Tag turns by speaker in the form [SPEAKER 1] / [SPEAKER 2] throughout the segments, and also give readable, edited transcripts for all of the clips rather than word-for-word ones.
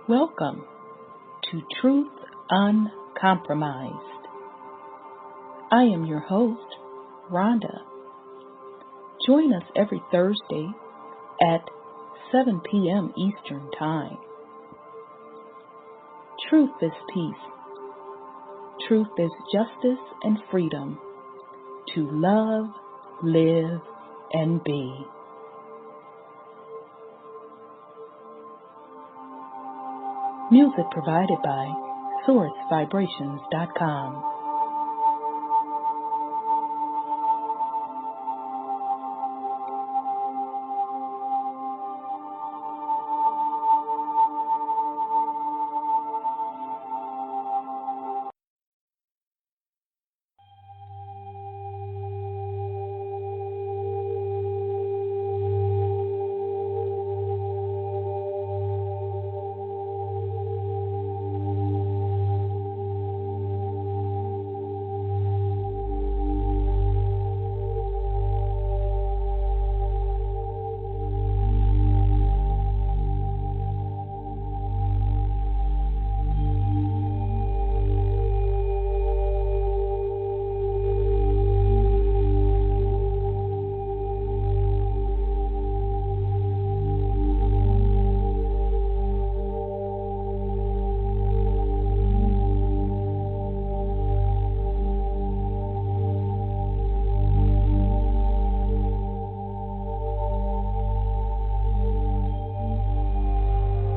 [SPEAKER 1] Welcome to Truth Uncompromised. I am your host, Rhonda. Join us every Thursday at 7 p.m. Eastern Time. Truth is peace. Truth is justice and freedom to love, live, and be. Music provided by sourcevibrations.com.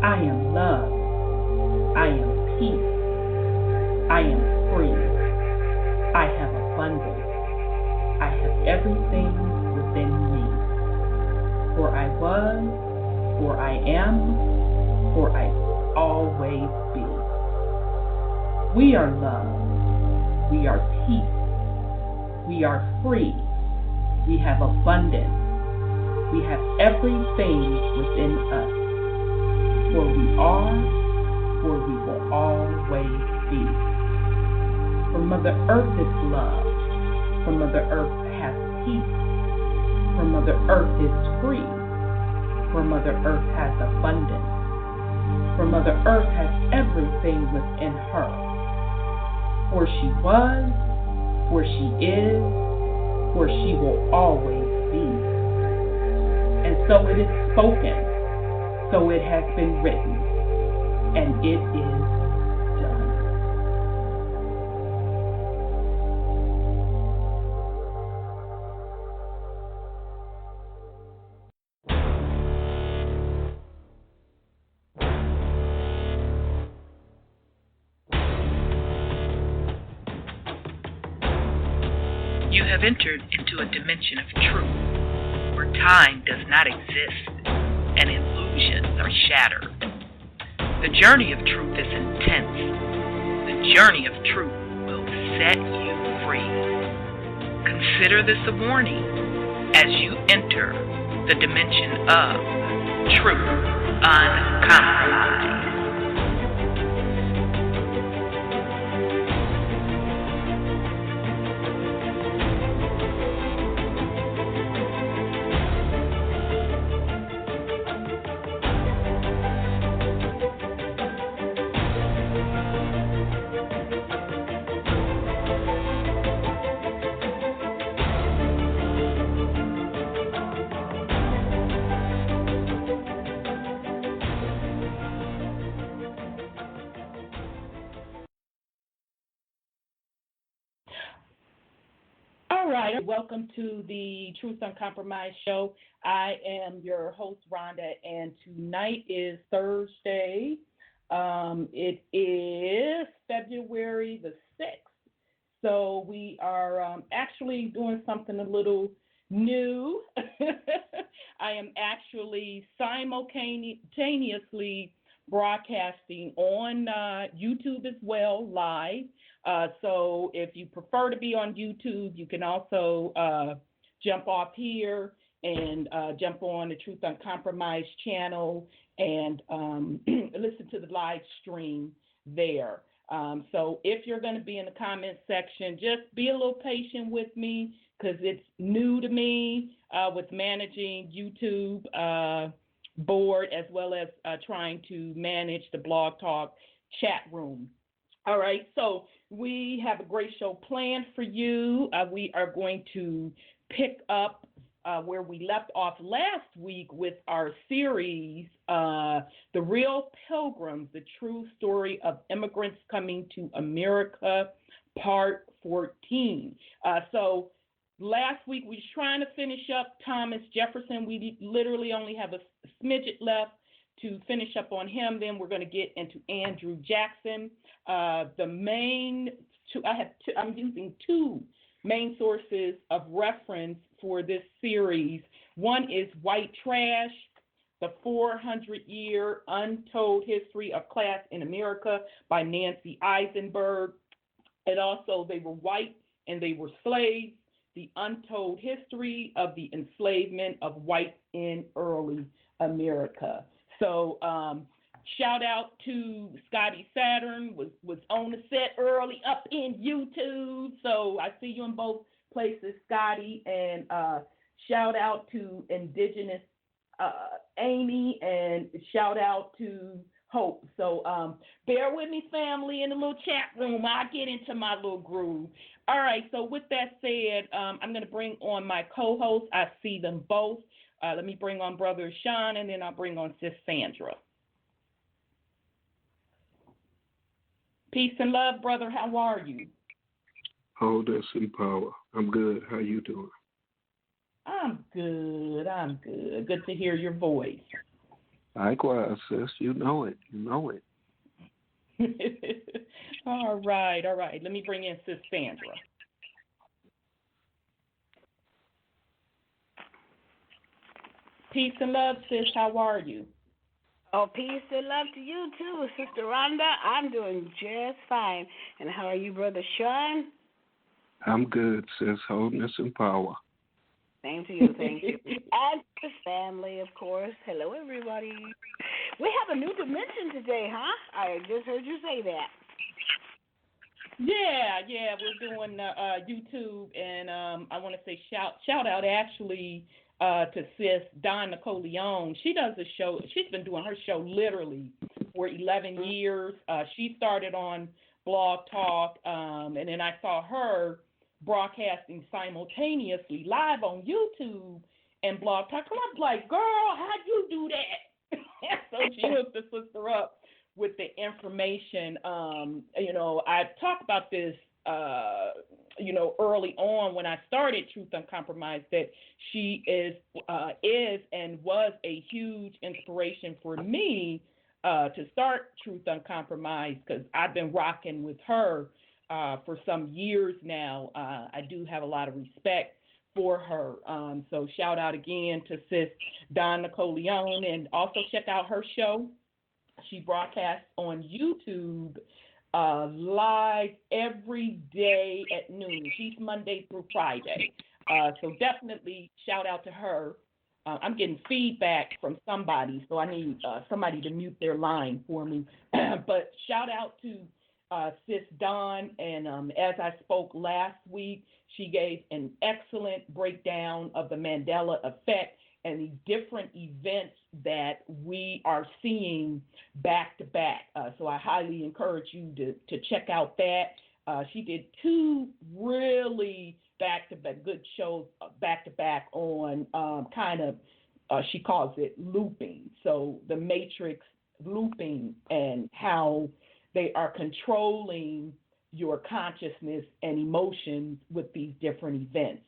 [SPEAKER 1] I am love. I am peace. I am free. I have abundance. I have everything within me. For I was, for I am, for I always be. We are love. We are peace. We are free. We have abundance. We have everything within us. For we are, for we will always be. For Mother Earth is love. For Mother Earth has peace. For Mother Earth is free. For Mother Earth has abundance. For Mother Earth has everything within her. For she was, for she is, for she will always be. And so it is spoken. So it has been written, and it is done.
[SPEAKER 2] You have entered into a dimension of truth, where time does not exist and illusions are shattered. The journey of truth is intense. The journey of truth will set you free. Consider this a warning as you enter the dimension of truth uncompromised.
[SPEAKER 1] All right, welcome to the Truth Uncompromised show. I am your host, Rhonda, and tonight is Thursday. It is February the 6th. So we are actually doing something a little new. I am actually simultaneously broadcasting on YouTube as well, live. So if you prefer to be on YouTube, you can also jump off here and jump on the Truth Uncompromised channel and listen to the live stream there. So if you're going to be in the comment section, just be a little patient with me because it's new to me with managing YouTube board, as well as trying to manage the Blog Talk chat room. All right, so we have a great show planned for you. We are going to pick up where we left off last week with our series, The Real Pilgrams, The True Story of Immigrants Coming to America, Part 14. So last week we were trying to finish up Thomas Jefferson. We literally only have a smidget left to finish up on him. Then we're going to get into Andrew Jackson. I'm using two main sources of reference for this series. One is White Trash, The 400-Year Untold History of Class in America by Nancy Eisenberg. And also, They Were White and They Were Slaves, The Untold History of the Enslavement of Whites in Early America. So shout out to Scotty Saturn, was on the set early up in YouTube. So I see you in both places, Scotty. And shout out to indigenous Amy, and shout out to Hope. So bear with me, family, in the little chat room. I'll get into my little groove. All right, so with that said, I'm going to bring on my co-hosts. I see them both. Let me bring on Brother Sean, and then I'll bring on Sis Sandra. Peace and love, brother. How are you?
[SPEAKER 3] Wholeness and power. I'm good. How you doing?
[SPEAKER 1] I'm good. Good to hear your voice.
[SPEAKER 3] Likewise, sis. You know it.
[SPEAKER 1] All right. Let me bring in Sis Sandra. Peace and love, sis. How are you?
[SPEAKER 4] Oh, peace and love to you, too, Sister Rhonda. I'm doing just fine. And how are you, Brother Sean?
[SPEAKER 3] I'm good, sis. Wholeness and power.
[SPEAKER 4] Same to you, thank you. And the family, of course. Hello, everybody. We have a new dimension today, huh? I just heard you say that.
[SPEAKER 1] Yeah, we're doing YouTube, and I want to say shout out actually to Sis Don Nicoleone. She does a show. She's been doing her show literally for 11 years. She started on Blog Talk, and then I saw her broadcasting simultaneously live on YouTube and Blog Talk. And I'm like, girl, how'd you do that? So she hooked the sister up with the information. I talked about this early on when I started Truth Uncompromised, that she is and was a huge inspiration for me to start Truth Uncompromised, because I've been rocking with her for some years now. I do have a lot of respect for her. So shout out again to Sis Don Nicoleone, and also check out her show. She broadcasts on YouTube live every day at noon. She's Monday through Friday. So definitely shout out to her. I'm getting feedback from somebody, so I need somebody to mute their line for me. But shout out to Sis Dawn, and as I spoke last week, she gave an excellent breakdown of the Mandela effect and the different events that we are seeing back to back. So I highly encourage you to check out that. She did two really back-to-back good shows back-to-back on she calls it looping. So the matrix looping and how they are controlling your consciousness and emotions with these different events.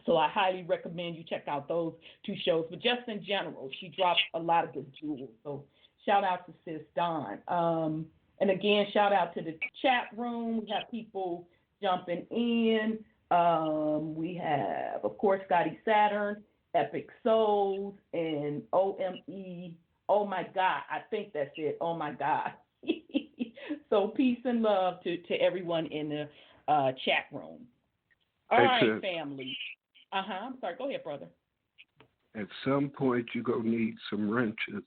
[SPEAKER 1] So I highly recommend you check out those two shows. But just in general, she drops a lot of good jewels. So shout out to Sis Dawn. And again, shout out to the chat room. We have people jumping in. We have, of course, Scotty Saturn, Epic Souls, and OME. Oh, my God. I think that's it. Oh, my God. So peace and love to everyone in the chat room. All right, family. I'm sorry. Go ahead, brother.
[SPEAKER 3] At some point, you're going to need some wrenches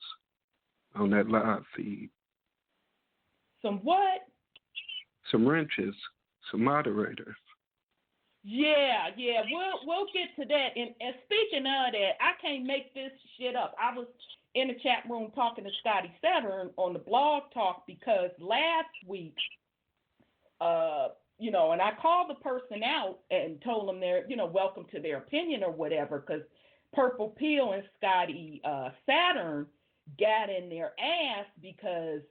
[SPEAKER 3] on that live feed.
[SPEAKER 1] Some what?
[SPEAKER 3] Some wrenches, some moderators.
[SPEAKER 1] Yeah. We'll get to that. And speaking of that, I can't make this shit up. I was in the chat room talking to Scotty Saturn on the blog talk because last week, and I called the person out and told them they're, welcome to their opinion or whatever, because Purple Pill and Scotty Saturn got in their ass because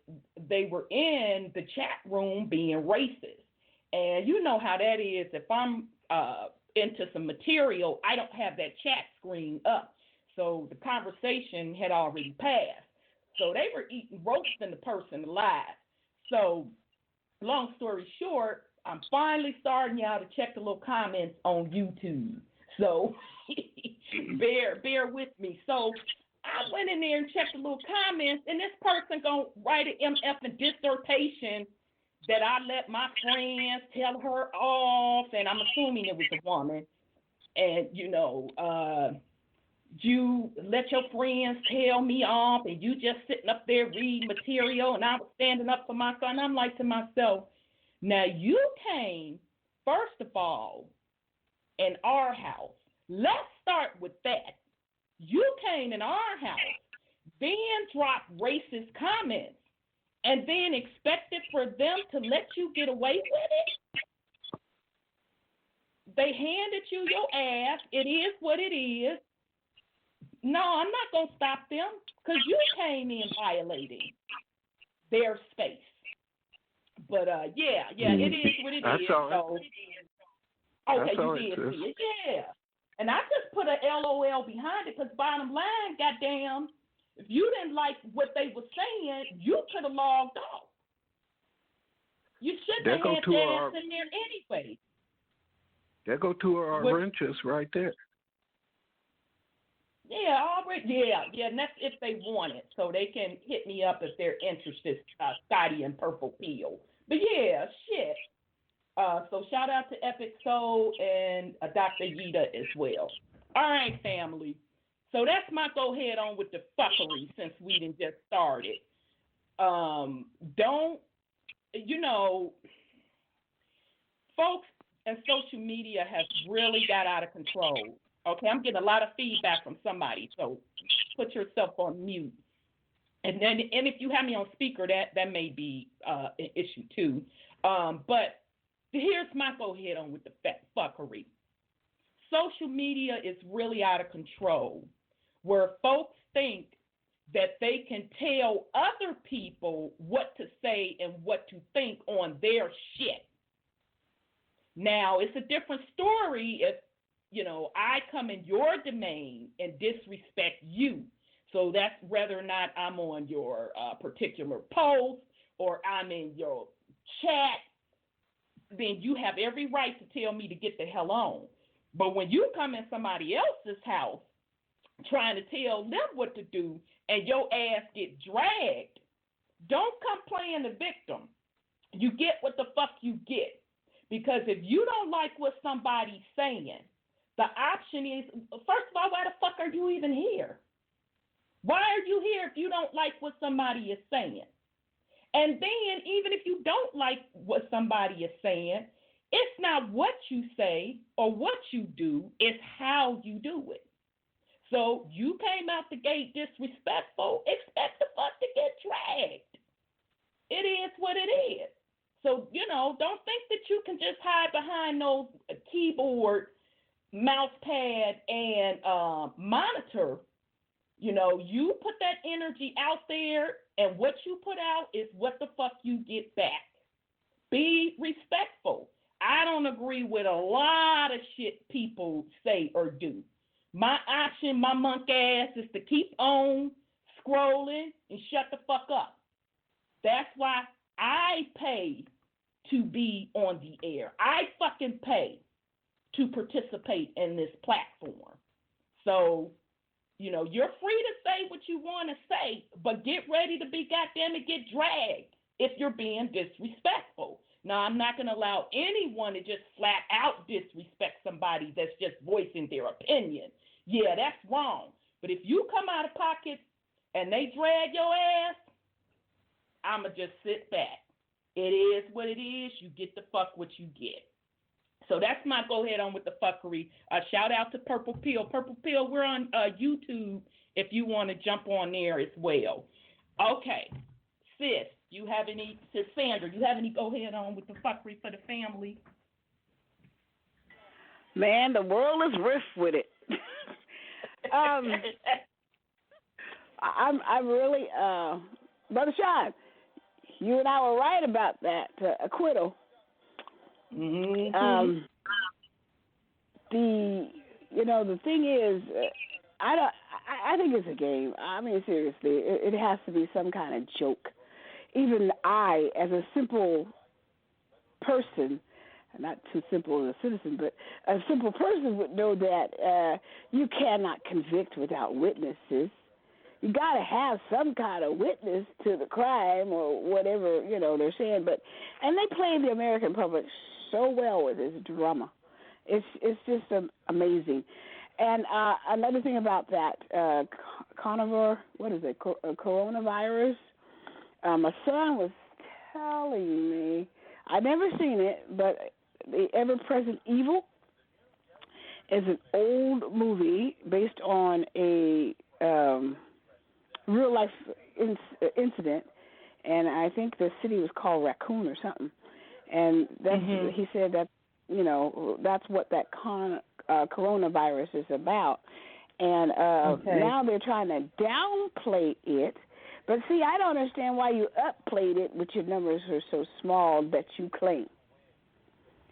[SPEAKER 1] they were in the chat room being racist. And you know how that is. If I'm into some material, I don't have that chat screen up. So the conversation had already passed. So they were roasting the person alive. So long story short, I'm finally starting y'all to check the little comments on YouTube. So bear with me. So I went in there and checked the little comments, and this person gonna write an MF and dissertation that I let my friends tell her off, and I'm assuming it was a woman. And you let your friends tell me off, and you just sitting up there reading material, and I was standing up for my son. I'm like to myself, now you came, first of all, in our house. Let's start with that. You came in our house, then dropped racist comments, and then expected for them to let you get away with it? They handed you your ass. It is what it is. No, I'm not going to stop them because you came in violating their space. But, yeah, it is what it is.
[SPEAKER 3] I saw it.
[SPEAKER 1] Okay, you did see it. Yeah. And I just put a LOL behind it because bottom line, goddamn, if you didn't like what they were saying, you could have logged off. You shouldn't have had your ass in there anyway.
[SPEAKER 3] That go to our wrenches right there.
[SPEAKER 1] Yeah, already. Yeah, and that's if they want it. So they can hit me up if they're interested, Scotty and Purple Pill. But yeah, shit. So shout out to Epic Soul and Dr. Yida as well. All right, family. So that's my go ahead on with the fuckery since we didn't just started. Folks and social media has really got out of control. Okay, I'm getting a lot of feedback from somebody, so put yourself on mute. And if you have me on speaker, that may be an issue too. But here's my go ahead on with the fuckery. Social media is really out of control, where folks think that they can tell other people what to say and what to think on their shit. Now, it's a different story if, I come in your domain and disrespect you. So that's whether or not I'm on your particular post or I'm in your chat, then you have every right to tell me to get the hell on. But when you come in somebody else's house trying to tell them what to do and your ass get dragged, don't come playing the victim. You get what the fuck you get. Because if you don't like what somebody's saying, the option is, first of all, why the fuck are you even here? Why are you here if you don't like what somebody is saying? And then, even if you don't like what somebody is saying, it's not what you say or what you do, it's how you do it. So you came out the gate disrespectful, expect the fuck to get dragged. It is what it is. So, don't think that you can just hide behind those keyboard, mouse pad, and monitor. You put that energy out there, and what you put out is what the fuck you get back. Be respectful. I don't agree with a lot of shit people say or do. My option, my monk ass, is to keep on scrolling and shut the fuck up. That's why I pay to be on the air. I fucking pay to participate in this platform. So, you're free to say what you want to say, but get ready to be get dragged if you're being disrespectful. Now, I'm not going to allow anyone to just flat out disrespect somebody that's just voicing their opinion. Yeah, that's wrong. But if you come out of pocket and they drag your ass, I'm going to just sit back. It is what it is. You get the fuck what you get. So that's my go ahead on with the fuckery. Shout out to Purple Pill. Purple Pill, we're on YouTube if you want to jump on there as well. Okay, sis, Sandra, you have any go ahead on with the fuckery for the family?
[SPEAKER 4] Man, the world is riff with it. I'm really, Brother Sean, you and I were right about that acquittal.
[SPEAKER 1] Mm-hmm.
[SPEAKER 4] The thing is, I think it's a game. I mean, seriously, it has to be some kind of joke. Even I, as a simple person, not too simple as a citizen, but a simple person would know that you cannot convict without witnesses. You got to have some kind of witness to the crime or whatever, they're saying. And they play the American public so well with this drama. It's just amazing. And another thing about that coronavirus, my son was telling me, I've never seen it, but the Ever-Present Evil is an old movie based on a real-life incident, and I think the city was called Raccoon or something. And that's, he said that, that's what that coronavirus is about. And now they're trying to downplay it. But see, I don't understand why you upplayed it, but your numbers are so small that you claim.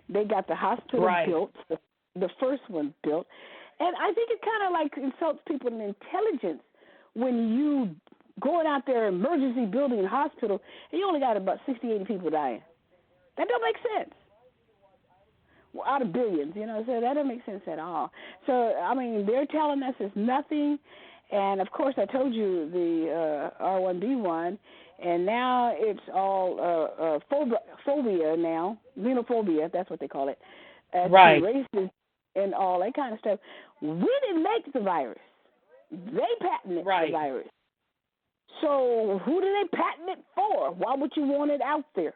[SPEAKER 4] They got the hospital built, the first one built. And I think it kind of like insults people's intelligence when you going out there emergency building a hospital and you only got about 60, 80 people dying. That don't make sense. Well, out of billions, so that doesn't make sense at all. So, I mean, they're telling us it's nothing. And, of course, I told you the R1D1, and now it's all phobia now, xenophobia, that's what they call it.
[SPEAKER 1] Right.
[SPEAKER 4] Races and all that kind of stuff. We didn't make the virus. They patented the virus. So who do they patent it for? Why would you want it out there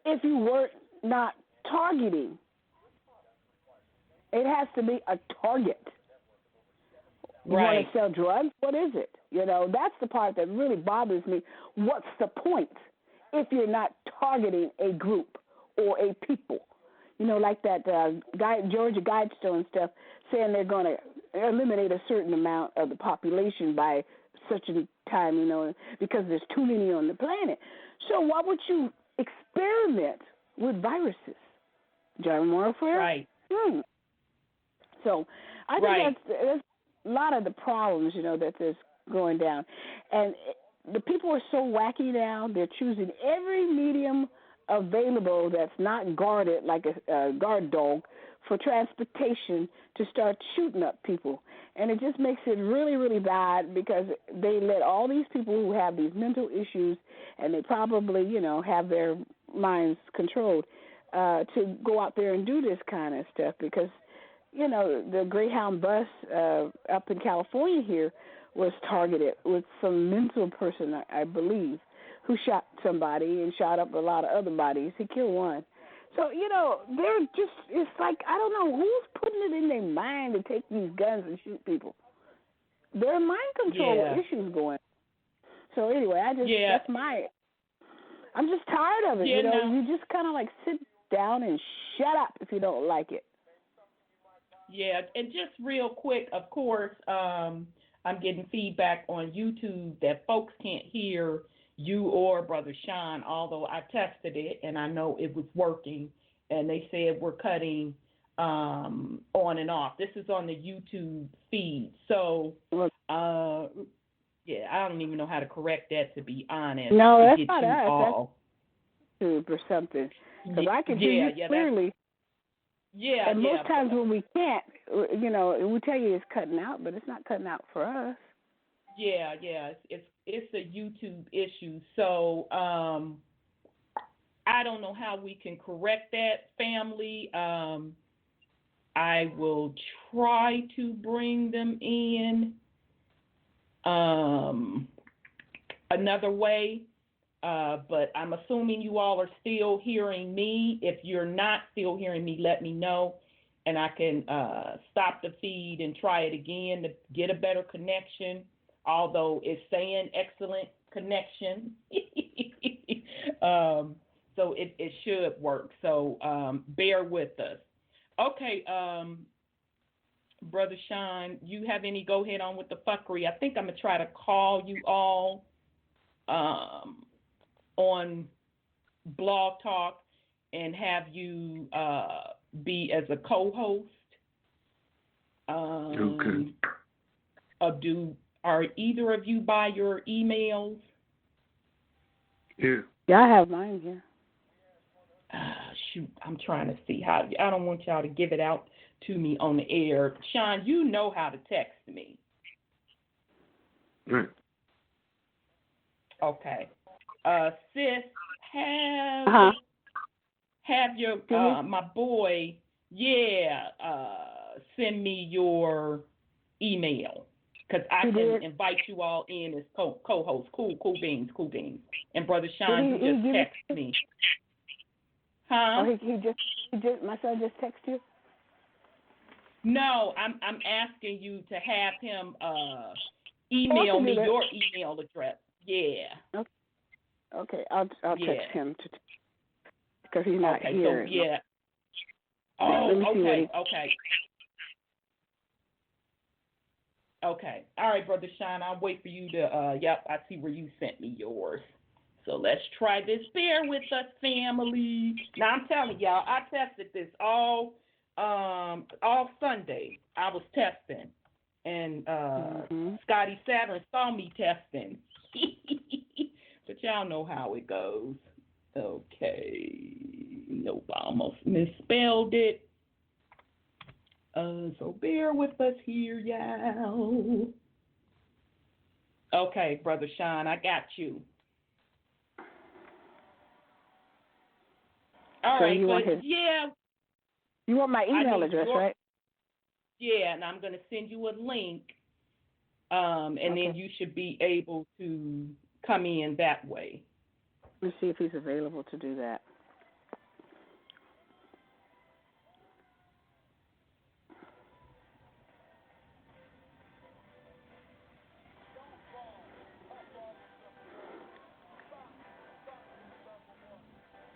[SPEAKER 4] if you were not targeting? It has to be a target. You want to sell drugs? What is it? That's the part that really bothers me. What's the point if you're not targeting a group or a people? Like that Georgia Guidestone stuff saying they're going to eliminate a certain amount of the population by such a time, because there's too many on the planet. So why would you experiment with viruses? Germ warfare?
[SPEAKER 1] Right.
[SPEAKER 4] So I think that's a lot of the problems, that's going down. And the people are so wacky now, they're choosing every medium available that's not guarded like a guard dog for transportation to start shooting up people. And it just makes it really, really bad because they let all these people who have these mental issues and they probably, have their minds controlled to go out there and do this kind of stuff because, the Greyhound bus up in California here was targeted with some mental person, I believe, who shot somebody and shot up a lot of other bodies. He killed one. So, they're just, it's like, I don't know, who's putting it in their mind to take these guns and shoot people? There are mind control issues going. So anyway, that's I'm just tired of it, You just kind of like sit down and shut up if you don't like it.
[SPEAKER 1] Yeah, and just real quick, of course, I'm getting feedback on YouTube that folks can't hear you or Brother Sean, although I tested it and I know it was working, and they said we're cutting on and off. This is on the YouTube feed. So, I don't even know how to correct that, to be honest.
[SPEAKER 4] No, that's not us. That's YouTube or something. Because I can hear you clearly. And most times when we can't, we tell you it's cutting out, but it's not cutting out for us.
[SPEAKER 1] Yeah, it's a YouTube issue. So I don't know how we can correct that, family. I will try to bring them in another way. But I'm assuming you all are still hearing me. If you're not still hearing me, let me know. and I can stop the feed and try it again to get a better connection, although it's saying excellent connection. So it should work. So bear with us. Okay, Brother Sean, you have any go ahead on with the fuckery? I think I'm going to try to call you all on BlogTalk and have you be as a co-host.
[SPEAKER 3] Okay.
[SPEAKER 1] Are either of you by your emails?
[SPEAKER 3] Yeah.
[SPEAKER 4] Yeah, I have mine here.
[SPEAKER 1] Shoot, I'm trying to see how. I don't want y'all to give it out to me on the air. Sean, you know how to text me.
[SPEAKER 3] Right.
[SPEAKER 1] Okay. Sis, have your my boy, send me your email, because I can invite you all in as co-hosts. Cool beans. And Brother Sean, you just text me. Huh?
[SPEAKER 4] Oh, he just my son just texted you?
[SPEAKER 1] No, I'm asking you to have him email me your email address. Yeah.
[SPEAKER 4] Okay. I'll text him because he's not here.
[SPEAKER 1] So yeah. Okay. All right, Brother Sean, I'll wait for you to I see where you sent me yours. So let's try this. Bear with us, family. Now I'm telling y'all, I tested this all Sunday. I was testing, and Scotty Saturn saw me testing. But y'all know how it goes. Okay. Nope, I almost misspelled it. So bear with us here, y'all. Okay, Brother Sean, I got you. All right,
[SPEAKER 4] you want my email address, right?
[SPEAKER 1] Yeah, and I'm going to send you a link, and then you should be able to come in that way.
[SPEAKER 4] Let's see if he's available to do that.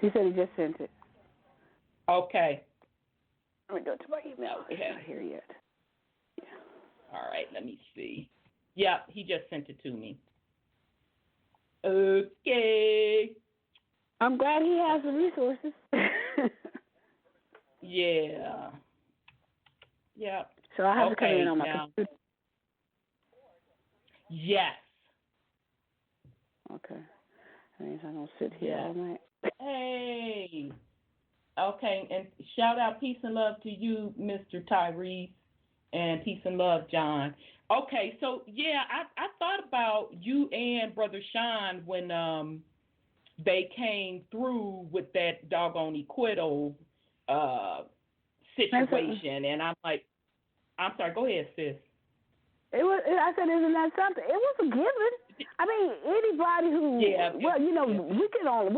[SPEAKER 4] He said he just sent it.
[SPEAKER 1] Okay.
[SPEAKER 4] Let me go to my email.
[SPEAKER 1] Okay.
[SPEAKER 4] It's not here yet. Yeah.
[SPEAKER 1] All right, let me see. Yeah, he just sent it to me. Okay.
[SPEAKER 4] I'm glad he has the resources.
[SPEAKER 1] Yeah. Yeah.
[SPEAKER 4] So I have to come in on my computer.
[SPEAKER 1] Yes.
[SPEAKER 4] Okay. That means I don't sit here all night.
[SPEAKER 1] Hey. Okay, and shout out peace and love to you, Mr. Tyrese, and peace and love, John. Okay, so I thought about you and Brother Sean when they came through with that doggone acquittal situation, and I'm like, I'm sorry, go ahead, sis.
[SPEAKER 4] I said, isn't that something? It was a given. I mean, anybody who, we're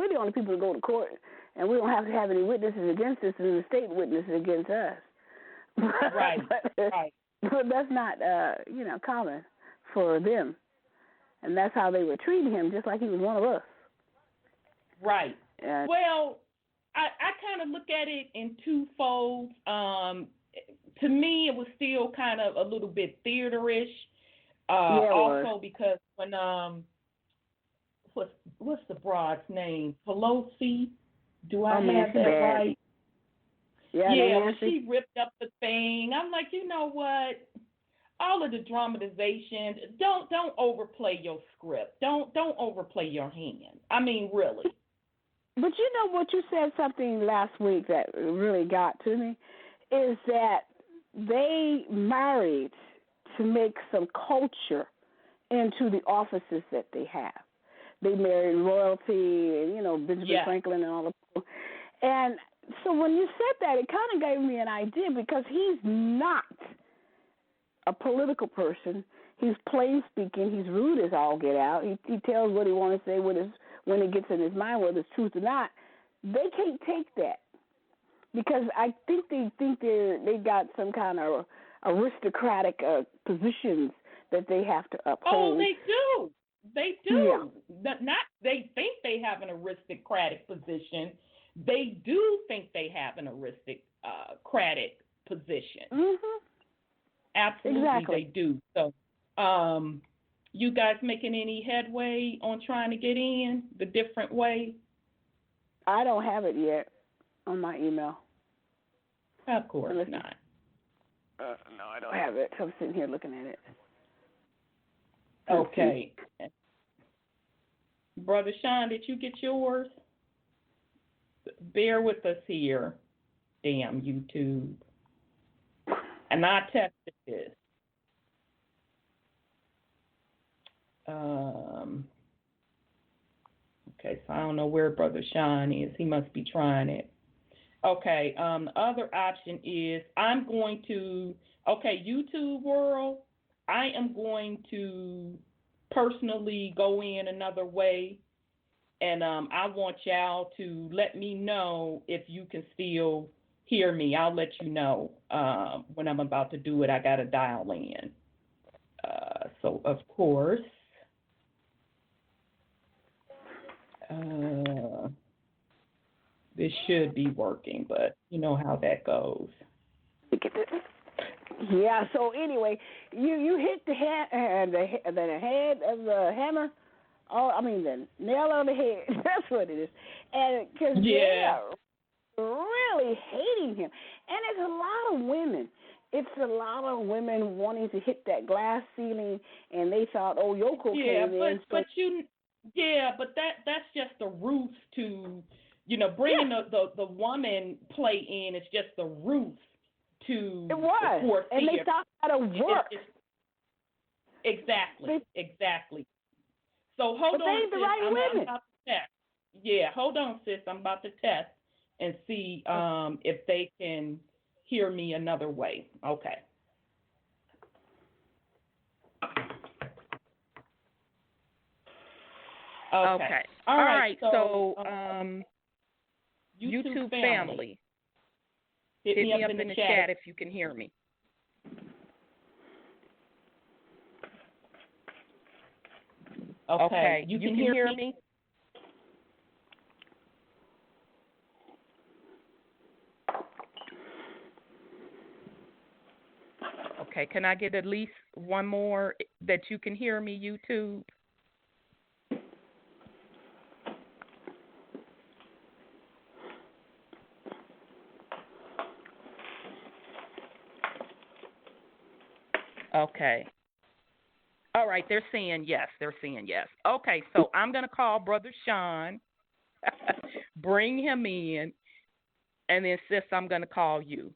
[SPEAKER 4] the only people who go to court, and we don't have to have any witnesses against us, and the state witnesses against us.
[SPEAKER 1] Right.
[SPEAKER 4] But that's not, common for them, and that's how they were treating him, just like he was one of us.
[SPEAKER 1] Right. Well, I kind of look at it in twofold. To me, it was still kind of a little bit theaterish. Also, because when what's the broad's name? Pelosi. Do I have that right? Yeah, when she ripped up the thing, I'm like, you know what? All of the dramatization, don't overplay your script. Don't overplay your hand. I mean, really.
[SPEAKER 4] But you know what, you said something last week that really got to me, is that they married to make some culture into the offices that they have. They married royalty and, Benjamin Franklin and all the people. And so when you said that, it kind of gave me an idea, because he's not a political person. He's plain speaking. He's rude as all get out. He tells what he wants to say when it gets in his mind, whether it's truth or not. They can't take that. because I think they got some kind of aristocratic positions that they have to uphold.
[SPEAKER 1] Oh, they do. They do.
[SPEAKER 4] Yeah.
[SPEAKER 1] Not they think they have an aristocratic position. They do think they have an aristocratic position.
[SPEAKER 4] Mhm.
[SPEAKER 1] Absolutely,
[SPEAKER 4] Exactly.
[SPEAKER 1] they do. So, you guys making any headway on trying to get in the different way?
[SPEAKER 4] I don't have it yet on my email.
[SPEAKER 1] Of course not.
[SPEAKER 4] No, I don't have it. I'm sitting here looking at it.
[SPEAKER 1] Okay. Brother Sean, did you get yours? Bear with us here. Damn YouTube. And I tested this. Okay, so I don't know where Brother Sean is. He must be trying it. Okay, the other option is I'm going to, YouTube world, I am going to personally go in another way, and I want y'all to let me know if you can still hear me. I'll let you know when I'm about to do it. I got to dial in. So, of course, this should be working, but you know how that goes.
[SPEAKER 4] Yeah. So anyway, you hit the head of the hammer. Oh, I mean the nail on the head. That's what it is. And because they are really hating him, and it's a lot of women. It's a lot of women wanting to hit that glass ceiling, and they thought, oh, Yoko came in.
[SPEAKER 1] But that's just the roof to, bringing the woman play in. It's just the roof to.
[SPEAKER 4] It was, and they thought that'll work.
[SPEAKER 1] Exactly. So hold on,
[SPEAKER 4] sis. I'm
[SPEAKER 1] about to test. Yeah, hold on, sis. I'm about to test and see if they can hear me another way. Okay. Okay. All right. So YouTube family, hit me up in the chat
[SPEAKER 2] if you can hear me.
[SPEAKER 1] Okay. You can hear me?
[SPEAKER 2] Okay, can I get at least one more that you can hear me, YouTube? Okay. All right, they're saying yes. Okay, so I'm going to call Brother Sean, bring him in, and then, sis, I'm going to call you.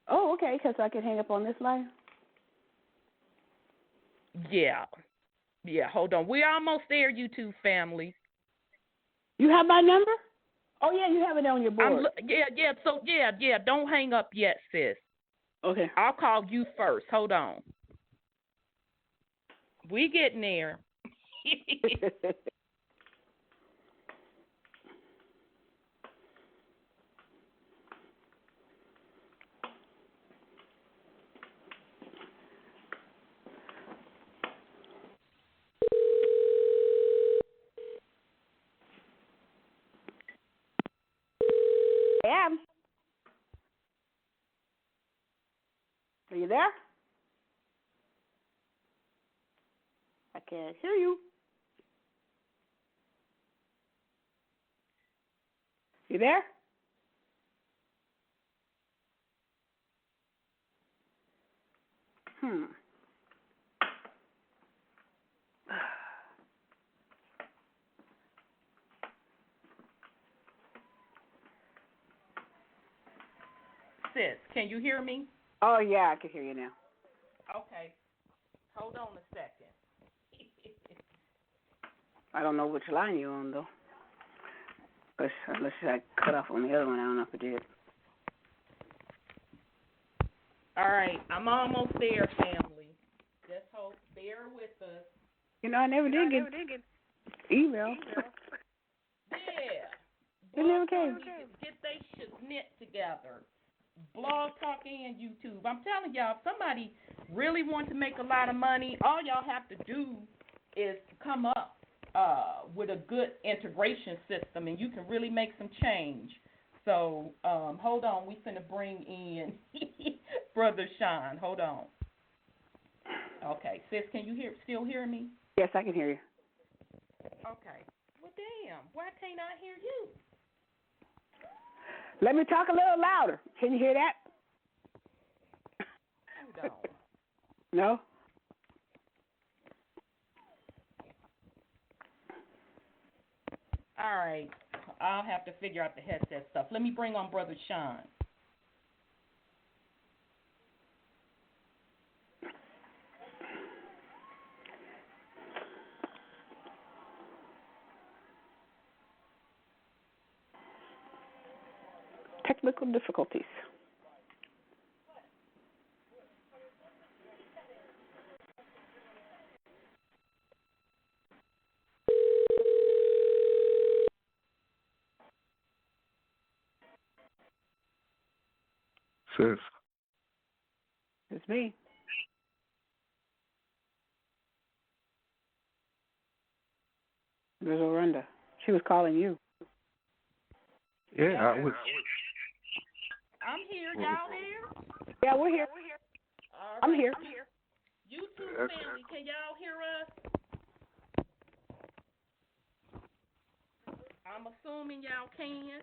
[SPEAKER 4] Oh, okay, because I can hang up on this line?
[SPEAKER 2] Yeah, hold on. We're almost there, YouTube family.
[SPEAKER 4] You have my number? Oh, yeah, you have it on your board.
[SPEAKER 2] Yeah, don't hang up yet, sis.
[SPEAKER 4] Okay.
[SPEAKER 2] I'll call you first. Hold on. We getting there.
[SPEAKER 4] Am. Are you there? I can't hear you. You there?
[SPEAKER 1] Sis, can you hear me?
[SPEAKER 4] Oh, yeah, I can hear you now.
[SPEAKER 1] Okay. Hold on a second.
[SPEAKER 4] I don't know which line you're on, though. Unless I cut off on the other one. I don't know if it did.
[SPEAKER 1] All right. I'm almost there, family. Just hope. Bear with us.
[SPEAKER 4] I never did get email. They never came.
[SPEAKER 1] Get they shit knit together. BlogTalk and YouTube. I'm telling y'all, if somebody really wants to make a lot of money, all y'all have to do is come up with a good integration system, and you can really make some change. So, hold on. We finna bring in Brother Sean. Hold on. Okay. Sis, can you still hear me?
[SPEAKER 4] Yes, I can hear you.
[SPEAKER 1] Okay. Well, damn. Why can't I hear you?
[SPEAKER 4] Let me talk a little louder. Can you hear that?
[SPEAKER 1] Hold on.
[SPEAKER 4] No?
[SPEAKER 1] All right. I'll have to figure out the headset stuff. Let me bring on Brother Sean.
[SPEAKER 4] Technical difficulties.
[SPEAKER 3] Sis.
[SPEAKER 4] It's me. There's Orenda. She was calling you.
[SPEAKER 3] Yeah, I was.
[SPEAKER 1] I'm here. Y'all there?
[SPEAKER 4] Yeah, we're here.
[SPEAKER 1] All right.
[SPEAKER 4] I'm here.
[SPEAKER 1] YouTube family, can y'all hear us? I'm assuming y'all can.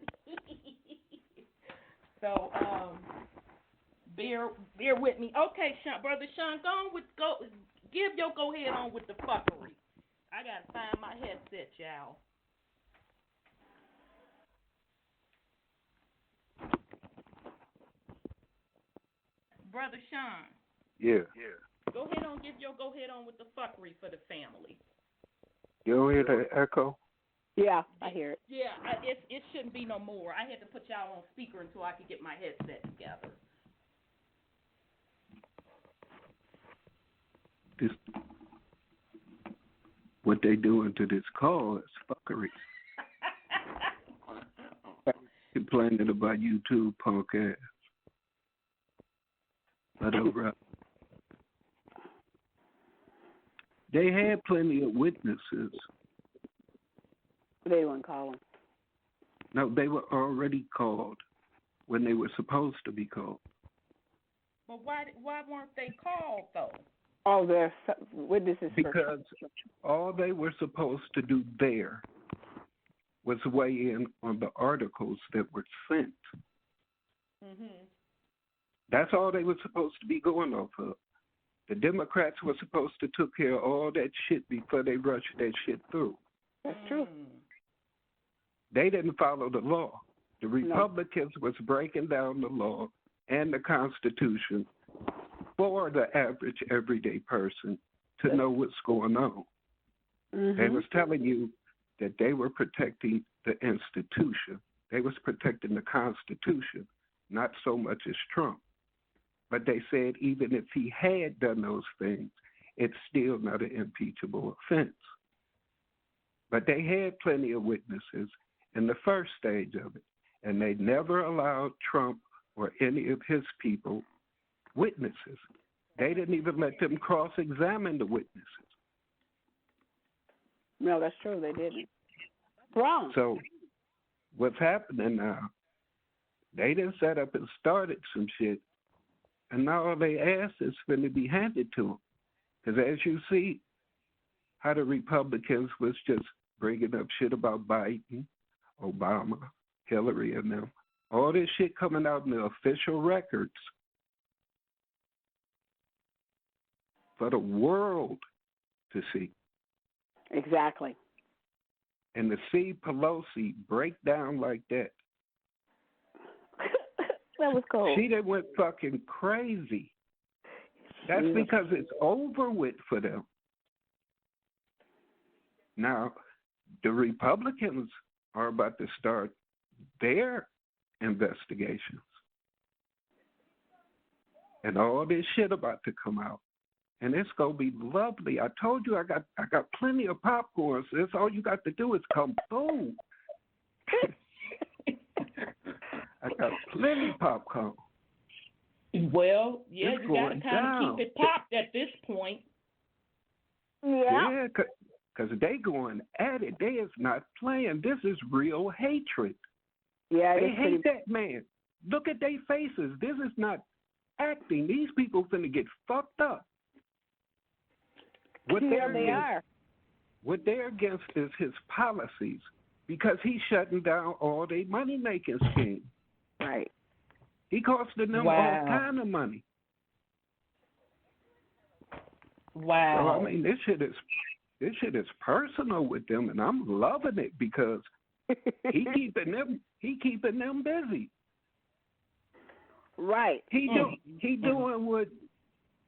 [SPEAKER 1] So, bear with me. Okay, Sean, Brother Sean, give your go ahead on with the fuckery. I gotta find my headset, y'all. Brother Sean.
[SPEAKER 3] Yeah.
[SPEAKER 1] Go ahead on with the fuckery for the family.
[SPEAKER 3] You don't hear the echo?
[SPEAKER 4] Yeah, I hear it.
[SPEAKER 1] Yeah, it shouldn't be no more. I had to put y'all on speaker until I could get my headset together.
[SPEAKER 3] This, what they doing to this call is fuckery. Complaining about YouTube, punk ass. But over. They had plenty of witnesses.
[SPEAKER 4] They weren't calling.
[SPEAKER 3] No, they were already called when they were supposed to be called.
[SPEAKER 1] But why weren't they called, though?
[SPEAKER 4] Oh, they're witnesses.
[SPEAKER 3] Because all they were supposed to do there was weigh in on the articles that were sent.
[SPEAKER 1] Mm-hmm.
[SPEAKER 3] That's all they were supposed to be going off of. The Democrats were supposed to take care of all that shit before they rushed that shit through.
[SPEAKER 4] That's true.
[SPEAKER 3] They didn't follow the law. The Republicans was breaking down the law and the Constitution for the average everyday person to know what's going on.
[SPEAKER 4] Mm-hmm.
[SPEAKER 3] They was telling you that they were protecting the institution. They was protecting the Constitution, not so much as Trump. But they said even if he had done those things, it's still not an impeachable offense. But they had plenty of witnesses in the first stage of it, and they never allowed Trump or any of his people witnesses. They didn't even let them cross-examine the witnesses.
[SPEAKER 4] No, that's true. They didn't. Wrong.
[SPEAKER 3] So what's happening now, they done set up and started some shit, and now all they ask is going to be handed to them. Because as you see, how the Republicans was just bringing up shit about Biden, Obama, Hillary, and them. All this shit coming out in the official records for the world to see.
[SPEAKER 4] Exactly.
[SPEAKER 3] And to see Pelosi break down like that.
[SPEAKER 4] That was cool.
[SPEAKER 3] She done went fucking crazy. That's because it's over with for them. Now, the Republicans are about to start their investigations. And all this shit about to come out. And it's gonna be lovely. I told you I got plenty of popcorn, so that's all you got to do is come through. I got plenty popcorn.
[SPEAKER 1] Well, yeah,
[SPEAKER 3] It's
[SPEAKER 1] you got to
[SPEAKER 3] going
[SPEAKER 1] kind of
[SPEAKER 3] down.
[SPEAKER 1] keep it popped at this point.
[SPEAKER 4] Yeah.
[SPEAKER 3] Because they going at it. They is not playing. This is real hatred.
[SPEAKER 4] Yeah,
[SPEAKER 3] They hate that man. Look at their faces. This is not acting. These people finna get fucked up. What they're against is his policies, because he's shutting down all their money-making schemes.
[SPEAKER 4] Right.
[SPEAKER 3] He costing them all kind of money.
[SPEAKER 1] Wow.
[SPEAKER 3] So, I mean, this shit is personal with them, and I'm loving it because he keeping them busy.
[SPEAKER 4] Right.
[SPEAKER 3] He doing what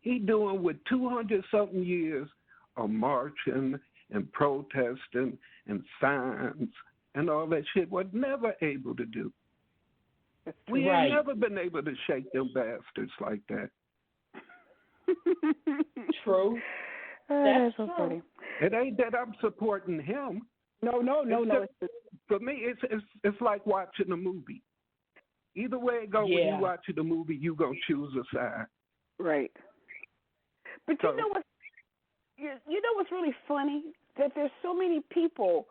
[SPEAKER 3] 200 something years of marching and protesting and signs and all that shit was never able to do. We ain't never been able to shake them bastards like that.
[SPEAKER 1] True.
[SPEAKER 4] That's so funny.
[SPEAKER 3] It ain't that I'm supporting him.
[SPEAKER 4] No.
[SPEAKER 3] For me, it's like watching a movie. Either way it goes, when you watching the movie, you gonna choose a side.
[SPEAKER 4] Right. But you know what's really funny? That there's so many people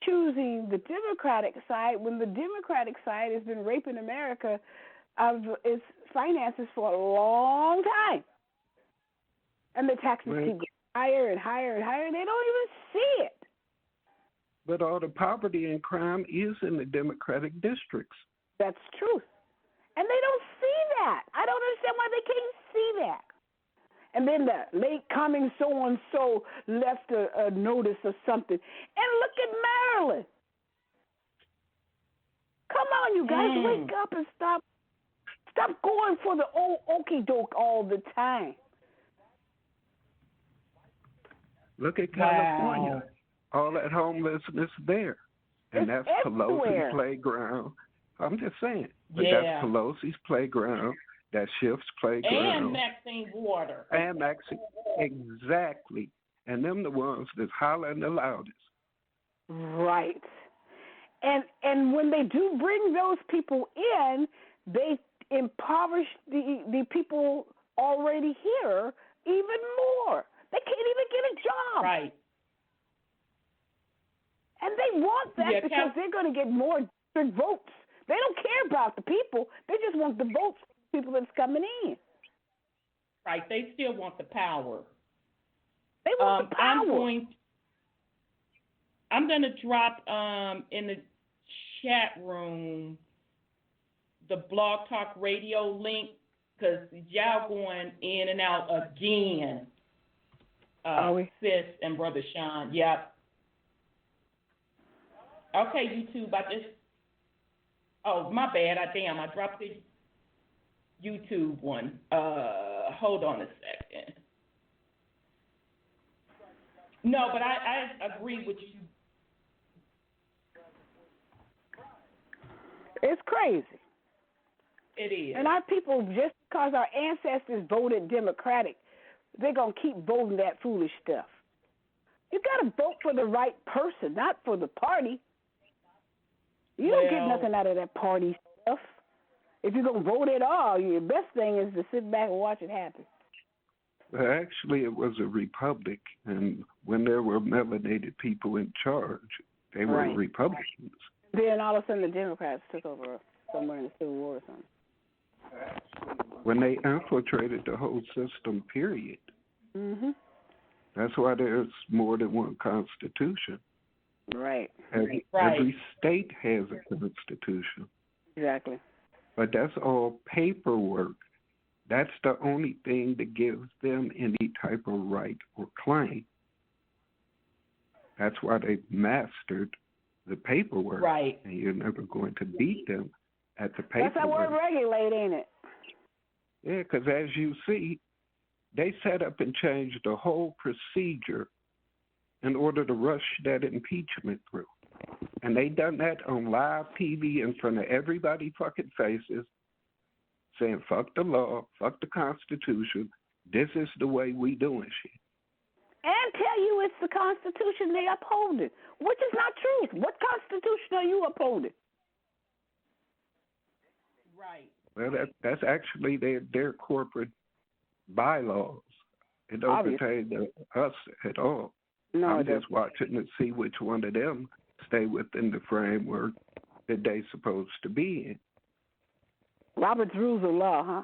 [SPEAKER 4] choosing the Democratic side when the Democratic side has been raping America of its finances for a long time. And the taxes keep going higher and higher and higher, and they don't even see it.
[SPEAKER 3] But all the poverty and crime is in the Democratic districts.
[SPEAKER 4] That's truth. And they don't see that. I don't understand why they can't see that. And then the late coming so-and-so left a notice or something. And look at Maryland. Come on, you guys, wake up and stop going for the old okey-doke all the time.
[SPEAKER 3] Look at California. All that homelessness there. And
[SPEAKER 4] it's
[SPEAKER 3] that's
[SPEAKER 4] everywhere.
[SPEAKER 3] Pelosi's playground. I'm just saying. But that's Pelosi's playground. That's Schiff's playground.
[SPEAKER 1] And Maxine Water.
[SPEAKER 3] And Maxine. Exactly. And them the ones that's hollering the loudest.
[SPEAKER 4] Right. And when they do bring those people in, they impoverish the people already here even more. They can't even get a job.
[SPEAKER 1] Right.
[SPEAKER 4] And they want that because they're going to get more votes. They don't care about the people. They just want the votes from the people that's coming in.
[SPEAKER 1] Right. They still want the power.
[SPEAKER 4] They want the power.
[SPEAKER 1] I'm going to drop in the chat room the Blog Talk Radio link because y'all going in and out again. Sis and Brother Sean. Yep. Okay, YouTube. Oh, my bad. I dropped the YouTube one. Hold on a second. No, but I agree with you.
[SPEAKER 4] It's crazy.
[SPEAKER 1] It is.
[SPEAKER 4] And our people, just because our ancestors voted Democratic, they're going to keep voting that foolish stuff. You got to vote for the right person, not for the party. You don't get nothing out of that party stuff. If you're going to vote at all, your best thing is to sit back and watch it happen.
[SPEAKER 3] Well, actually, it was a republic, and when there were melanated people in charge, they were Republicans.
[SPEAKER 4] Then all of a sudden the Democrats took over somewhere in the Civil War or something.
[SPEAKER 3] When they infiltrated the whole system, period.
[SPEAKER 4] Mm-hmm.
[SPEAKER 3] That's why there's more than one constitution.
[SPEAKER 4] Right.
[SPEAKER 3] Every state has a constitution.
[SPEAKER 4] Exactly.
[SPEAKER 3] But that's all paperwork. That's the only thing that gives them any type of right or claim. That's why they mastered the paperwork.
[SPEAKER 1] Right.
[SPEAKER 3] And you're never going to beat them at the paperwork.
[SPEAKER 4] That's that word regulate, ain't it?
[SPEAKER 3] Yeah, because as you see, they set up and changed the whole procedure in order to rush that impeachment through. And they done that on live TV in front of everybody fucking faces, saying, fuck the law, fuck the Constitution, this is the way we doing shit.
[SPEAKER 4] And tell you it's the Constitution they upholding, which is not true. What Constitution are you upholding?
[SPEAKER 1] Right.
[SPEAKER 3] Well, that's actually their corporate bylaws. It don't pertain to us at all.
[SPEAKER 4] No,
[SPEAKER 3] I'm just watching to see which one of them stay within the framework that they supposed to be in.
[SPEAKER 4] Robert's Rules of Law, huh?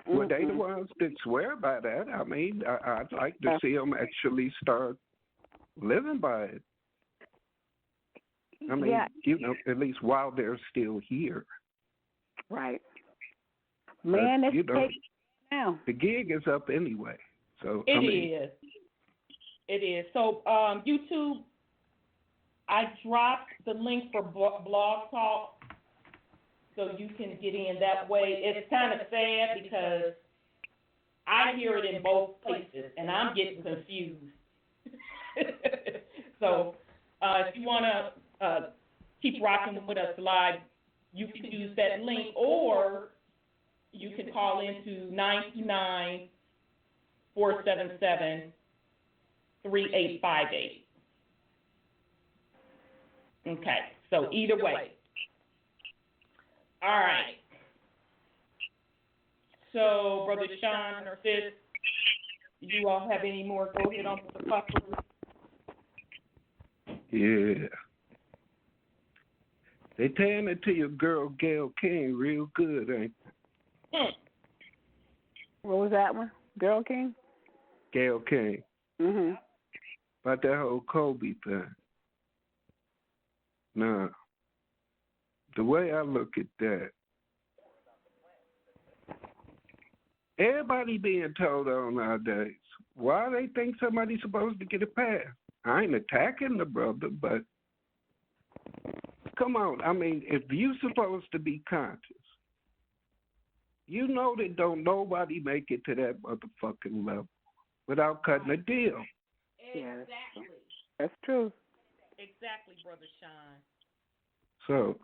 [SPEAKER 3] Well, they the ones that swear by that. I mean, I'd like to see them actually start living by it. I mean, at least while they're still here.
[SPEAKER 4] Right. Man, it's now.
[SPEAKER 3] The gig is up anyway. So
[SPEAKER 1] It is. It is. So YouTube, I dropped the link for BlogTalk so you can get in that way. It's kind of sad because I hear it in both places, and I'm getting confused. So if you want to keep rocking with us live, you can use that link, or you can call into 929-477-3858. Okay, so either way. All right. So, Brother Sean or Sis, you all have any more? Go ahead on with the fucker.
[SPEAKER 3] Yeah. They tearing it to your girl Gail King real good, ain't they?
[SPEAKER 4] What was that one? Girl King?
[SPEAKER 3] Gail King.
[SPEAKER 4] Mhm.
[SPEAKER 3] About that whole Kobe thing. Now, the way I look at that, everybody being told on nowadays, why they think somebody's supposed to get a pass? I ain't attacking the brother, but come on. I mean, if you supposed to be conscious, you know that don't nobody make it to that motherfucking level without cutting a deal.
[SPEAKER 1] Exactly.
[SPEAKER 4] That's true.
[SPEAKER 1] Exactly, Brother Sean.
[SPEAKER 3] So,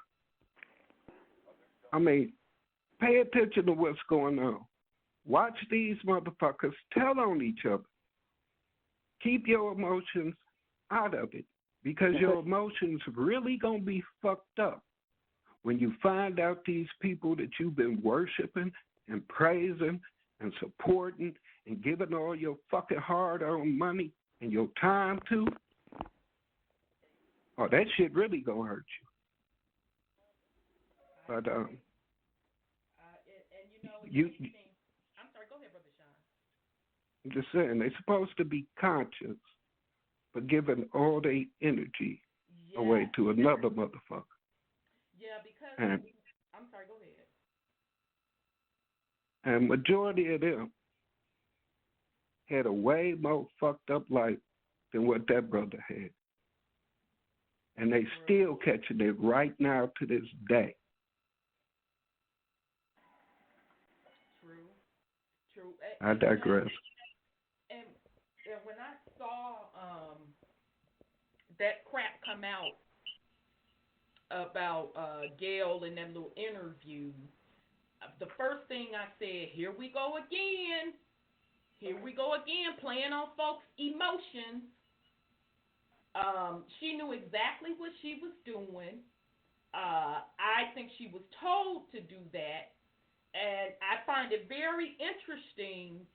[SPEAKER 3] I mean, pay attention to what's going on. Watch these motherfuckers tell on each other. Keep your emotions out of it, because your emotions really going to be fucked up when you find out these people that you've been worshiping and praising and supporting and giving all your fucking hard-earned money and your time to. Oh, that shit really going to hurt you. But,
[SPEAKER 1] and you know, I'm sorry, go ahead, Brother Sean.
[SPEAKER 3] I'm just saying, they're supposed to be conscious, but giving all their energy away to another motherfucker.
[SPEAKER 1] Yeah, because
[SPEAKER 3] and,
[SPEAKER 1] I'm sorry, go ahead.
[SPEAKER 3] And majority of them had a way more fucked up life than what that brother had. And they still catching it right now to this day.
[SPEAKER 1] True.
[SPEAKER 3] I digress.
[SPEAKER 1] And when I saw that crap come out about Gail in that little interview, the first thing I said, here we go again, playing on folks' emotions. She knew exactly what she was doing. I think she was told to do that. And I find it very interesting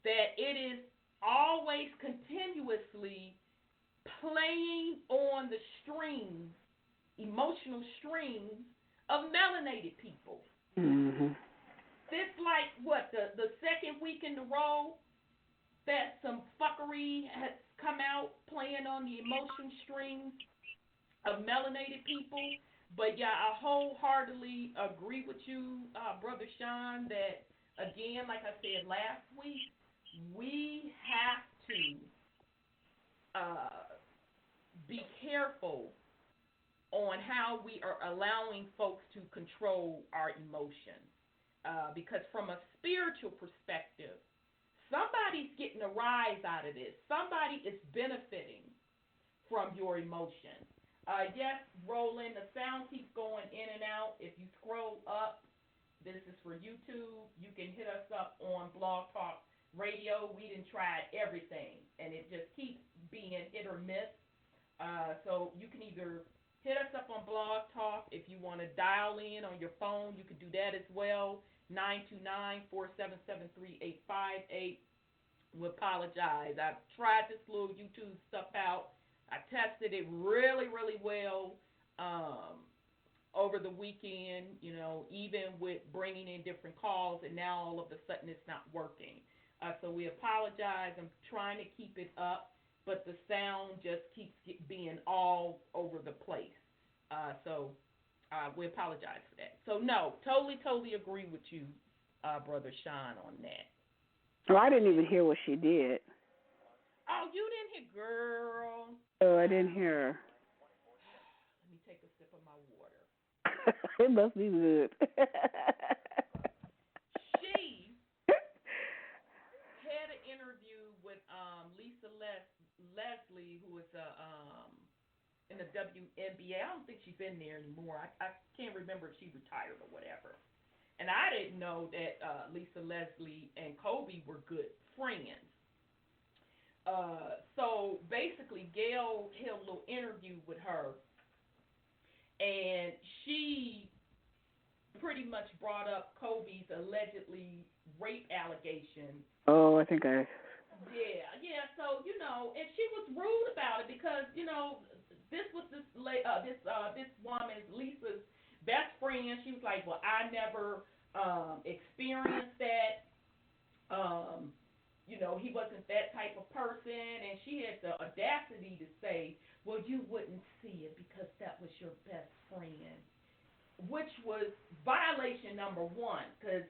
[SPEAKER 1] that it is always continuously playing on the strings, emotional strings of melanated people.
[SPEAKER 4] Mm-hmm.
[SPEAKER 1] This like what the second week in a row that some fuckery has come out playing on the emotion strings of melanated people. But yeah, I wholeheartedly agree with you, Brother Sean, that again, like I said last week, we have to be careful on how we are allowing folks to control our emotions. Because from a spiritual perspective, somebody's getting a rise out of this. Somebody is benefiting from your emotions. Yes, Roland, the sound keeps going in and out. If you scroll up, this is for YouTube. You can hit us up on BlogTalk Radio. We done tried everything, and it just keeps being hit or miss. So you can either hit us up on BlogTalk. If you want to dial in on your phone, you can do that as well. 929-477-3858. We apologize. I tried this little YouTube stuff out. I tested it really, really well over the weekend, even with bringing in different calls, and now all of a sudden it's not working. So we apologize. I'm trying to keep it up, but the sound just keeps being all over the place. So we apologize for that. So, no, totally agree with you, Brother Sean, on that.
[SPEAKER 4] Oh, I didn't even hear what she did.
[SPEAKER 1] Oh, you didn't hear, girl.
[SPEAKER 4] Oh, I didn't hear her.
[SPEAKER 1] Let me take a sip of my water.
[SPEAKER 4] It must be good.
[SPEAKER 1] She had an interview with Lisa Leslie, who is in the WNBA. I don't think she's in there anymore. I can't remember if she retired or whatever. And I didn't know that Lisa Leslie and Kobe were good friends. So basically, Gail held a little interview with her, and she pretty much brought up Kobe's allegedly rape allegation.
[SPEAKER 4] Oh, I think I...
[SPEAKER 1] Yeah. So, and she was rude about it because, this was this woman's, Lisa's best friend. She was like, well, I never experienced that. He wasn't that type of person. And she had the audacity to say, well, you wouldn't see it because that was your best friend, which was violation number one. Because,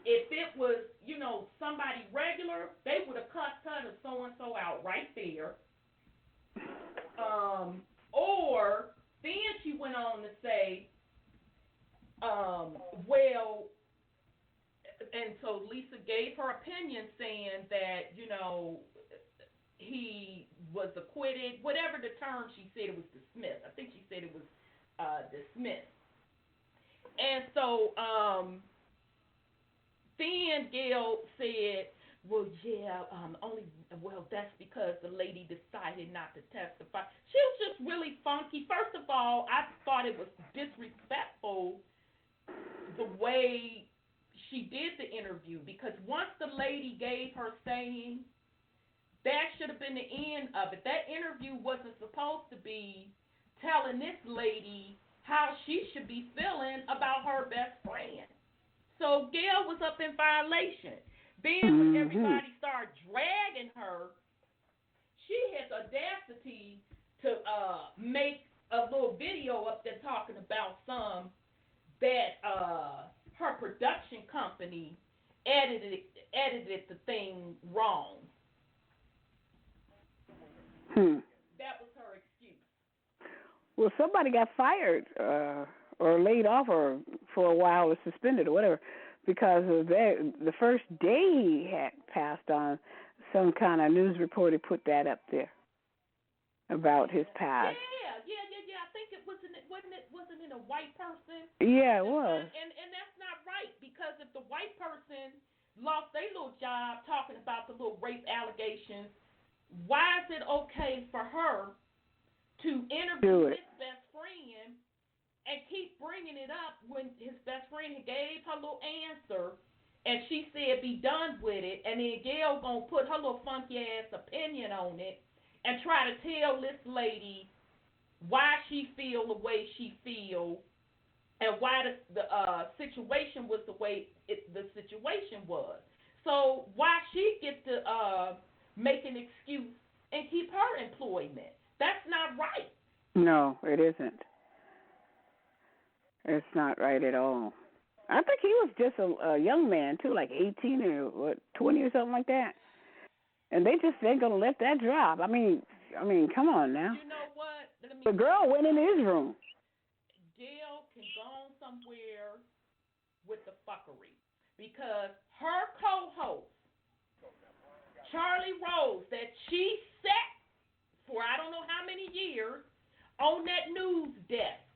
[SPEAKER 1] if it was, somebody regular, they would have cussed her to so-and-so out right there. Or then she went on to say, well, and so Lisa gave her opinion saying that, he was acquitted, whatever the term she said, it was dismissed. I think she said it was dismissed. And so then Gail said, well, yeah, that's because the lady decided not to testify. She was just really funky. First of all, I thought it was disrespectful the way she did the interview, because once the lady gave her saying, that should have been the end of it. That interview wasn't supposed to be telling this lady how she should be feeling about her best friend. So Gail was up in violation. Then when everybody started dragging her, she has audacity to make a little video up there talking about that her production company edited the thing wrong. That was her excuse.
[SPEAKER 4] Well, somebody got fired or laid off or for a while or suspended or whatever because of that. The first day he had passed on, some kind of news reporter put that up there about his past.
[SPEAKER 1] Yeah. I think it wasn't it a white person?
[SPEAKER 4] Yeah, it was.
[SPEAKER 1] And that's not right, because if the white person lost their little job talking about the little rape allegations, why is it okay for her to interview his best friend and keep bringing it up when his best friend gave her little answer and she said be done with it, and then Gail gonna put her little funky ass opinion on it and try to tell this lady why she feel the way she feel and why the situation was the way the situation was. So why she gets to make an excuse and keep her employment? That's not right.
[SPEAKER 4] No, it isn't. It's not right at all. I think he was just a young man, too, like 18 or 20 or something like that. And they just ain't going to let that drop. I mean, come on now.
[SPEAKER 1] You know what?
[SPEAKER 4] The girl went in his room.
[SPEAKER 1] Gail can go on somewhere with the fuckery, because her co-host, Charlie Rose, that she sat for I don't know how many years on that news desk,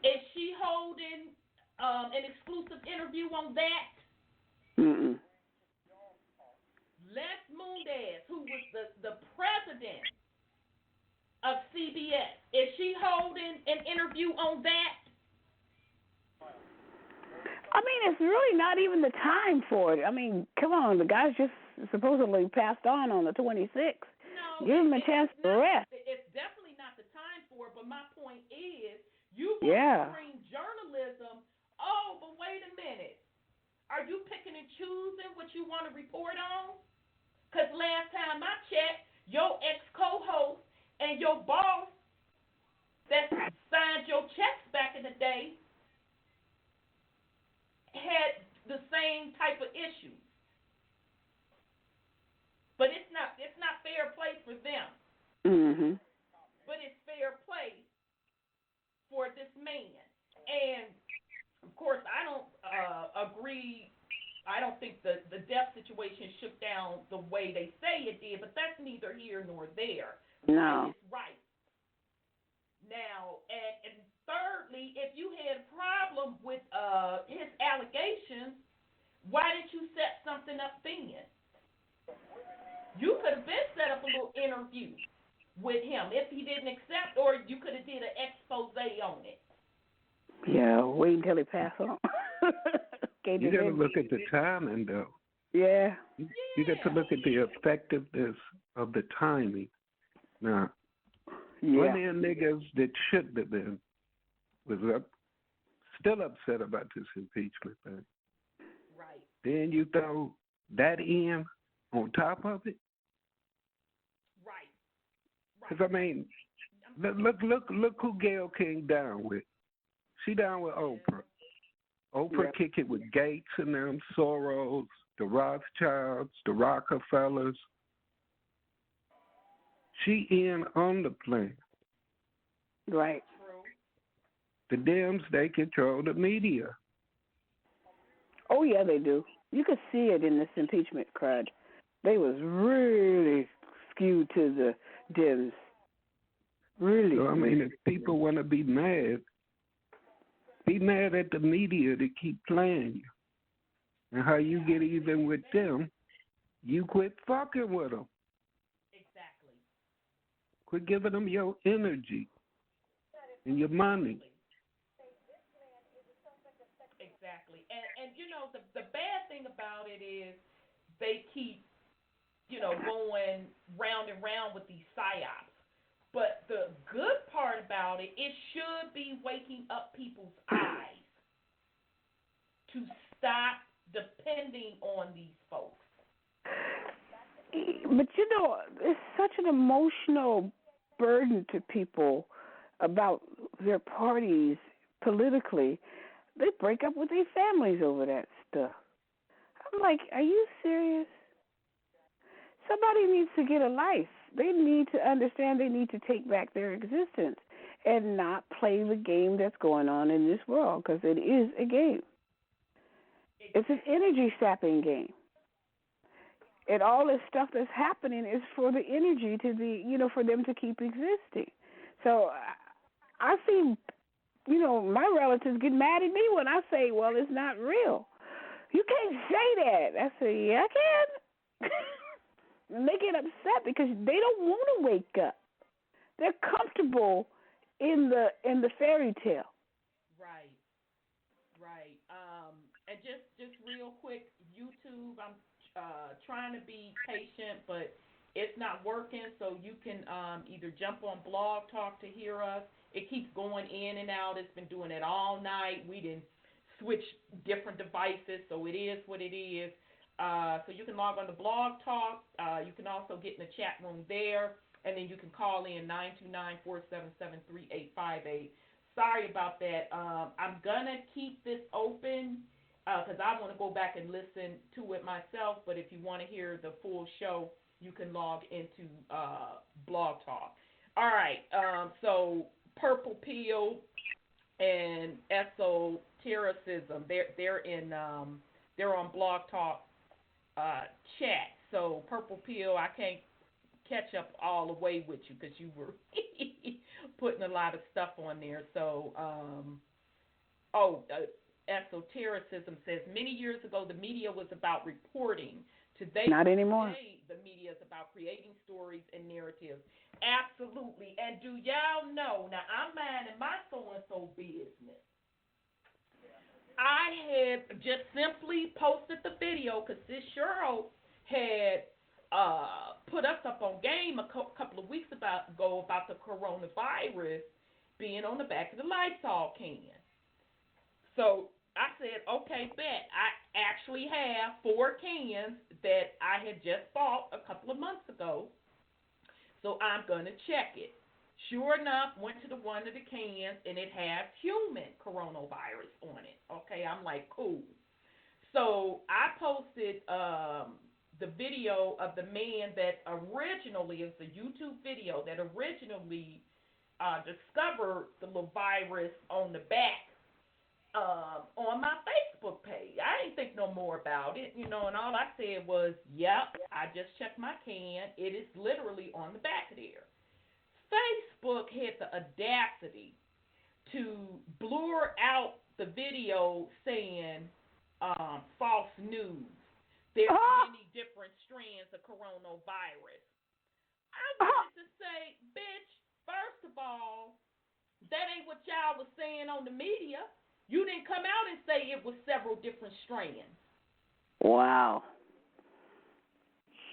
[SPEAKER 1] is she holding an exclusive interview on that?
[SPEAKER 4] Mm-mm.
[SPEAKER 1] Les Moondes, who was the president of CBS? Is she holding an interview on that?
[SPEAKER 4] I mean, it's really not even the time for it. I mean, come on, the guy's just supposedly passed on the 26th.
[SPEAKER 1] No,
[SPEAKER 4] give him a chance to rest.
[SPEAKER 1] It's definitely not the time for it. But my point is, you want to bring journalism. Oh, but wait a minute. Are you picking and choosing what you want to report on? Because last time I checked, your ex-co-host and your boss that signed your checks back in the day had the same type of issues. But it's not fair play for them.
[SPEAKER 4] Mm-hmm.
[SPEAKER 1] But it's fair play for this man. And, of course, I don't agree. I don't think the death situation shook down the way they say it did, but that's neither here nor there.
[SPEAKER 4] No.
[SPEAKER 1] It's right. Now, and thirdly, if you had a problem with his allegations, why didn't you set something up then? You could have been set up a little interview with him if he didn't accept, or you could have did an expose on it.
[SPEAKER 4] Yeah, wait until he passed on.
[SPEAKER 3] You got to look at the timing, though.
[SPEAKER 4] Yeah.
[SPEAKER 3] You got to look at the effectiveness of the timing. Now, plenty of niggas that shouldn't have been was still upset about this impeachment thing.
[SPEAKER 1] Right.
[SPEAKER 3] Then you throw that in on top of it.
[SPEAKER 1] Right.
[SPEAKER 3] Because I mean, look who Gayle King down with. She down with Oprah. Oprah kick it with Gates and them, Soros, the Rothschilds, the Rockefellers. She in on the plan.
[SPEAKER 4] Right.
[SPEAKER 3] The Dems, they control the media.
[SPEAKER 4] Oh, yeah, they do. You could see it in this impeachment crowd. They was really skewed to the Dems. Really.
[SPEAKER 3] So, I mean, if people want to be mad at the media that keep playing you. And how you get even with them, you quit fucking with them.
[SPEAKER 1] Exactly.
[SPEAKER 3] Quit giving them your energy and your money.
[SPEAKER 1] Exactly. And you know, the bad thing about it is they keep, going round and round with these psyops. But the good part about it should be waking up people's eyes to stop depending on these folks.
[SPEAKER 4] But it's such an emotional burden to people about their parties politically. They break up with their families over that stuff. I'm like, are you serious? Somebody needs to get a life. They need to understand they need to take back their existence and not play the game that's going on in this world, because it is a game. It's an energy sapping game. And all this stuff that's happening is for the energy to be, for them to keep existing. So I see, my relatives get mad at me when I say, well, it's not real. You can't say that. I say, yeah, I can. And they get upset because they don't want to wake up. They're comfortable in the fairy tale.
[SPEAKER 1] Right. And just real quick, YouTube, I'm trying to be patient, but it's not working, so you can either jump on BlogTalk to hear us. It keeps going in and out. It's been doing it all night. We didn't switch different devices, so it is what it is. So you can log on to BlogTalk. You can also get in the chat room there, and then you can call in 929-477-3858. Sorry about that. I'm going to keep this open because I want to go back and listen to it myself, but if you want to hear the full show, you can log into BlogTalk. All right, so Purple Pill and Esotericism, they're on BlogTalk chat. So Purple Pill, I can't catch up all the way with you because you were putting a lot of stuff on there. So, Esotericism says, many years ago the media was about reporting. Today,
[SPEAKER 4] not anymore.
[SPEAKER 1] The media is about creating stories and narratives. Absolutely. And do y'all know, now I'm minding my so-and-so business. I had just simply posted the video because Sis Cheryl had put us up on game a couple of weeks ago about the coronavirus being on the back of the Lysol can. So I said, okay, bet. I actually have 4 cans that I had just bought a couple of months ago. So I'm going to check it. Sure enough, went to the one of the cans, and it had human coronavirus on it. Okay, I'm like, cool. So I posted the video of the man that originally, it's a YouTube video that originally discovered the little virus on the back on my Facebook page. I didn't think no more about it, and all I said was, yep, I just checked my can. It is literally on the back of there. Facebook had the audacity to blur out the video saying false news. There's many different strands of coronavirus. I wanted to say, bitch, first of all, that ain't what y'all was saying on the media. You didn't come out and say it was several different strands.
[SPEAKER 4] Wow.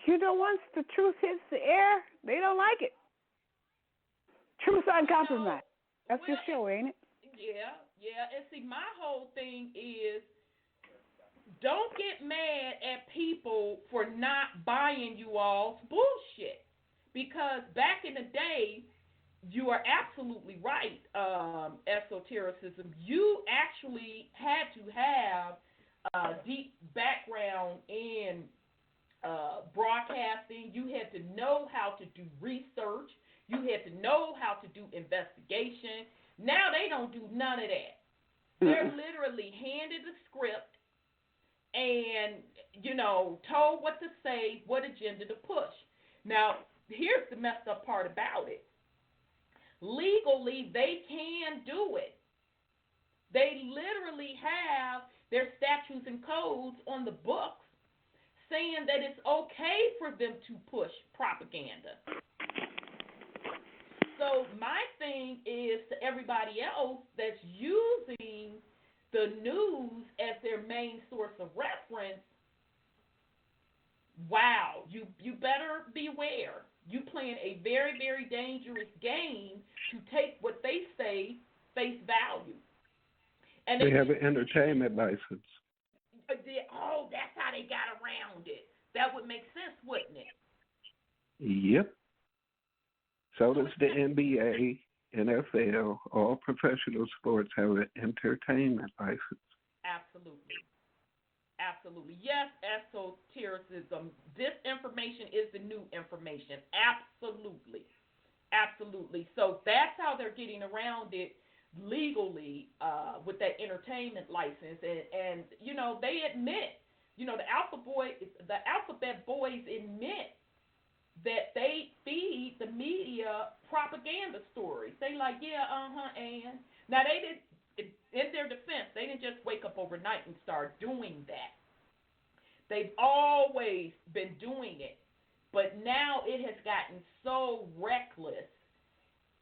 [SPEAKER 4] Once the truth hits the air, they don't like it. Truth uncompromised. That's your show, ain't it?
[SPEAKER 1] Yeah. And see, my whole thing is, don't get mad at people for not buying you all's bullshit. Because back in the day, you are absolutely right, esotericism. You actually had to have a deep background in broadcasting. You had to know how to do research. You had to know how to do investigation. Now they don't do none of that. They're literally handed a script and, told what to say, what agenda to push. Now, here's the messed up part about it. Legally, they can do it. They literally have their statutes and codes on the books saying that it's okay for them to push propaganda. So my thing is to everybody else that's using the news as their main source of reference, wow, you better beware. You playing a very, very dangerous game to take what they say face value. And
[SPEAKER 3] they have an entertainment license.
[SPEAKER 1] Oh, that's how they got around it. That would make sense, wouldn't it?
[SPEAKER 3] Yep. So does the NBA, NFL, all professional sports have an entertainment license.
[SPEAKER 1] Absolutely. Yes, esotericism. Disinformation is the new information. Absolutely. So that's how they're getting around it legally with that entertainment license. And they admit, the alphabet boys admit that they feed the media propaganda stories. They like, and. Now, they didn't, in their defense, they didn't just wake up overnight and start doing that. They've always been doing it. But now it has gotten so reckless.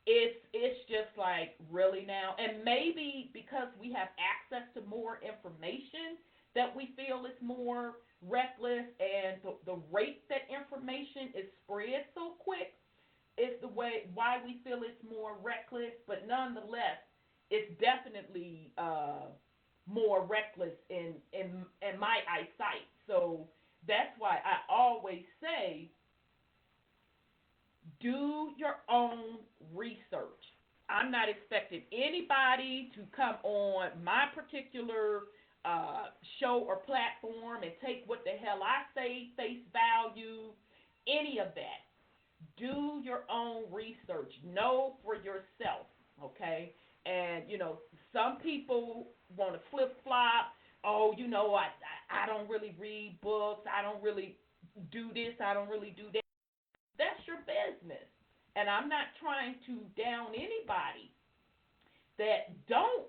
[SPEAKER 1] It's just like, really now? And maybe because we have access to more information that we feel is more reckless, and the rate that information is spread so quick is why we feel it's more reckless. But nonetheless, it's definitely more reckless in my eyesight. So that's why I always say, do your own research. I'm not expecting anybody to come on my particular show or platform and take what the hell I say face value, any of that. Do your own research. Know for yourself, okay? And, some people want to flip-flop. Oh, I don't really read books. I don't really do this. I don't really do that. That's your business. And I'm not trying to down anybody that don't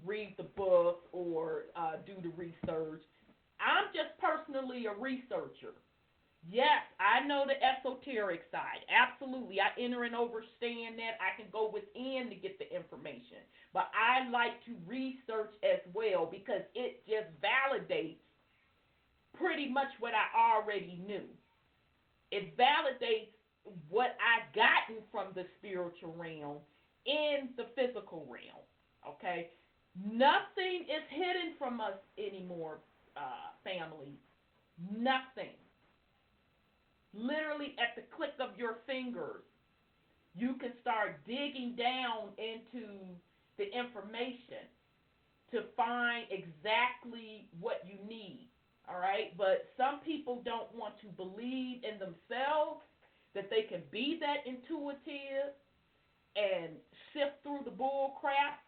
[SPEAKER 1] read the book or do the research. I'm just personally a researcher. Yes, I know the esoteric esoteric side. Absolutely. I enter and overstand that. I can go within to get the information. But I like to research as well because it just validates pretty much what I already knew. It validates what I've gotten from the spiritual realm in the physical realm. Okay? Nothing is hidden from us anymore, family. Nothing. Literally at the click of your fingers, you can start digging down into the information to find exactly what you need. All right? But some people don't want to believe in themselves that they can be that intuitive and sift through the bull crap.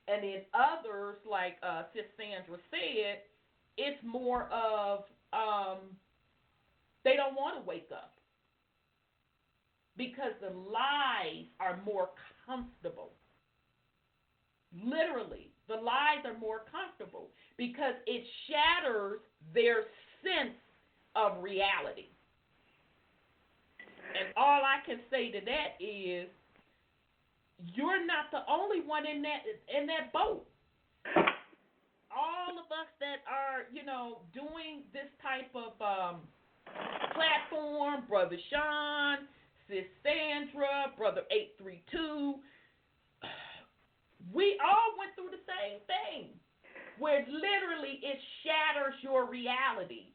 [SPEAKER 1] And then others, like Sis Sandra said, it's more of they don't want to wake up because the lies are more comfortable. Literally, the lies are more comfortable because it shatters their sense of reality. And all I can say to that is, you're not the only one in that boat. All of us that are, doing this type of platform, Brother Sean, Sis Sandra, Brother 832, we all went through the same thing, where literally it shatters your reality.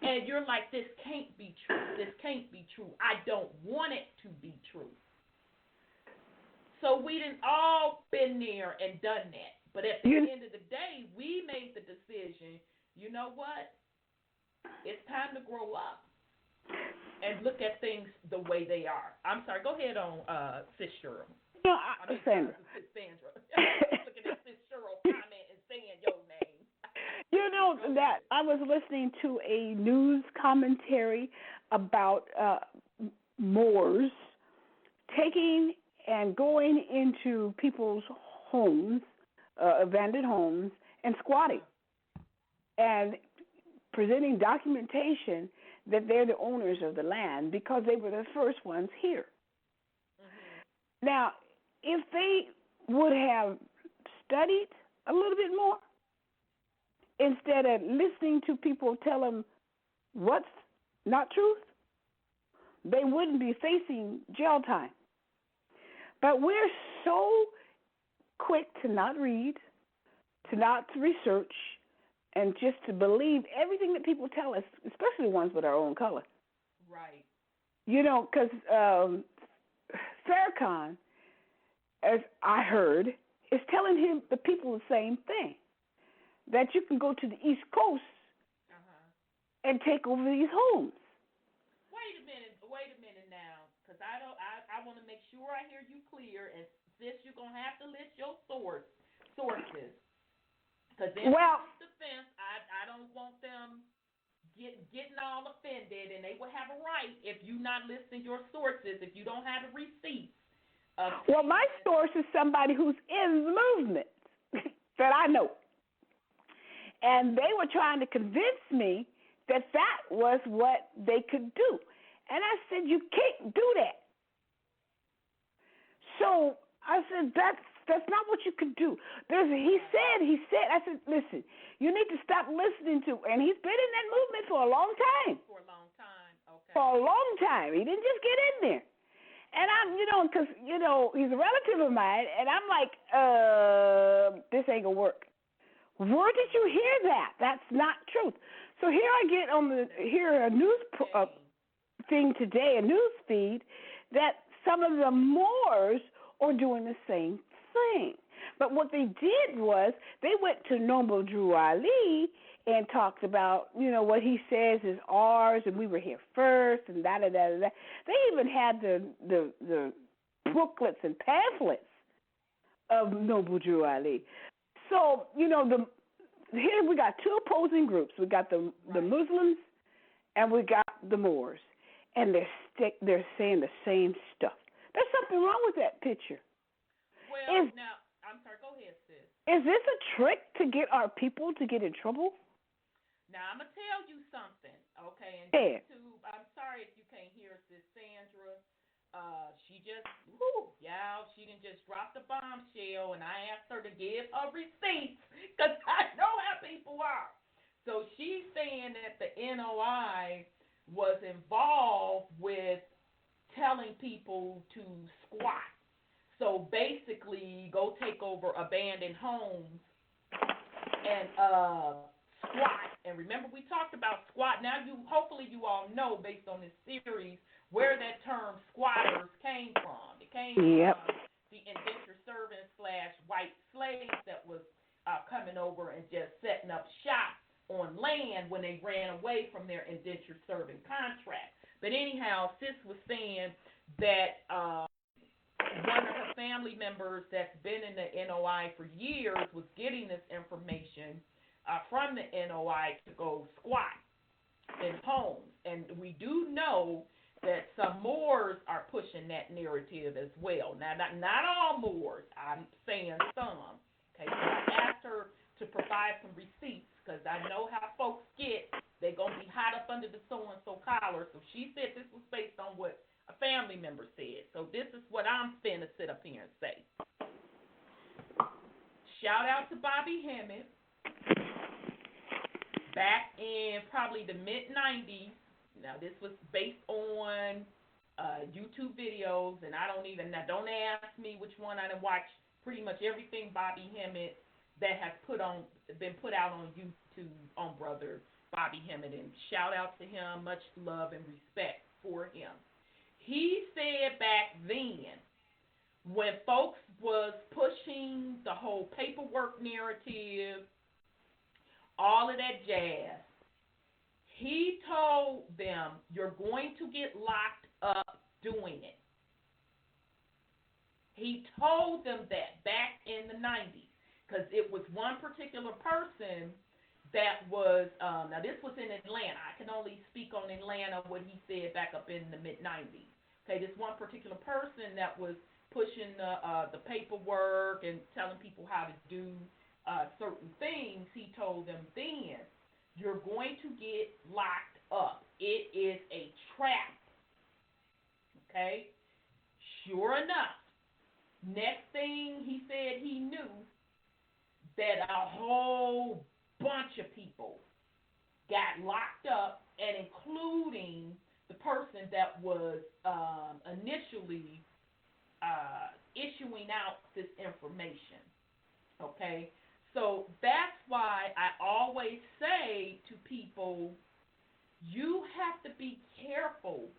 [SPEAKER 1] And you're like, this can't be true. This can't be true. I don't want it to be true. So we done all been there and done that. But at the end of the day, we made the decision, you know what? It's time to grow up and look at things the way they are. I'm sorry. Go ahead on, Sis Cheryl.
[SPEAKER 4] No, Sandra.
[SPEAKER 1] Sis Sandra. I'm looking at Sis Cheryl comment and saying your name.
[SPEAKER 4] You know that I was listening to a news commentary about Moors taking and going into people's homes, abandoned homes, and squatting, and presenting documentation that they're the owners of the land because they were the first ones here. Mm-hmm. Now, if they would have studied a little bit more, instead of listening to people tell them what's not truth, they wouldn't be facing jail time. But we're so quick to not read, to not research, and just to believe everything that people tell us, especially the ones with our own color.
[SPEAKER 1] Right.
[SPEAKER 4] Because Farrakhan, as I heard, is telling the people the same thing, that you can go to the East Coast and take over these homes.
[SPEAKER 1] Wait a minute now, because I want to make sure I hear you clear, and sis, you're going to have to list your sources. Because in defense, I don't want them getting all offended, and they will have a right if you're not listing your sources, if you don't have the receipts.
[SPEAKER 4] Well, my source is somebody who's in the movement that I know. And they were trying to convince me that was what they could do. And I said, you can't do that. So I said, that's not what you could do. He said, I said, listen, you need to stop listening to, and he's been in that movement for a long time.
[SPEAKER 1] For a long time, okay.
[SPEAKER 4] For a long time. He didn't just get in there. And I'm, because, he's a relative of mine, and I'm like, this ain't going to work. Where did you hear that? That's not truth. So here I get a news thing today, a news feed, that some of the Moors are doing the same thing. But what they did was they went to Noble Drew Ali and talked about, what he says is ours, and we were here first, and da-da-da-da-da. They even had the booklets and pamphlets of Noble Drew Ali. So, here we got two opposing groups. We got the Muslims and we got the Moors. And they're saying the same stuff. There's something wrong with that picture.
[SPEAKER 1] Well, now, I'm sorry, go ahead, sis.
[SPEAKER 4] Is this a trick to get our people to get in trouble?
[SPEAKER 1] Now, I'm going to tell you something, okay? And
[SPEAKER 4] YouTube,
[SPEAKER 1] I'm sorry if you can't hear she just, she didn't just drop the bombshell, and I asked her to give her receipts because I know how people are. So she's saying that the NOI was involved with telling people to squat. So basically, go take over abandoned homes and squat. And remember, we talked about squat. Now, hopefully you all know, based on this series, where that term squatters came from. It came from the indentured servants / white slaves that was coming over and just setting up shop on land when they ran away from their indentured servant contract. But anyhow, Sis was saying that one of her family members that's been in the NOI for years was getting this information from the NOI to go squat in homes. And we do know that some Moors are pushing that narrative as well. Now, not all Moors. I'm saying some. Okay, so I asked her to provide some receipts because I know how folks get. They're going to be hot up under the so-and-so collar. So she said this was based on what a family member said. So this is what I'm finna sit up here and say. Shout out to Bobby Hemmett. Back in probably the mid-90s. Now, this was based on YouTube videos, and don't ask me which one. I done watched pretty much everything Bobby Hemmett that has been put out on YouTube on Brother Bobby Hemmett, and shout out to him, much love and respect for him. He said back then, when folks was pushing the whole paperwork narrative, all of that jazz, he told them, you're going to get locked up doing it. He told them that back in the 90s, because it was one particular person that was, now this was in Atlanta. I can only speak on Atlanta, what he said back up in the mid-90s. Okay, this one particular person that was pushing the paperwork and telling people how to do certain things, he told them then, you're going to get locked up. It is a trap. Okay? Sure enough, next thing he said he knew that a whole bunch of people got locked up, and including the person that was initially issuing out this information. Okay? So that's why I always say to people, you have to be careful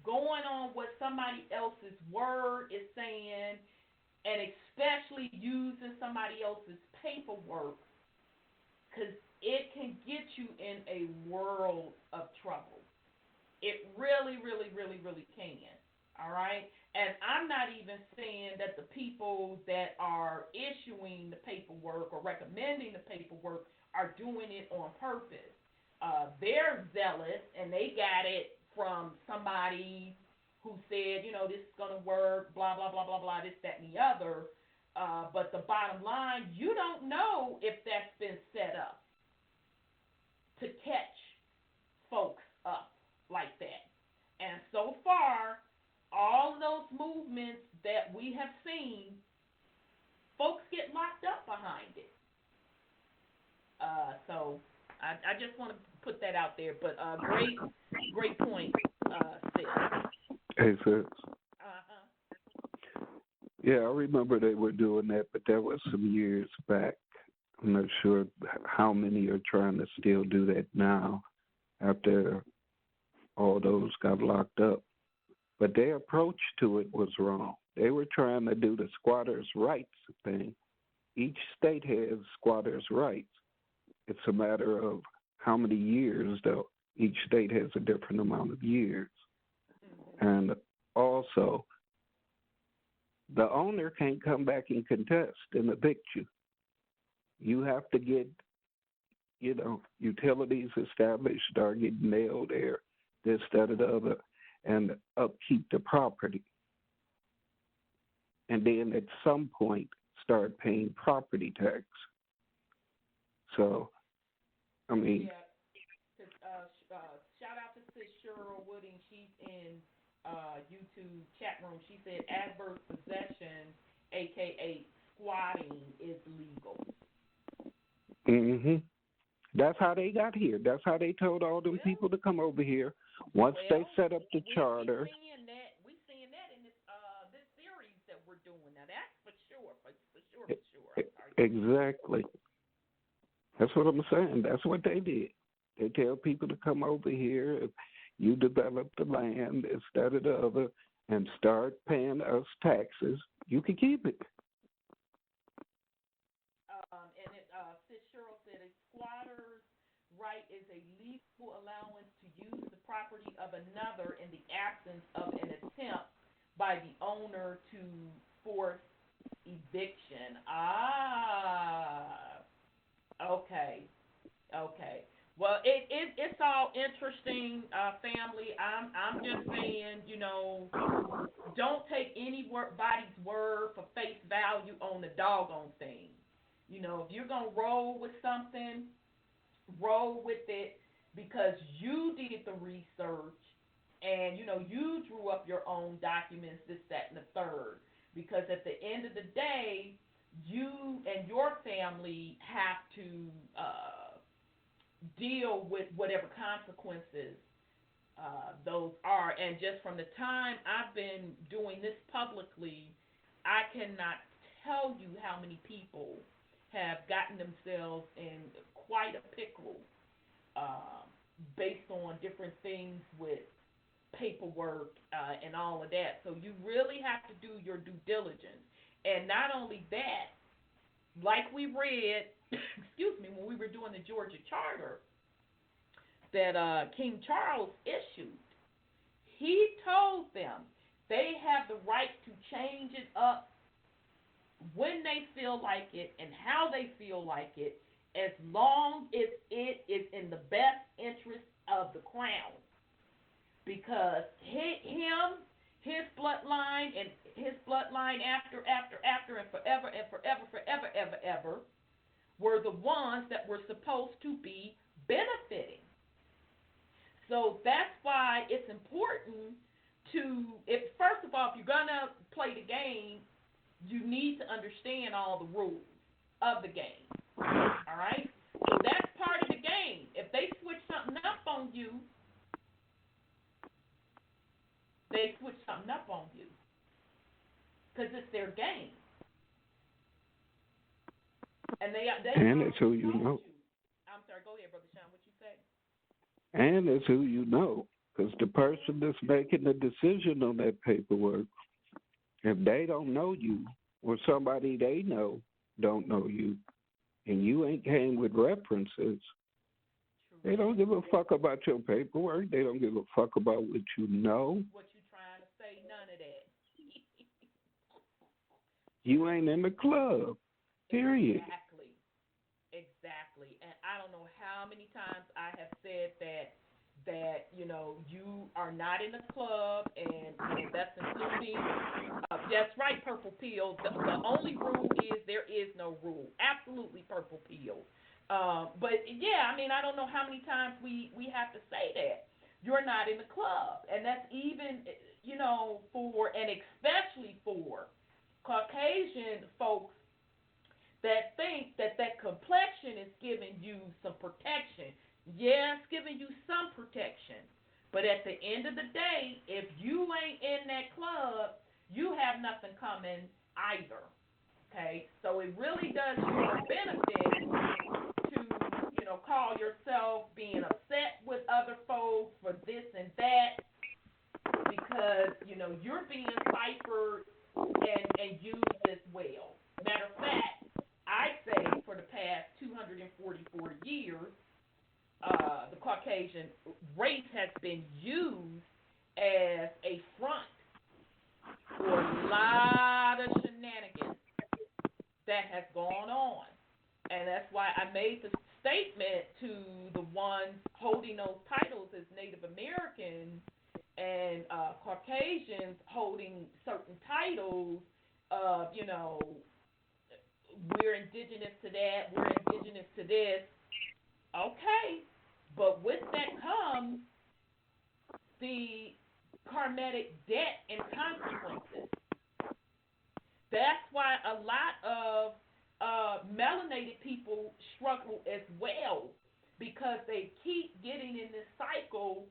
[SPEAKER 1] going on what somebody else's word is saying, and especially using somebody else's paperwork, because it can get you in a world of trouble. It really, really, really, really can. All right? And I'm not even saying that the people that are issuing the paperwork or recommending the paperwork are doing it on purpose. They're zealous, and they got it from somebody who said, this is going to work, blah, blah, blah, blah, blah, this, that, and the other. But the bottom line, you don't know if that's been set up to catch folks up like that. And so far, all of those movements that we have seen, folks get locked up behind it. So I just want to put that out there. But great point, Sis.
[SPEAKER 3] Hey, Sis. Yeah, I remember they were doing that, but that was some years back. I'm not sure how many are trying to still do that now after all those got locked up. But their approach to it was wrong. They were trying to do the squatters' rights thing. Each state has squatters' rights. It's a matter of how many years, though. Each state has a different amount of years. And also, the owner can't come back and contest and evict you. You have to get, utilities established, start getting mail there, this, that, or the other, and upkeep the property. And then at some point, start paying property tax. So, I mean...
[SPEAKER 1] Yeah. Shout out to Sis Cheryl Wooding. She's in YouTube chat room. She said adverse possession, aka squatting, is legal.
[SPEAKER 3] That's how they got here. That's how they told all them people to come over here. Once they set up the charter.
[SPEAKER 1] We're seeing that in this this series that we're doing. Now that's for sure.
[SPEAKER 3] Exactly. That's what I'm saying. That's what they did. They tell people to come over here. If you develop the land instead of the other and start paying us taxes, you can keep it.
[SPEAKER 1] And Sis Cheryl said a squatter's right is a legal allowance to use the property of another in the absence of an attempt by the owner to force eviction. Okay. Well, it's all interesting, family. I'm just saying, don't take anybody's word for face value on the doggone thing. If you're gonna roll with something, roll with it because you did the research and you drew up your own documents, this, that, and the third. Because at the end of the day, you and your family have to deal with whatever consequences those are. And just from the time I've been doing this publicly, I cannot tell you how many people have gotten themselves in quite a pickle based on different things with paperwork and all of that. So you really have to do your due diligence. And not only that, like we read, when we were doing the Georgia Charter that King Charles issued, he told them they have the right to change it up when they feel like it and how they feel like it, as long as it is in the best interest of the crown. Because his bloodline and his bloodline after and forever were the ones that were supposed to be benefiting. So that's why it's important first of all, if you're going to play the game, you need to understand all the rules of the game. All right? So that's part of the game. If they switch something up on you, because it's their game. And
[SPEAKER 3] and it's who you know.
[SPEAKER 1] I'm sorry, go ahead, Brother Sean, what you say?
[SPEAKER 3] And it's who you know, because the person that's making the decision on that paperwork, if they don't know you or somebody they know don't know you, and you ain't came with references, they don't give a fuck about your paperwork. They don't give a fuck about what you know.
[SPEAKER 1] What you trying to say, none of that.
[SPEAKER 3] You ain't in the club, period.
[SPEAKER 1] Exactly. And I don't know how many times I have said that you are not in the club, and that's including. That's right, Purple Pill. The only rule is there is no rule. Absolutely, Purple Pill. But yeah, I don't know how many times we have to say that you're not in the club, and that's even for, and especially for Caucasian folks that think that complexion is giving you some protection. Yeah, it's giving you some protection. But at the end of the day, if you ain't in that club, you have nothing coming either. Okay? So it really does you a benefit to, call yourself being upset with other folks for this and that because, you're being ciphered and used as well. Matter of fact, I say for the past 244 years, the Caucasian race has been used as a front for a lot of shenanigans that has gone on. And that's why I made the statement to the ones holding those titles as Native Americans and Caucasians holding certain titles of, we're indigenous to that, we're indigenous to this. Okay, but with that comes the karmatic debt and consequences. That's why a lot of melanated people struggle as well, because they keep getting in this cycle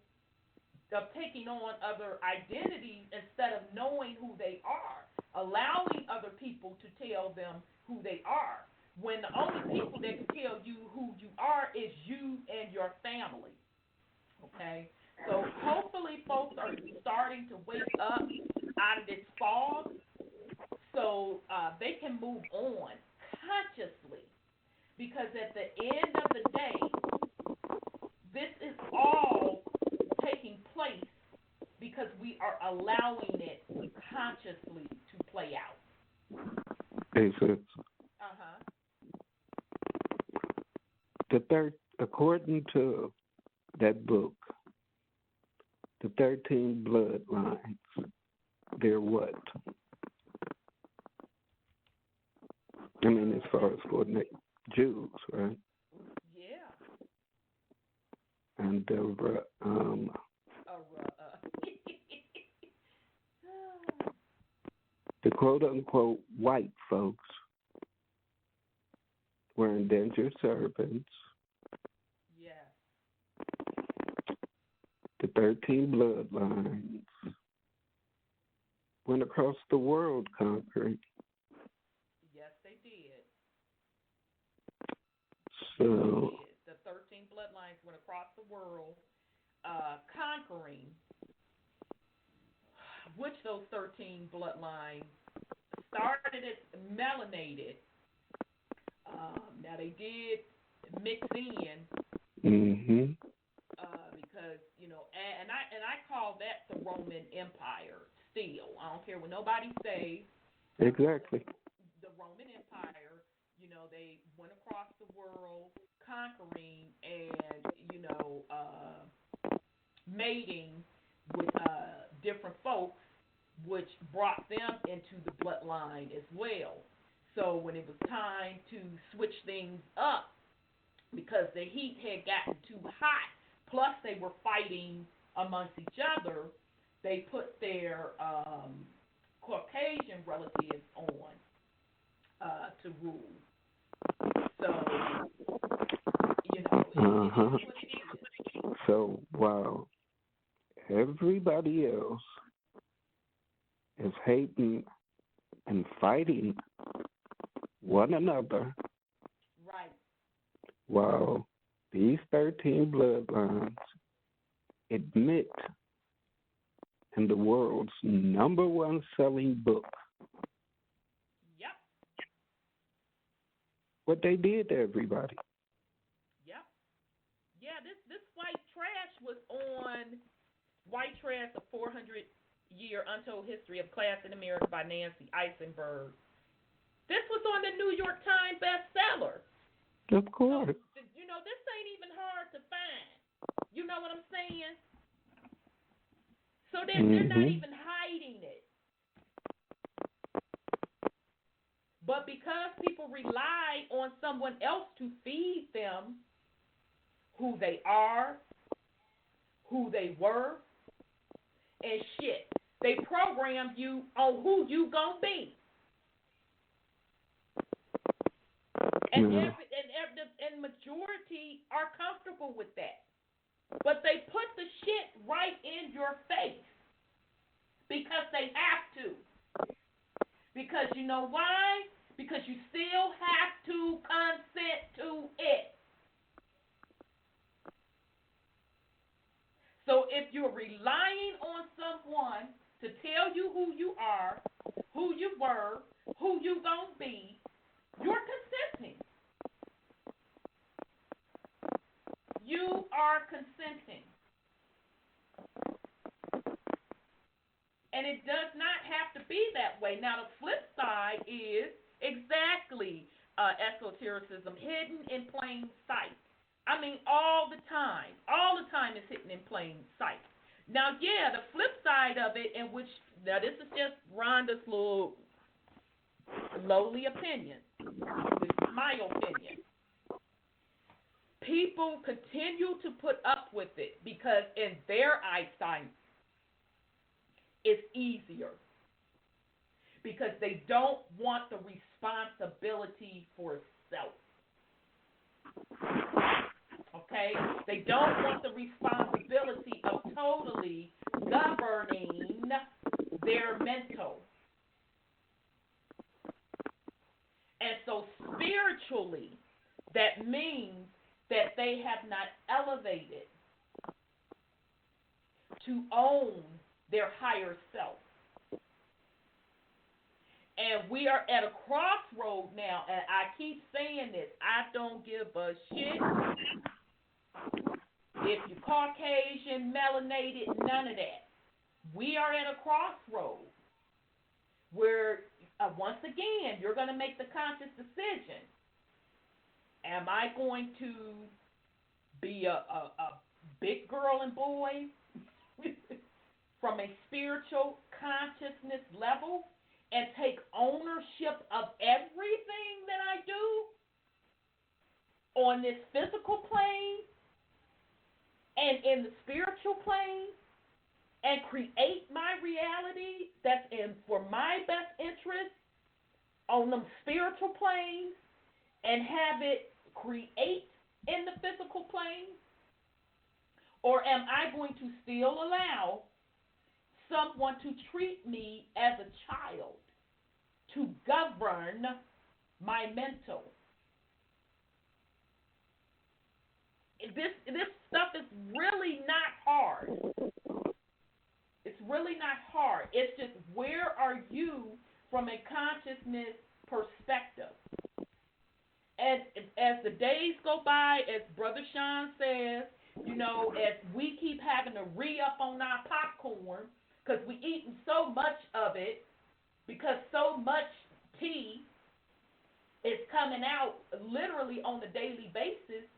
[SPEAKER 1] of taking on other identities instead of knowing who they are, allowing other people to tell them who they are, when the only people that can tell you who you are is you and your family. Okay? So hopefully folks are starting to wake up out of this fog, so they can move on consciously. Because at the end of the day, this is all taking place because we are allowing it consciously to play out.
[SPEAKER 3] Hey, sis. According to that book, the 13 bloodlines, they're what? I mean, as far as for Jews, right?
[SPEAKER 1] Yeah.
[SPEAKER 3] And the quote-unquote white folks were indentured servants.
[SPEAKER 1] Yeah.
[SPEAKER 3] The 13 bloodlines went across the world conquering.
[SPEAKER 1] Yes, they did.
[SPEAKER 3] So
[SPEAKER 1] the 13 bloodlines went across the world conquering, which those 13 bloodlines started as melanated. Now they did mix in, because and I call that the Roman Empire. Still, I don't care what nobody says.
[SPEAKER 3] Exactly.
[SPEAKER 1] The Roman Empire, they went across the world conquering and mating with different folks, which brought them into the bloodline as well. So when it was time to switch things up, because the heat had gotten too hot, plus they were fighting amongst each other, they put their Caucasian relatives on to rule. So, it is what it is.
[SPEAKER 3] So while everybody else is hating and fighting one another,
[SPEAKER 1] right,
[SPEAKER 3] while these 13 bloodlines admit in the world's number one selling book
[SPEAKER 1] yep,
[SPEAKER 3] what they did to everybody.
[SPEAKER 1] yep, yeah. This white trash was on White Trash: A 400-Year Untold History of Class in America by Nancy Eisenberg. This was on the New York Times bestseller.
[SPEAKER 3] Of course.
[SPEAKER 1] So, this ain't even hard to find. You know what I'm saying? So they're not even hiding it. But because people rely on someone else to feed them who they are, who they were, and shit, they program you on who you gonna be. And and majority are comfortable with that. But they put the shit right in your face because they have to. Because you know why? Because you still have to consent to it. So if you're relying on someone to tell you who you are, who you were, who you gonna be, you're consenting. You are consenting. And it does not have to be that way. Now, the flip side is exactly esotericism hidden in plain sight. I mean, all the time. All the time it's hidden in plain sight. Now, yeah, the flip side of it, in which, now this is just Rhonda's little lowly opinion. This is my opinion. People continue to put up with it because in their eyesight, is easier because they don't want the responsibility for self. Okay? They don't want the responsibility of totally governing their mental. And so spiritually, that means that they have not elevated to own their higher self. And we are at a crossroad now, and I keep saying this. I don't give a shit if you're Caucasian, melanated, none of that. We are at a crossroad where, once again, you're going to make the conscious decision. Am I going to be a big girl and boy from a spiritual consciousness level and take ownership of everything that I do on this physical plane and in the spiritual plane and create my reality that's for my best interest on the spiritual plane and have it create in the physical plane? Or am I going to still allow someone to treat me as a child, to govern my mental? This stuff is really not hard. It's really not hard. It's just, where are you from a consciousness perspective? And as the days go by, as Brother Sean says, as we keep having to re-up on our popcorn because we eating so much of it, because so much tea is coming out literally on a daily basis,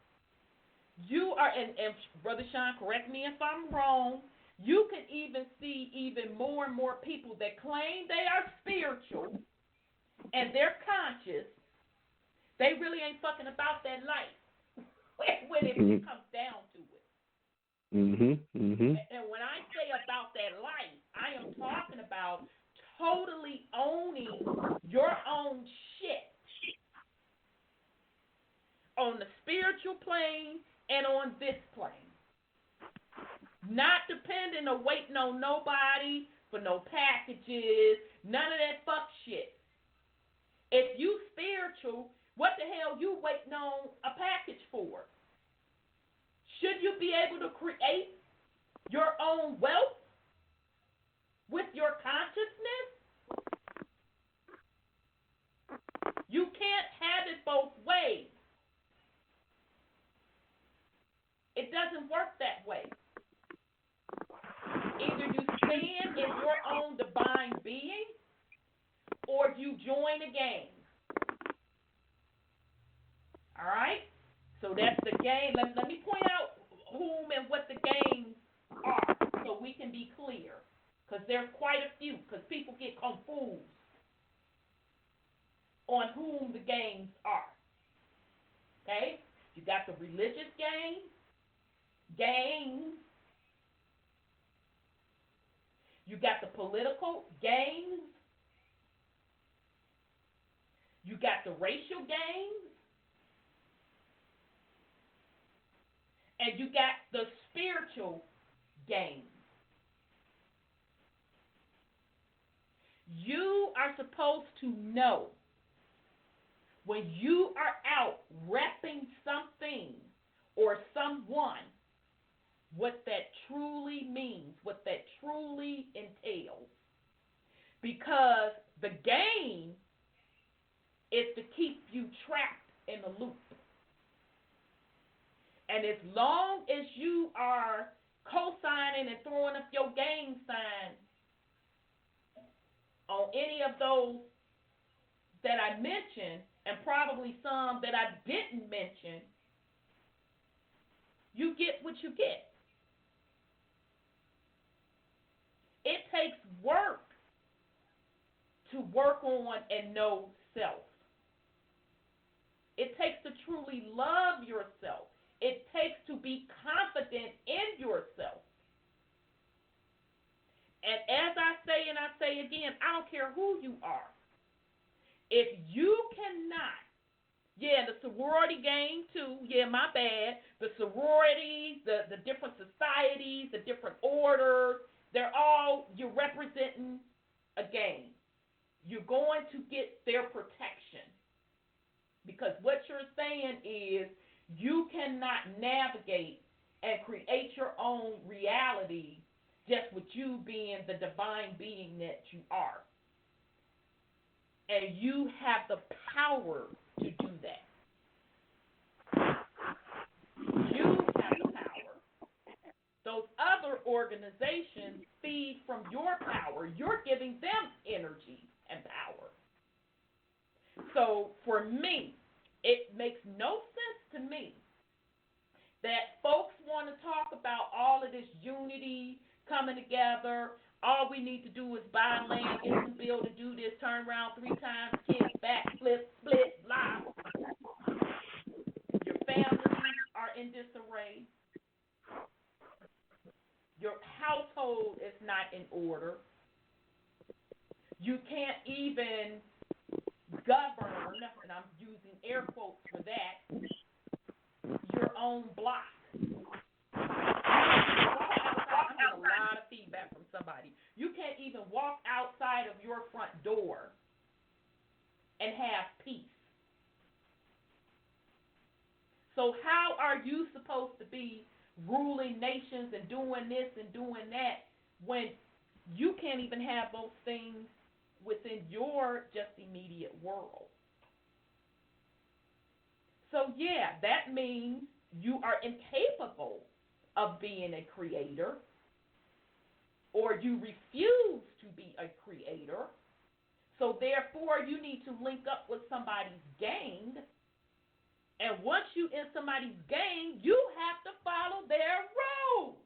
[SPEAKER 1] you are, and Brother Sean, correct me if I'm wrong, you can even see even more and more people that claim they are spiritual and they're conscious. They really ain't fucking about that life when it comes down to it. And when I say about that life, I am talking about totally owning your own shit on the spiritual plane and on this plane. Not depending or waiting on nobody for no packages, none of that fuck shit. If you spiritual, what the hell you waiting on a package for? Should you be able to create your own wealth with your consciousness? You can't have it both ways. It doesn't work that way. Either you stand in your own divine being or you join a game. All right? So that's the game. Let me point out whom and what the games are so we can be clear. Because there's quite a few, because people get confused on whom the games are. Okay? You got the religious games. You got the political games. You got the racial games. And you got the spiritual games. You are supposed to know when you are out repping something or someone what that truly means, what that truly entails. Because the game is to keep you trapped in the loop. And as long as you are co-signing and throwing up your gang sign on any of those that I mentioned, and probably some that I didn't mention, you get what you get. It takes work to work on and know self. It takes to truly love yourself. It takes to be confident in yourself. And as I say and I say again, I don't care who you are. If you cannot, the sorority gang too, my bad, the sororities, the different societies, the different orders, you're representing a gang. You're going to get their protection. Because what you're saying is you cannot navigate and create your own reality just with you being the divine being that you are. And you have the power to do that. You have the power. Those other organizations feed from your power. You're giving them energy and power. So for me, it makes no sense to me that folks want to talk about all of this unity coming together. All we need to do is buy land, get some bill to do this, turn around 3 times, kick, back, flip, split, blah. Your families are in disarray. Your household is not in order. You can't even govern, and I'm using air quotes for that, your own block. I'm getting a lot of feedback from somebody. You can't even walk outside of your front door and have peace. So how are you supposed to be ruling nations and doing this and doing that when you can't even have those things within your just immediate world? So that means you are incapable of being a creator, or you refuse to be a creator. So therefore, you need to link up with somebody's gang. And once you in somebody's gang, you have to follow their rules.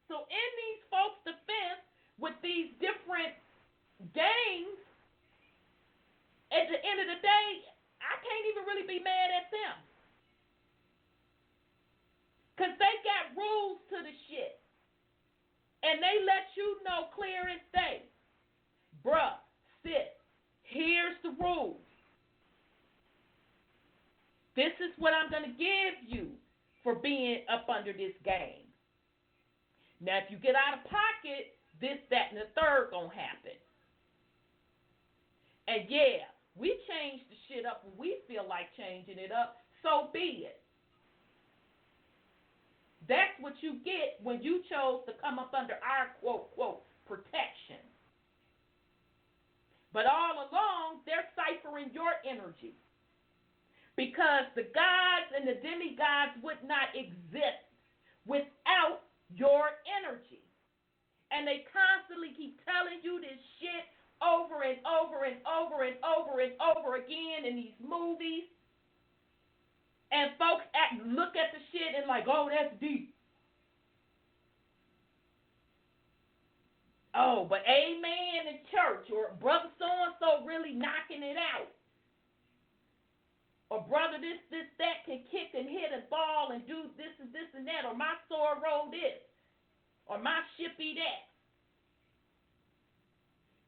[SPEAKER 1] So in these folks' defense, with these different gangs, at the end of the day, I can't even really be mad at them. Because they got rules to the shit. And they let you know clear as day. Bruh, sis, here's the rules. This is what I'm going to give you for being up under this gang. Now, if you get out of pocket, this, that, and the third going to happen. And we change the shit up when we feel like changing it up, so be it. That's what you get when you chose to come up under our quote, quote, protection. But all along, they're ciphering your energy. Because the gods and the demigods would not exist without your energy. And they constantly keep telling you this shit over and over and over and over and over again in these movies. And folks look at the shit and like, oh, that's deep. Oh, but amen in church, or brother so-and-so really knocking it out. Or brother this, that can kick and hit a ball and do this and that. Or my sword roll this. Or my shippy that.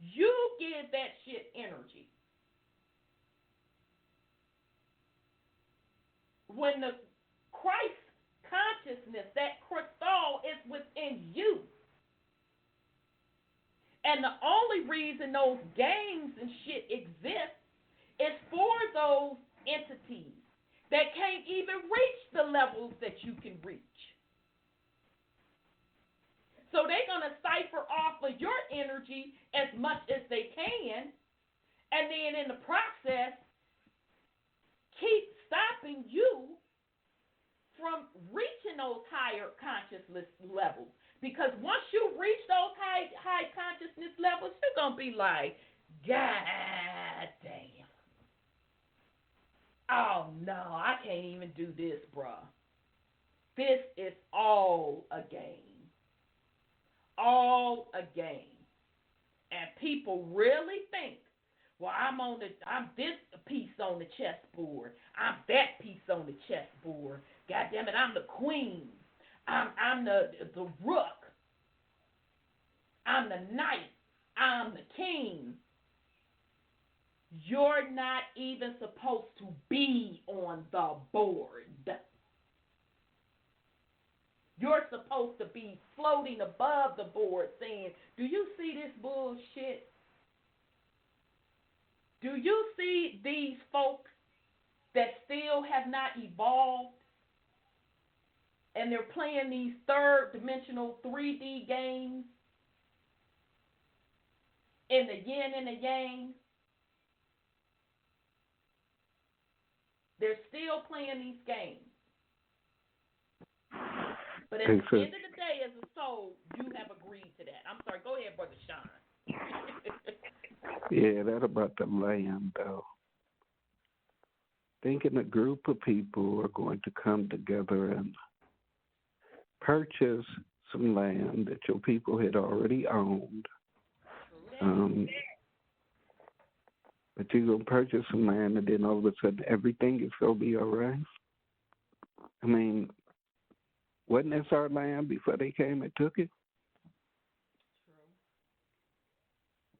[SPEAKER 1] You give that shit energy. When the Christ consciousness, that crystal, is within you. And the only reason those gangs and shit exist is for those entities that can't even reach the levels that you can reach. So they're going to cipher off of your energy as much as they can, and then in the process, keep stopping you from reaching those higher consciousness levels. Because once you reach those high consciousness levels, you're going to be like, God damn. Oh, no, I can't even do this, bruh. This is all a game. All a game. And people really think, well, I'm this piece on the chessboard. I'm that piece on the chessboard. God damn it, I'm the queen. I'm the rook. the knight, I'm the king. You're not even supposed to be on the board. You're supposed to be floating above the board saying, do you see this bullshit? Do you see these folks that still have not evolved? And they're playing these third-dimensional 3D games in the yin and the yang. They're still playing these games. But at the end of the day, as a soul, you have agreed to that. I'm sorry. Go ahead, Brother Sean.
[SPEAKER 3] Yeah, that about the land, though. Thinking a group of people are going to come together and purchase some land that your people had already owned. But you're going to purchase some land and then all of a sudden everything is going to be all right. I mean, wasn't this our land before they came and took it?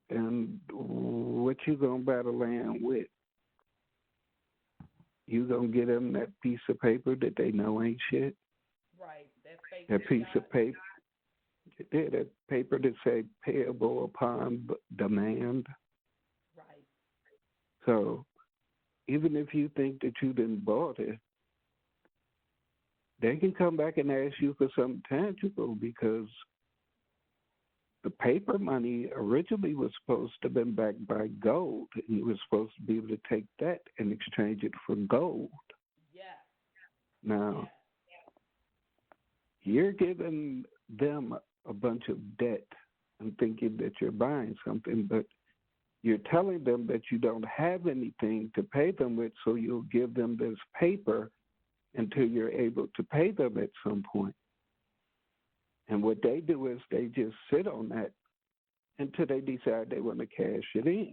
[SPEAKER 3] True. And what you going to buy the land with? You going to get them that piece of paper that they know ain't shit?
[SPEAKER 1] Right.
[SPEAKER 3] That piece of paper. Yeah, that paper that say payable upon demand.
[SPEAKER 1] Right.
[SPEAKER 3] So even if you think that you didn't bought it, they can come back and ask you for something tangible because the paper money originally was supposed to have been backed by gold, and you were supposed to be able to take that and exchange it for gold.
[SPEAKER 1] Yeah.
[SPEAKER 3] Now, you're giving them a bunch of debt and thinking that you're buying something, but you're telling them that you don't have anything to pay them with, so you'll give them this paper until you're able to pay them at some point. And what they do is they just sit on that until they decide they want to cash it in.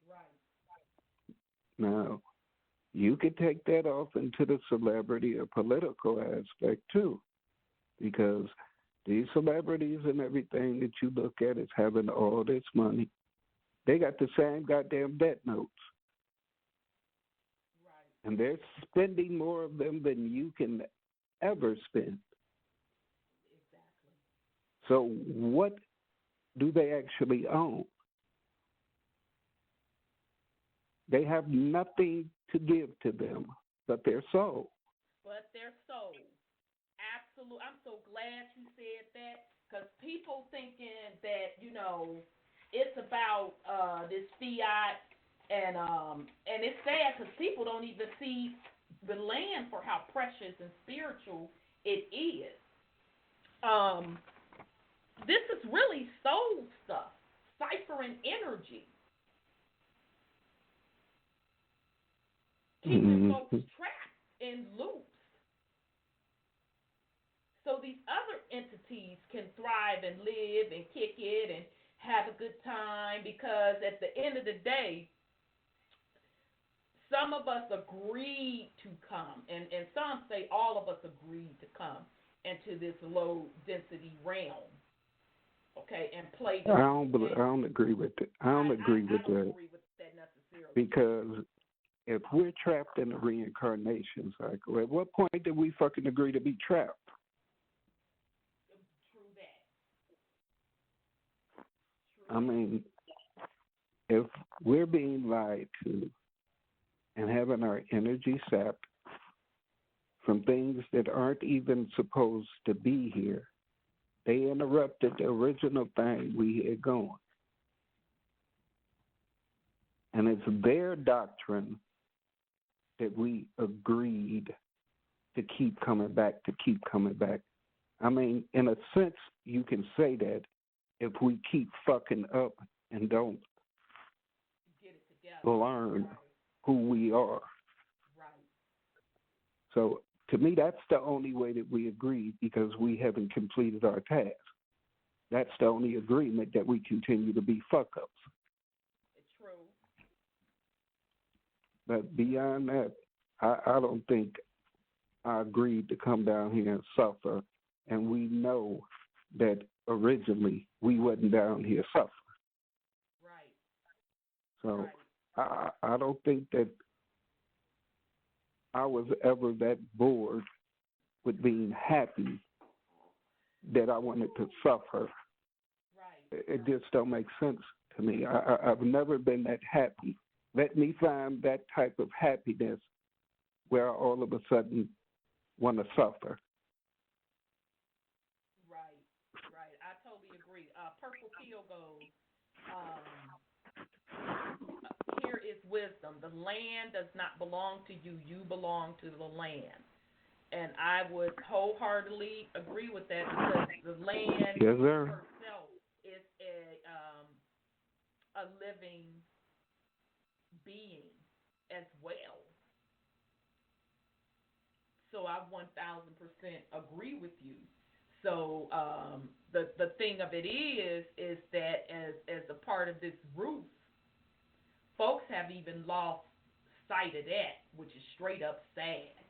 [SPEAKER 1] Right.
[SPEAKER 3] Now, you could take that off into the celebrity or political aspect too, because these celebrities and everything that you look at as having all this money, they got the same goddamn debt notes. Right. And they're spending more of them than you can ever spend. Exactly. So what do they actually own? They have nothing to give to them but their soul.
[SPEAKER 1] But their soul. Absolutely. I'm so glad you said that, because people thinking that, it's about this fiat, and it's sad because people don't even see the land for how precious and spiritual it is. This is really soul stuff, ciphering energy, keeping folks trapped in loops. So these other entities can thrive and live and kick it and have a good time, because at the end of the day, some of us agreed to come, and some say all of us agreed to come into this low density realm, okay, and play.
[SPEAKER 3] I don't agree with it. I don't agree with that
[SPEAKER 1] necessarily,
[SPEAKER 3] because if we're trapped in a reincarnation cycle, at what point did we fucking agree to be trapped? I mean, if we're being lied to and having our energy sapped from things that aren't even supposed to be here, they interrupted the original thing we had going. And it's their doctrine that we agreed to keep coming back. I mean, in a sense, you can say that if we keep fucking up and don't learn who we are.
[SPEAKER 1] Right.
[SPEAKER 3] So to me, that's the only way that we agree, because we haven't completed our task. That's the only agreement, that we continue to be fuck-ups.
[SPEAKER 1] It's true.
[SPEAKER 3] But beyond that, I don't think I agreed to come down here and suffer, and we know that originally we wasn't down here suffering.
[SPEAKER 1] Right.
[SPEAKER 3] So
[SPEAKER 1] Right.
[SPEAKER 3] I don't think that I was ever that bored with being happy that I wanted to suffer.
[SPEAKER 1] Right.
[SPEAKER 3] It just don't make sense to me. I've never been that happy. Let me find that type of happiness where I all of a sudden want to suffer.
[SPEAKER 1] Right. Right. I totally agree. Purple Pill goes, here is wisdom. The land does not belong to you. You belong to the land. And I would wholeheartedly agree with that because the land
[SPEAKER 3] Yes, sir.
[SPEAKER 1] herself is a living being as well. So I 1000% agree with you. So the thing of it is that as a part of this roof, folks have even lost sight of that, which is straight up sad.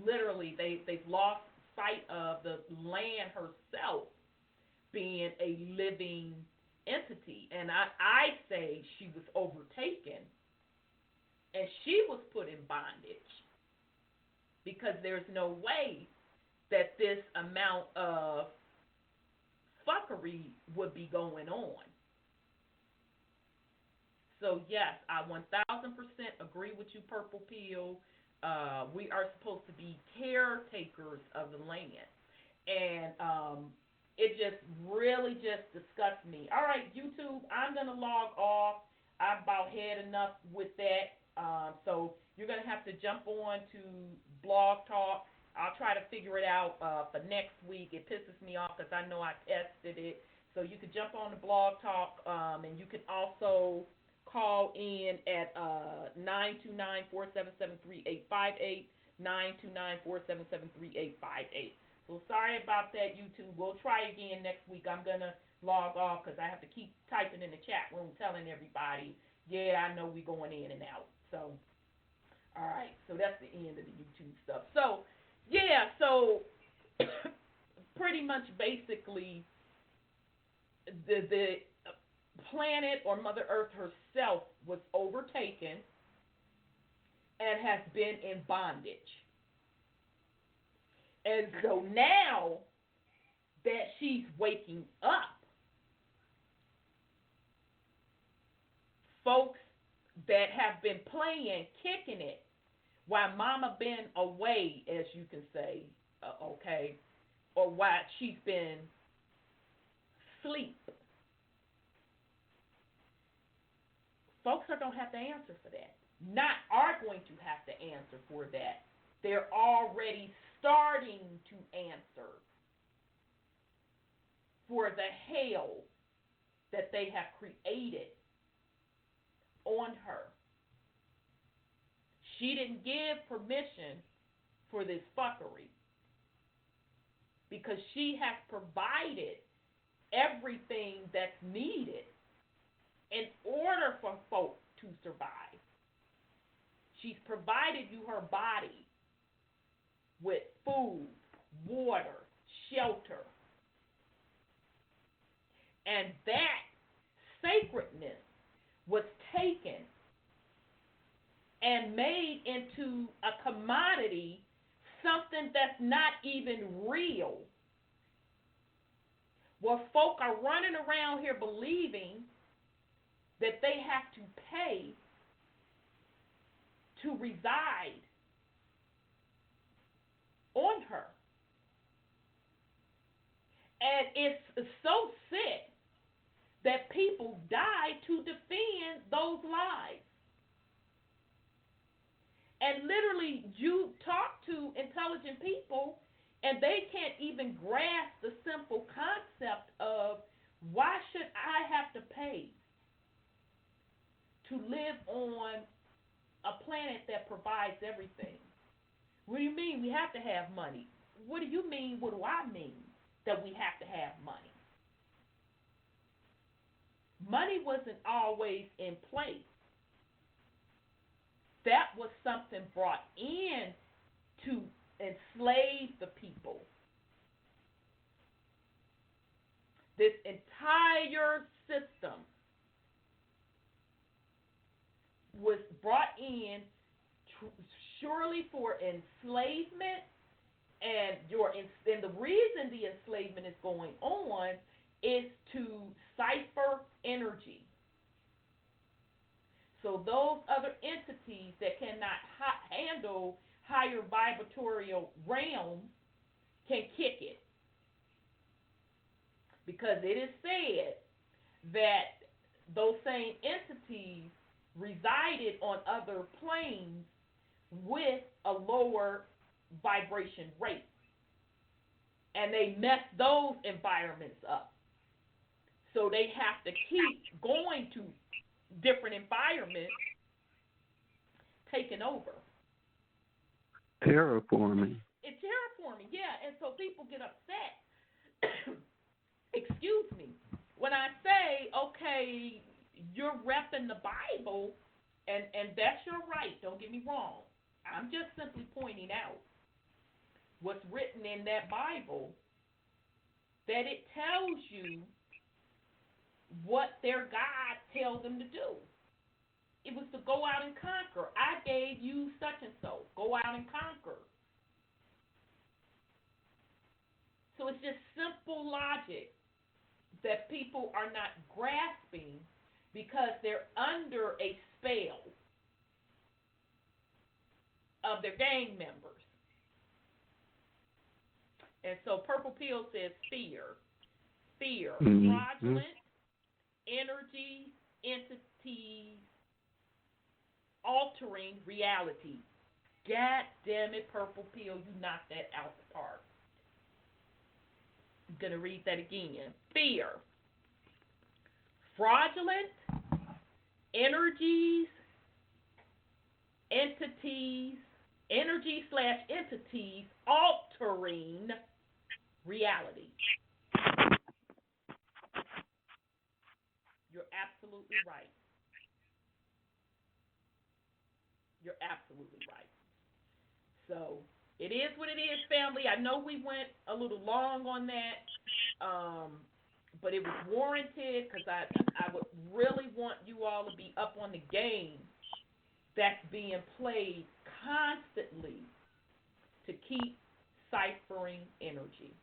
[SPEAKER 1] Literally, they've lost sight of the land herself being a living entity. And I say she was overtaken and she was put in bondage because there's no way that this amount of fuckery would be going on. So yes, I 1000% agree with you, Purple Pill. We are supposed to be caretakers of the land. And it just really just disgusts me. All right, YouTube, I'm going to log off. I've about had enough with that. So you're going to have to jump on to BlogTalk. I'll try to figure it out for next week. It pisses me off because I know I tested it. So you can jump on the BlogTalk, and you can also call in at 929-477-3858, 929-477-3858. So sorry about that, YouTube. We'll try again next week. I'm going to log off because I have to keep typing in the chat room telling everybody, yeah, I know we're going in and out. So, all right. So that's the end of the YouTube stuff. So, yeah, so pretty much basically the planet or Mother Earth herself was overtaken and has been in bondage. And so now that she's waking up, folks that have been playing, kicking it, while Mama been away, as you can say, okay, or while she's been asleep, folks are going to have to answer for that. Are going to have to answer for that. They're already starting to answer for the hell that they have created on her. She didn't give permission for this fuckery because she has provided everything that's needed in order for folk to survive. She's provided you her body with food, water, shelter. And that sacredness was taken and made into a commodity, something that's not even real. Where folk are running around here believing that they have to pay to reside on her. And it's so sick that people die to defend those lies. And literally, you talk to intelligent people, and they can't even grasp the simple concept of why should I have to pay to live on a planet that provides everything? What do you mean we have to have money? What do you mean, what do I mean that we have to have money? Money wasn't always in place. That was something brought in to enslave the people. This entire system was brought in surely for enslavement, and the reason the enslavement is going on is to cipher energy. So those other entities that cannot handle higher vibratorial realms can kick it. Because it is said that those same entities resided on other planes with a lower vibration rate. And they mess those environments up. So they have to keep going to different environments taking over.
[SPEAKER 3] Terraforming.
[SPEAKER 1] It's terraforming, yeah. And so people get upset. Excuse me. When I say, okay, you're repping the Bible, and that's your right, don't get me wrong. I'm just simply pointing out what's written in that Bible, that it tells you what their God tells them to do. It was to go out and conquer. I gave you such and so. Go out and conquer. So it's just simple logic that people are not grasping because they're under a spell of their gang members. And so Purple Pill says fear, fraudulent, energy, entities, altering reality. God damn it, Purple Pill, you knocked that out the park. I'm going to read that again. Fear, fraudulent, energies, entities, energy/entities altering reality. You're absolutely right. You're absolutely right. So it is what it is, family. I know we went a little long on that, but it was warranted because I would really want you all to be up on the game that's being played constantly to keep ciphering energy.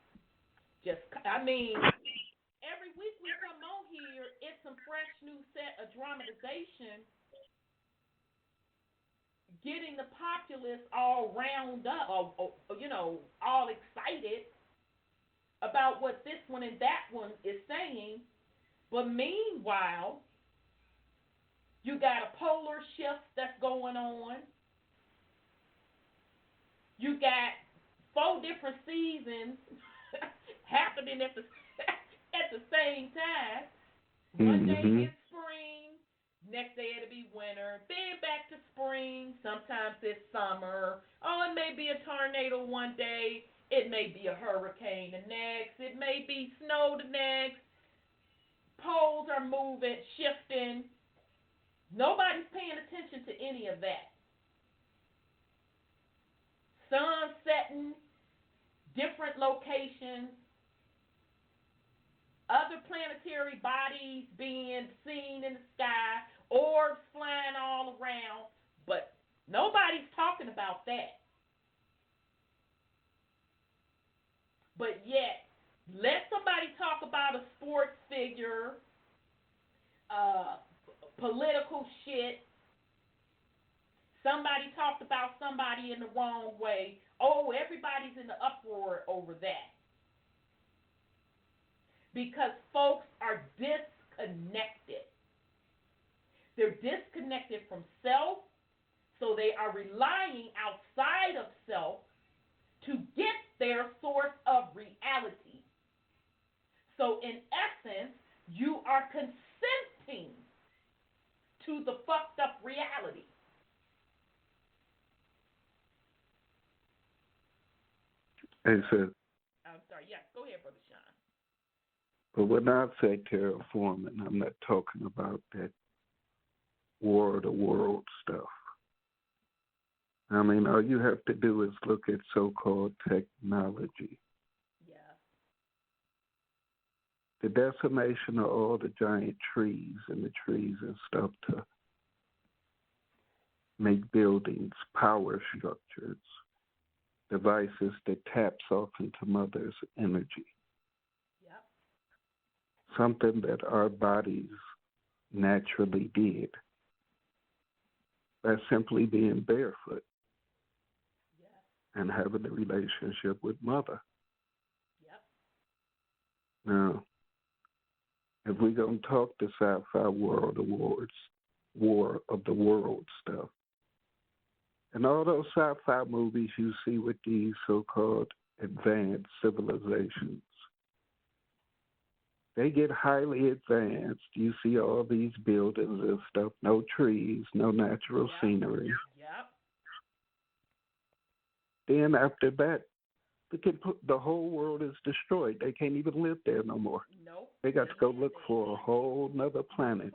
[SPEAKER 1] Every week we come on here, it's some fresh new set of dramatization, getting the populace all round up, all excited about what this one and that one is saying. But meanwhile, you got a polar shift that's going on. You got 4 different seasons happening at the same time. One day it's spring, next day it'll be winter, then back to spring, sometimes it's summer. Oh, it may be a tornado one day, it may be a hurricane the next, it may be snow the next. Poles are moving, shifting. Nobody's paying attention to any of that. Sun setting, different locations, other planetary bodies being seen in the sky, orbs flying all around, but nobody's talking about that. But yet, let somebody talk about a sports figure, political shit. Somebody talked about somebody in the wrong way. Oh, everybody's in the uproar over that. Because folks are disconnected. They're disconnected from self, so they are relying outside of self to get their source of reality. So in essence, you are consenting to the fucked up reality.
[SPEAKER 3] Hey, sir.
[SPEAKER 1] I'm sorry. Yes, go ahead, Brother Sean.
[SPEAKER 3] But when I say terraforming, I'm not talking about that war of the world stuff. I mean, all you have to do is look at so-called technology.
[SPEAKER 1] Yeah.
[SPEAKER 3] the decimation of all the giant trees and the trees and stuff to make buildings, power structures, devices that taps off into Mother's energy.
[SPEAKER 1] Yep.
[SPEAKER 3] Something that our bodies naturally did by simply being barefoot and having a relationship with Mother.
[SPEAKER 1] Yep.
[SPEAKER 3] Now, if we're going to talk the Sci-Fi World Awards, War of the World stuff, and all those sci-fi movies you see with these so-called advanced civilizations, they get highly advanced. You see all these buildings and stuff, no trees, no natural scenery.
[SPEAKER 1] Yep.
[SPEAKER 3] Then after that, the whole world is destroyed. They can't even live there no more.
[SPEAKER 1] Nope.
[SPEAKER 3] They got to go look for a whole nother planet.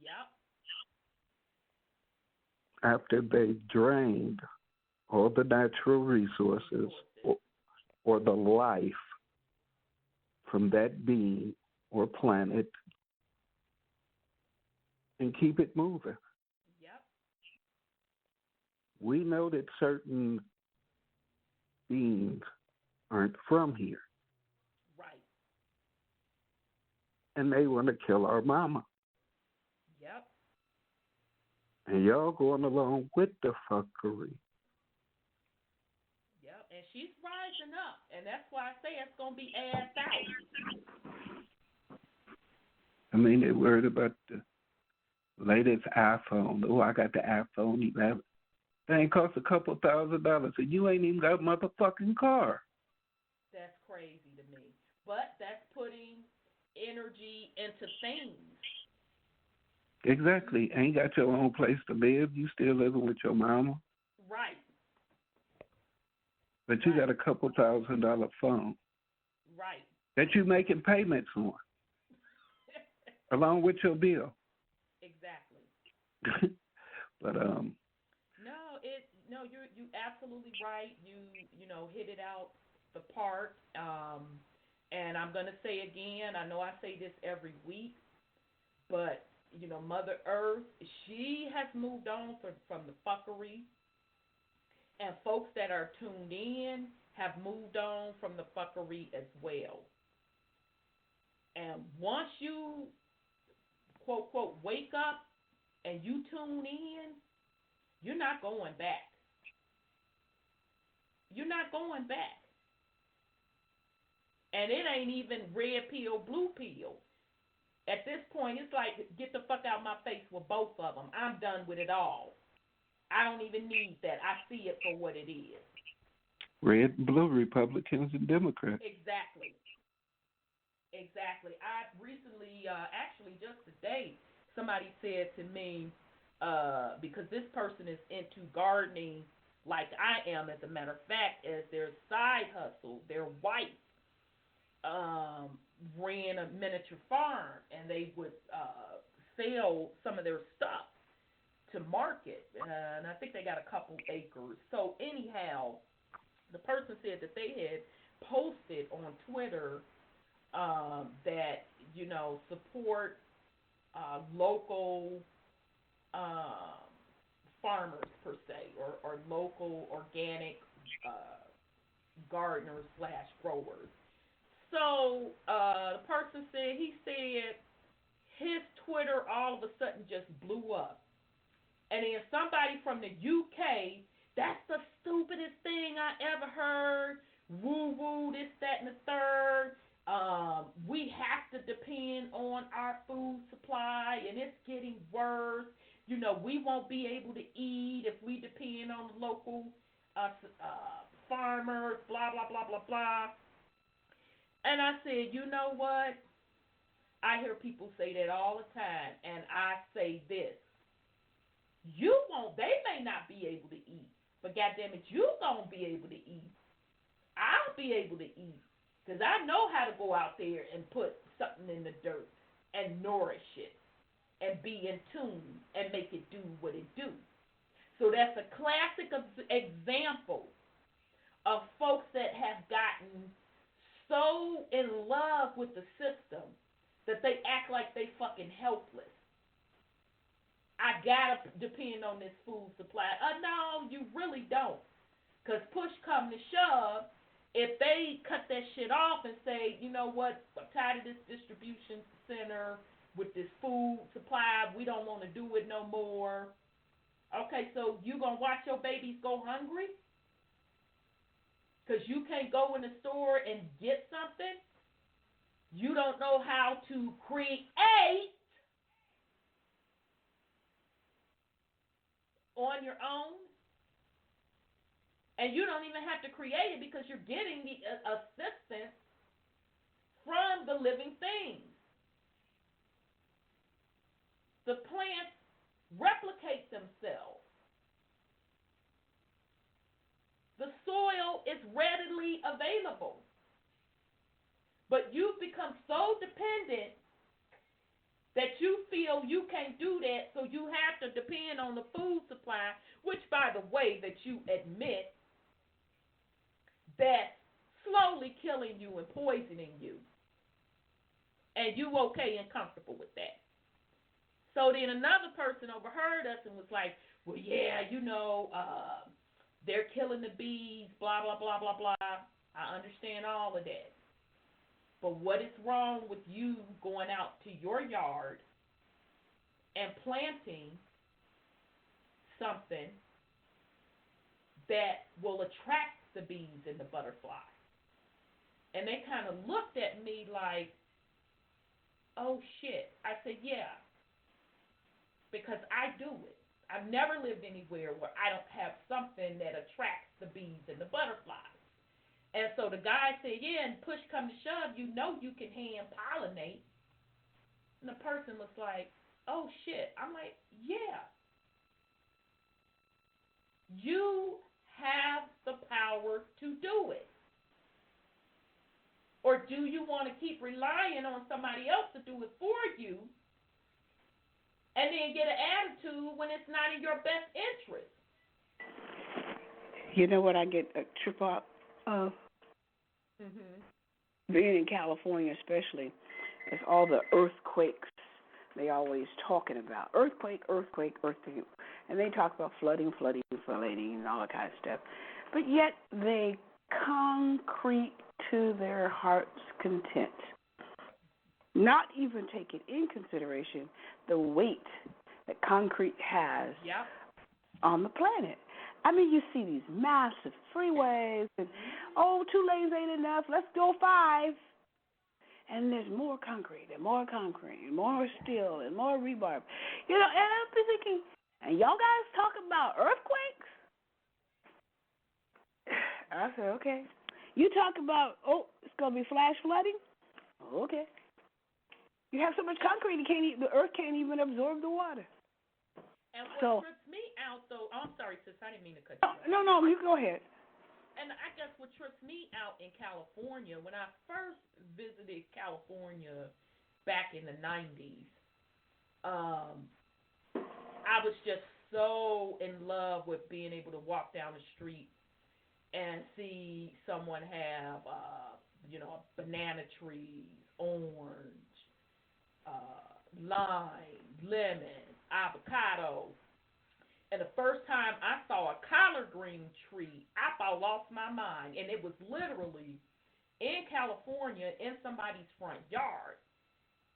[SPEAKER 1] Yep.
[SPEAKER 3] After they've drained all the natural resources or the life from that being or planet and keep it moving.
[SPEAKER 1] Yep.
[SPEAKER 3] We know that certain beings aren't from here.
[SPEAKER 1] Right.
[SPEAKER 3] And they want to kill our mama.
[SPEAKER 1] Yep.
[SPEAKER 3] And y'all going along with the fuckery.
[SPEAKER 1] Yep. And she's rising up. And that's why I say it's going to be ass out.
[SPEAKER 3] I mean, they're worried about the latest iPhone. Oh, I got the iPhone 11. That ain't cost a couple $1,000, and you ain't even got a motherfucking car.
[SPEAKER 1] That's crazy to me. But that's putting energy into things.
[SPEAKER 3] Exactly. Ain't got your own place to live. You still living with your mama.
[SPEAKER 1] Right.
[SPEAKER 3] But you got a couple $1,000 phone.
[SPEAKER 1] Right.
[SPEAKER 3] That you making payments on. Along with your bill.
[SPEAKER 1] Exactly.
[SPEAKER 3] But
[SPEAKER 1] No, you absolutely right. You know hit it out the park. And I'm gonna say again, I know I say this every week, but you know Mother Earth, she has moved on from the fuckery, and folks that are tuned in have moved on from the fuckery as well. And once you quote quote wake up and you tune in, you're not going back. You're not going back. And it ain't even red pill, blue pill. At this point, it's like, get the fuck out my face with both of them. I'm done with it all. I don't even need that. I see it for what it is.
[SPEAKER 3] Red and blue, Republicans and Democrats.
[SPEAKER 1] Exactly. I recently, actually just today, somebody said to me, because this person is into gardening like I am, as a matter of fact, as their side hustle, their wife ran a miniature farm, and they would sell some of their stuff to market, and I think they got a couple acres. So anyhow, the person said that they had posted on Twitter that, you know, support local farmers per se, or local organic gardeners / growers. So the person said, his Twitter all of a sudden just blew up. And then somebody from the UK, that's the stupidest thing I ever heard. Woo woo, this, that, and the third. We have to depend on our food supply, and it's getting worse. You know, we won't be able to eat if we depend on the local farmers, blah, blah, blah, blah, blah. And I said, you know what? I hear people say that all the time, and I say this. They may not be able to eat, but goddammit, you gonna be able to eat. I'll be able to eat, because I know how to go out there and put something in the dirt and nourish it and be in tune and make it do what it do. So that's a classic example of folks that have gotten so in love with the system that they act like they fucking helpless. I gotta depend on this food supply. No, you really don't. Because push come to shove, if they cut that shit off and say, you know what, I'm tired of this distribution center with this food supply, we don't want to do it no more. Okay, so you gonna watch your babies go hungry? Because you can't go in the store and get something? You don't know how to create on your own? And you don't even have to create it because you're getting the assistance from the living things. The plants replicate themselves. The soil is readily available. But you've become so dependent that you feel you can't do that, so you have to depend on the food supply, which, by the way, that you admit that's slowly killing you and poisoning you. And you okay and comfortable with that. So then another person overheard us and was like, well, yeah, they're killing the bees, blah, blah, blah, blah, blah. I understand all of that. But what is wrong with you going out to your yard and planting something that will attract the bees and the butterflies? And they kind of looked at me like, oh, shit. I said, yeah, because I do it. I've never lived anywhere where I don't have something that attracts the bees and the butterflies. And so the guy said, yeah, and push come to shove, you can hand pollinate. And the person was like, oh, shit. I'm like, yeah. You have the power to do it. Or do you want to keep relying on somebody else to do it for you and then get an attitude when it's not in your best interest?
[SPEAKER 4] You know what I get a trip up of? Being in California especially, is all the earthquakes they always talking about. Earthquake. And they talk about flooding, and all that kind of stuff. But yet they concrete to their heart's content, not even taking in consideration the weight that concrete has on the planet. I mean, you see these massive freeways, and, 2 lanes ain't enough, let's go 5. And there's more concrete, and more steel, and more rebar. And I'll be thinking, and y'all guys talk about earthquakes? I said, okay. You talk about, it's going to be flash flooding? Okay. You have so much concrete, the earth can't even absorb the water.
[SPEAKER 1] And what trips me out, though, I'm sorry, sis, I didn't mean to cut you off.
[SPEAKER 4] No, you go ahead.
[SPEAKER 1] And I guess what trips me out in California, when I first visited California back in the 90s, I was just so in love with being able to walk down the street and see someone have, banana trees, orange, lime, lemon, avocado. And the first time I saw a collard green tree, I about lost my mind. And it was literally in California in somebody's front yard.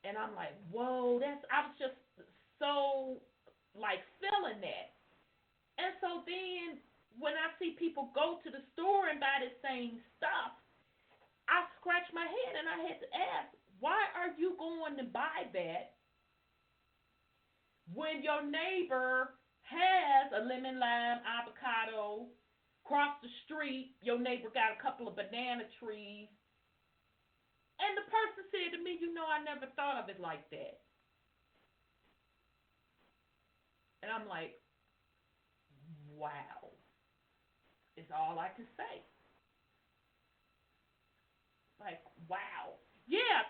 [SPEAKER 1] And I'm like, whoa, I was just so, feeling that. And so then when I see people go to the store and buy the same stuff, I scratch my head and I had to ask, why are you going to buy that when your neighbor has a lemon, lime, avocado, across the street, your neighbor got a couple of banana trees, and the person said to me, I never thought of it like that. And I'm like, wow, is all I can say. Like, wow. Yeah,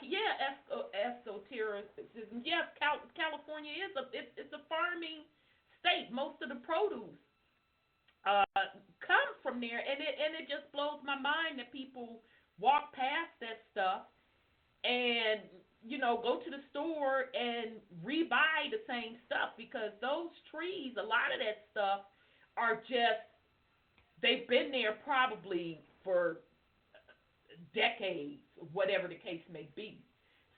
[SPEAKER 1] esotericism. Yes, California it's a farming state. Most of the produce comes from there, and it just blows my mind that people walk past that stuff and go to the store and rebuy the same stuff, because those trees, a lot of that stuff are just, they've been there probably for decades, whatever the case may be.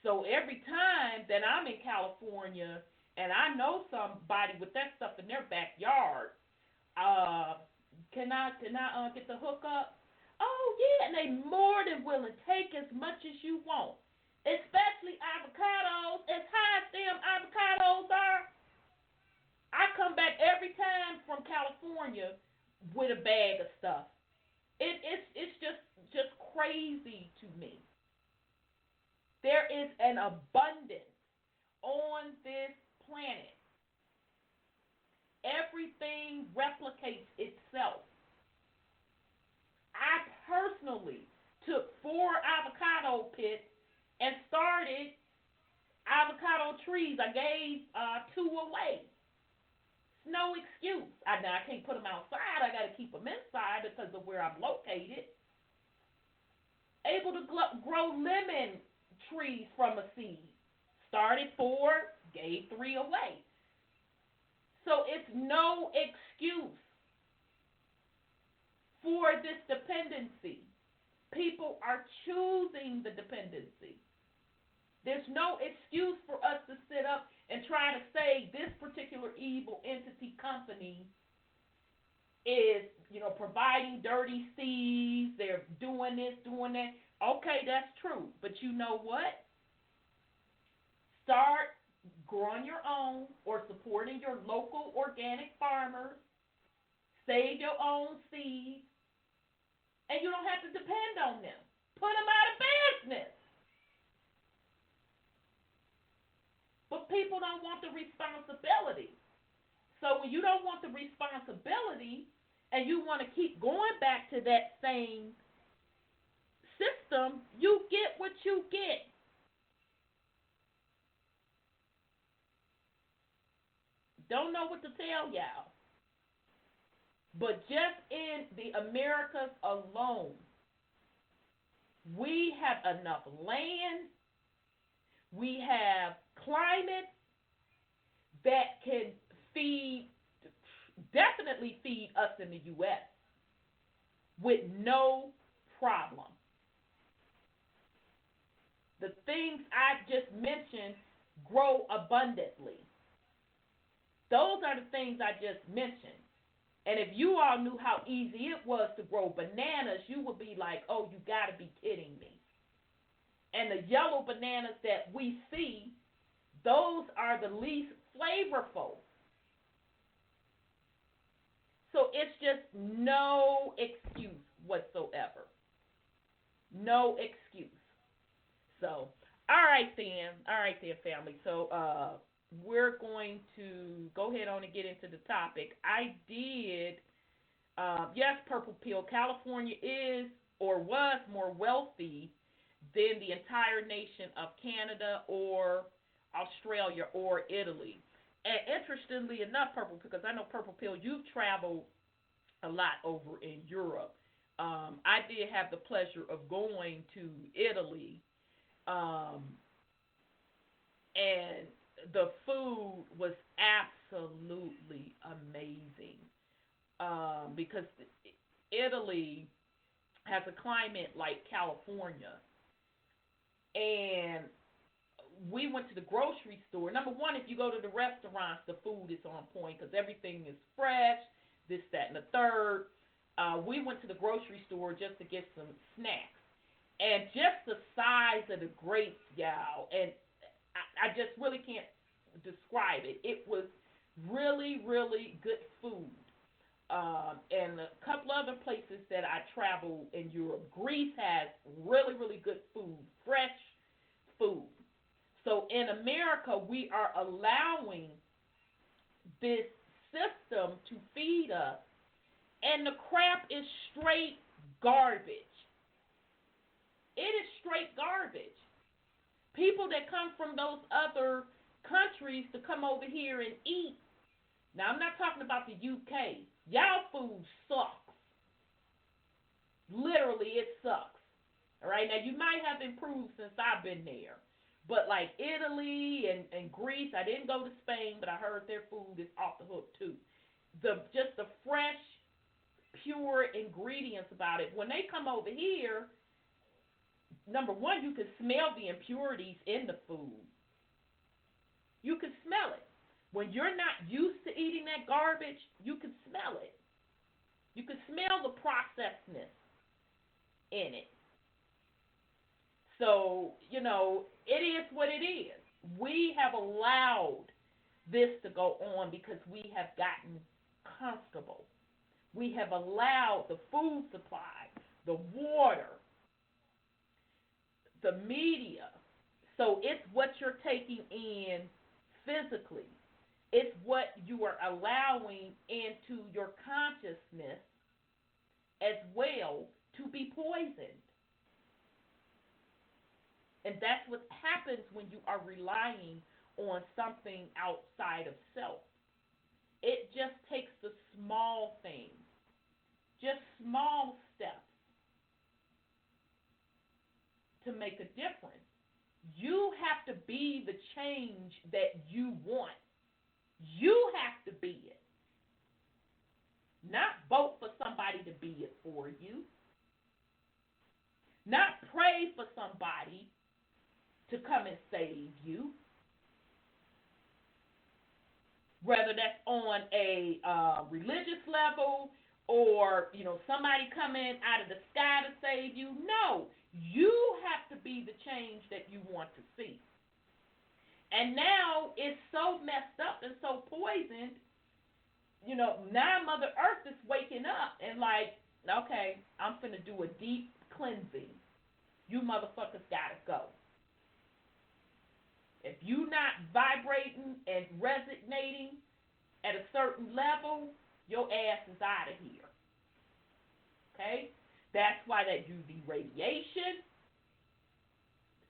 [SPEAKER 1] So every time that I'm in California and I know somebody with that stuff in their backyard, can I get the hookup? Oh yeah, and they more than willing, take as much as you want, especially avocados. As high as damn avocados are, I come back every time from California with a bag of stuff. It's just crazy to me. There is an abundance on this planet. Everything replicates itself. I personally took 4 avocado pits and started avocado trees. I gave 2 away. No excuse. Now I can't put them outside. I got to keep them inside because of where I'm located. Able to grow lemon trees from a seed. Started 4, gave 3 away. So it's no excuse for this dependency. People are choosing the dependency. There's no excuse for us to sit up and try to say this particular evil entity company is, providing dirty seeds, they're doing this, doing that. Okay, that's true. But you know what? Start growing your own or supporting your local organic farmers. Save your own seeds. And you don't have to depend on them. Put them out of business. But people don't want the responsibility. So when you don't want the responsibility and you want to keep going back to that same system, you get what you get. Don't know what to tell y'all. But just in the Americas alone, we have enough land, we have climate that can definitely feed us in the U.S. with no problem. The things I just mentioned grow abundantly. Those are the things I just mentioned. And if you all knew how easy it was to grow bananas, you would be like, oh, you got to be kidding me. And the yellow bananas that we see, those are the least flavorful. So it's just no excuse whatsoever. No excuse. So, all right then, family. So, we're going to go ahead on and get into the topic. I did, yes, Purple Pill, California is or was more wealthy than the entire nation of Canada or Australia or Italy. And interestingly enough, Purple, because I know Purple Pill, you've traveled a lot over in Europe. I did have the pleasure of going to Italy, and the food was absolutely amazing, because Italy has a climate like California. And we went to the grocery store. Number one, if you go to the restaurants, the food is on point because everything is fresh, this, that, and the third. We went to the grocery store just to get some snacks. And just the size of the grapes, y'all, and I just really can't describe it. It was really, really good food. And a couple other places that I traveled in Europe. Greece has really, really good food, fresh food. So in America, we are allowing this system to feed us, and the crap is straight garbage. It is straight garbage. People that come from those other countries to come over here and eat. Now, I'm not talking about the UK. Y'all food sucks. Literally, it sucks. All right? Now, you might have improved since I've been there. But like Italy and Greece, I didn't go to Spain, but I heard their food is off the hook too. Just the fresh, pure ingredients about it. When they come over here, number one, you can smell the impurities in the food. You can smell it. When you're not used to eating that garbage, you can smell it. You can smell the processedness in it. So, it is what it is. We have allowed this to go on because we have gotten comfortable. We have allowed the food supply, the water, the media. So it's what you're taking in physically. It's what you are allowing into your consciousness as well to be poisoned. And that's what happens when you are relying on something outside of self. It just takes the small things, just small steps to make a difference. You have to be the change that you want. You have to be it. Not vote for somebody to be it for you. Not pray for somebody to come and save you. Whether that's on a religious level or, somebody coming out of the sky to save you. No, you have to be the change that you want to see. And now it's so messed up and so poisoned, now Mother Earth is waking up and like, okay, I'm finna do a deep cleansing. You motherfuckers gotta go. If you not vibrating and resonating at a certain level, your ass is out of here. Okay? That's why that UV radiation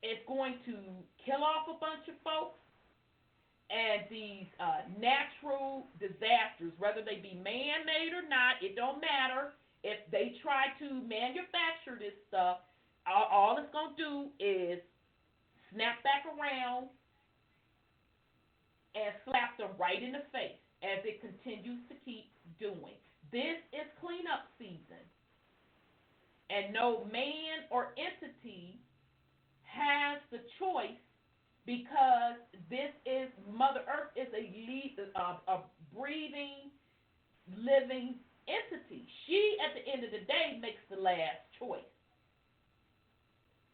[SPEAKER 1] is going to kill off a bunch of folks. And these natural disasters, whether they be man-made or not, it don't matter. If they try to manufacture this stuff, all it's going to do is snap back around and slap them right in the face as it continues to keep doing. This is cleanup season. And no man or entity has the choice because this is, Mother Earth is a breathing, living entity. She, at the end of the day, makes the last choice.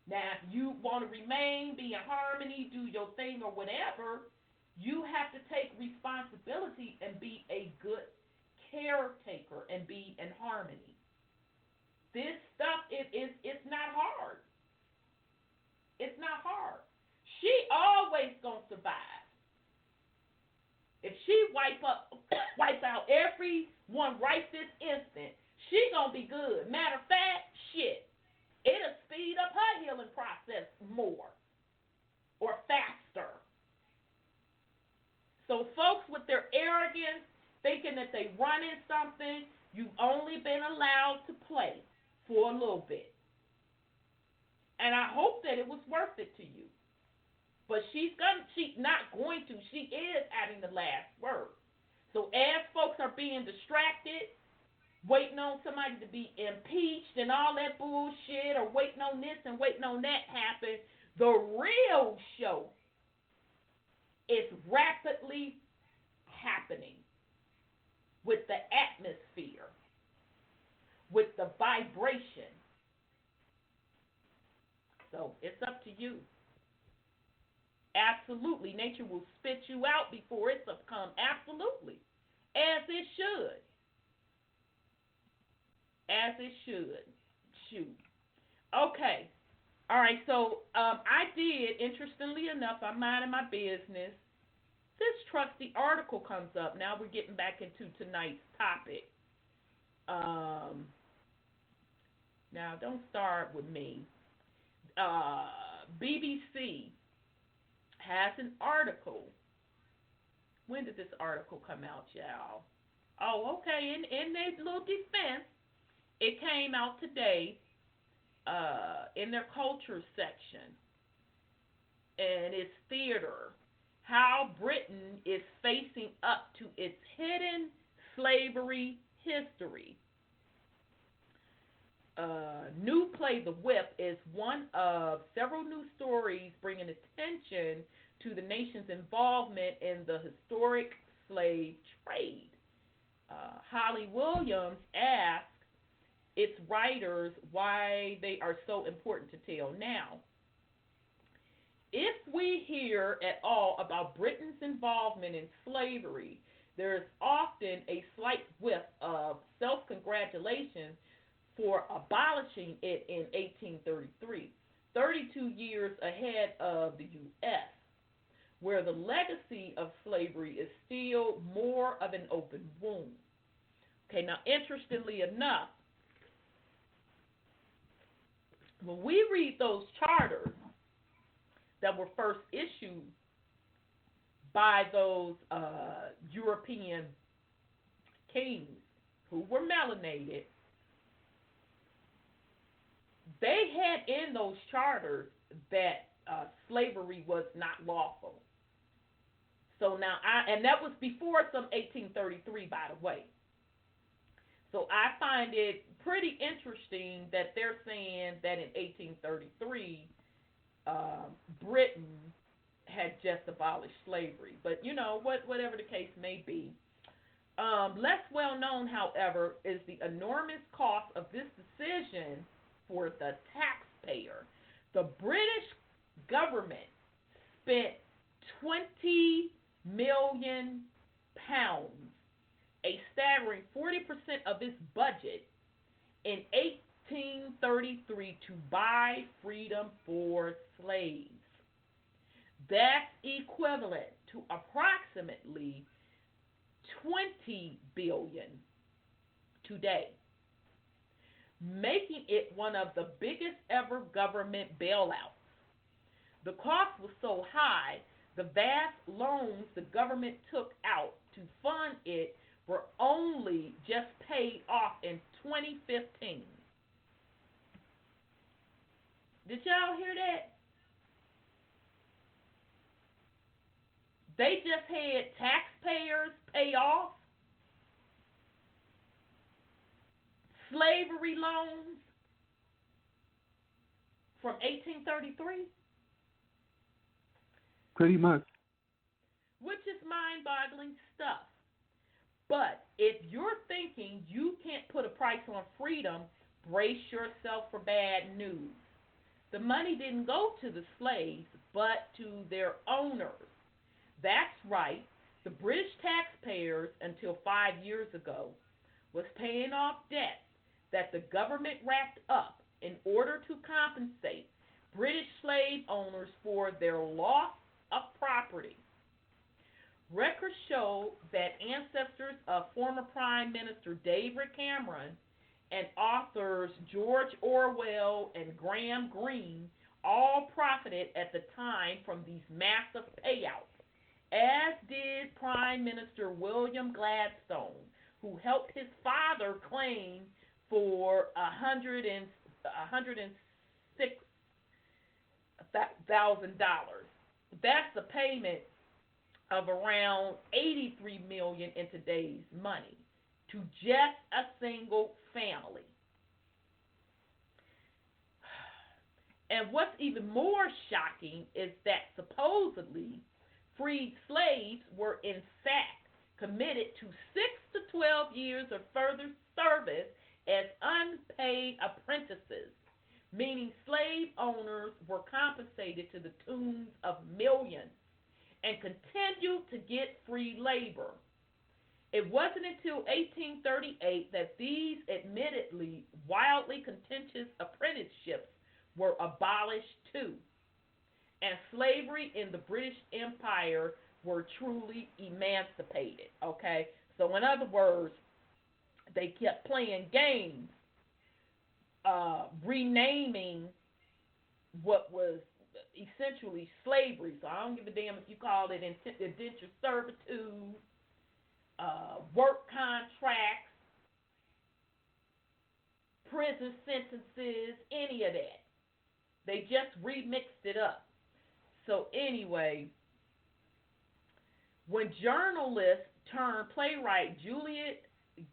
[SPEAKER 1] Now, if you want to remain, be in harmony, do your thing or whatever, you have to take responsibility and be a good caretaker and be in harmony. This stuff, it's not hard. It's not hard. She always gonna survive. If she wipe out everyone right this instant, she gonna be good. Matter of fact, it'll speed up her healing process more or faster. So folks with their arrogance, thinking that they running something, you've only been allowed to play for a little bit. And I hope that it was worth it to you. But she's not going to. She is having the last word. So as folks are being distracted, waiting on somebody to be impeached and all that bullshit, or waiting on this and waiting on that happen, the real show is rapidly happening with the atmosphere, with the vibration. So it's up to you. Absolutely. Nature will spit you out before it succumbs. Absolutely. As it should. As it should. Shoot. Okay. All right. So I did, interestingly enough, I'm minding my business. This trusty article comes up. Now we're getting back into tonight's topic. Now, don't start with me. BBC has an article. When did this article come out, y'all? Oh, okay. In their little defense, it came out today in their culture section. and its theater, how Britain is facing up to its hidden slavery history. New Play the Whip is one of several new stories bringing attention to the nation's involvement in the historic slave trade. Holly Williams asked its writers why they are so important to tell now. If we hear at all about Britain's involvement in slavery, there is often a slight whiff of self-congratulation for abolishing it in 1833, 32 years ahead of the U.S., where the legacy of slavery is still more of an open wound. Okay, now interestingly enough, when we read those charters that were first issued by those European kings who were melanated, they had in those charters that slavery was not lawful. So now, and that was before some 1833, by the way. So I find it pretty interesting that they're saying that in 1833, Britain had just abolished slavery. But, you know, whatever the case may be. Less well known, however, is the enormous cost of this decision for the taxpayer. The British government spent £20 million, a staggering 40% of its budget, in 1833 to buy freedom for slaves. That's equivalent to approximately $20 billion today, making it one of the biggest ever government bailouts. The cost was so high, the vast loans the government took out to fund it were only just paid off in 2015. Did y'all hear that? They just had taxpayers pay off slavery loans from 1833.
[SPEAKER 3] Pretty much.
[SPEAKER 1] Which is mind-boggling stuff. But if you're thinking you can't put a price on freedom, brace yourself for bad news. The money didn't go to the slaves, but to their owners. That's right. The British taxpayers, until 5 years ago, was paying off debts that the government racked up in order to compensate British slave owners for their loss of property. Records show that ancestors of former Prime Minister David Cameron and authors George Orwell and Graham Greene all profited at the time from these massive payouts, as did Prime Minister William Gladstone, who helped his father claim for $106,000. That's a payment of around $83 million in today's money to just a single family. And what's even more shocking is that supposedly freed slaves were in fact committed to 6 to 12 years of further service as unpaid apprentices, meaning slave owners were compensated to the tunes of millions and continued to get free labor. It wasn't until 1838 that these admittedly wildly contentious apprenticeships were abolished too, and slavery in the British Empire were truly emancipated, okay? So in other words, they kept playing games, renaming what was essentially slavery. So I don't give a damn if you call it indentured servitude, work contracts, prison sentences, any of that. They just remixed it up. So anyway, when journalist turned playwright Juliet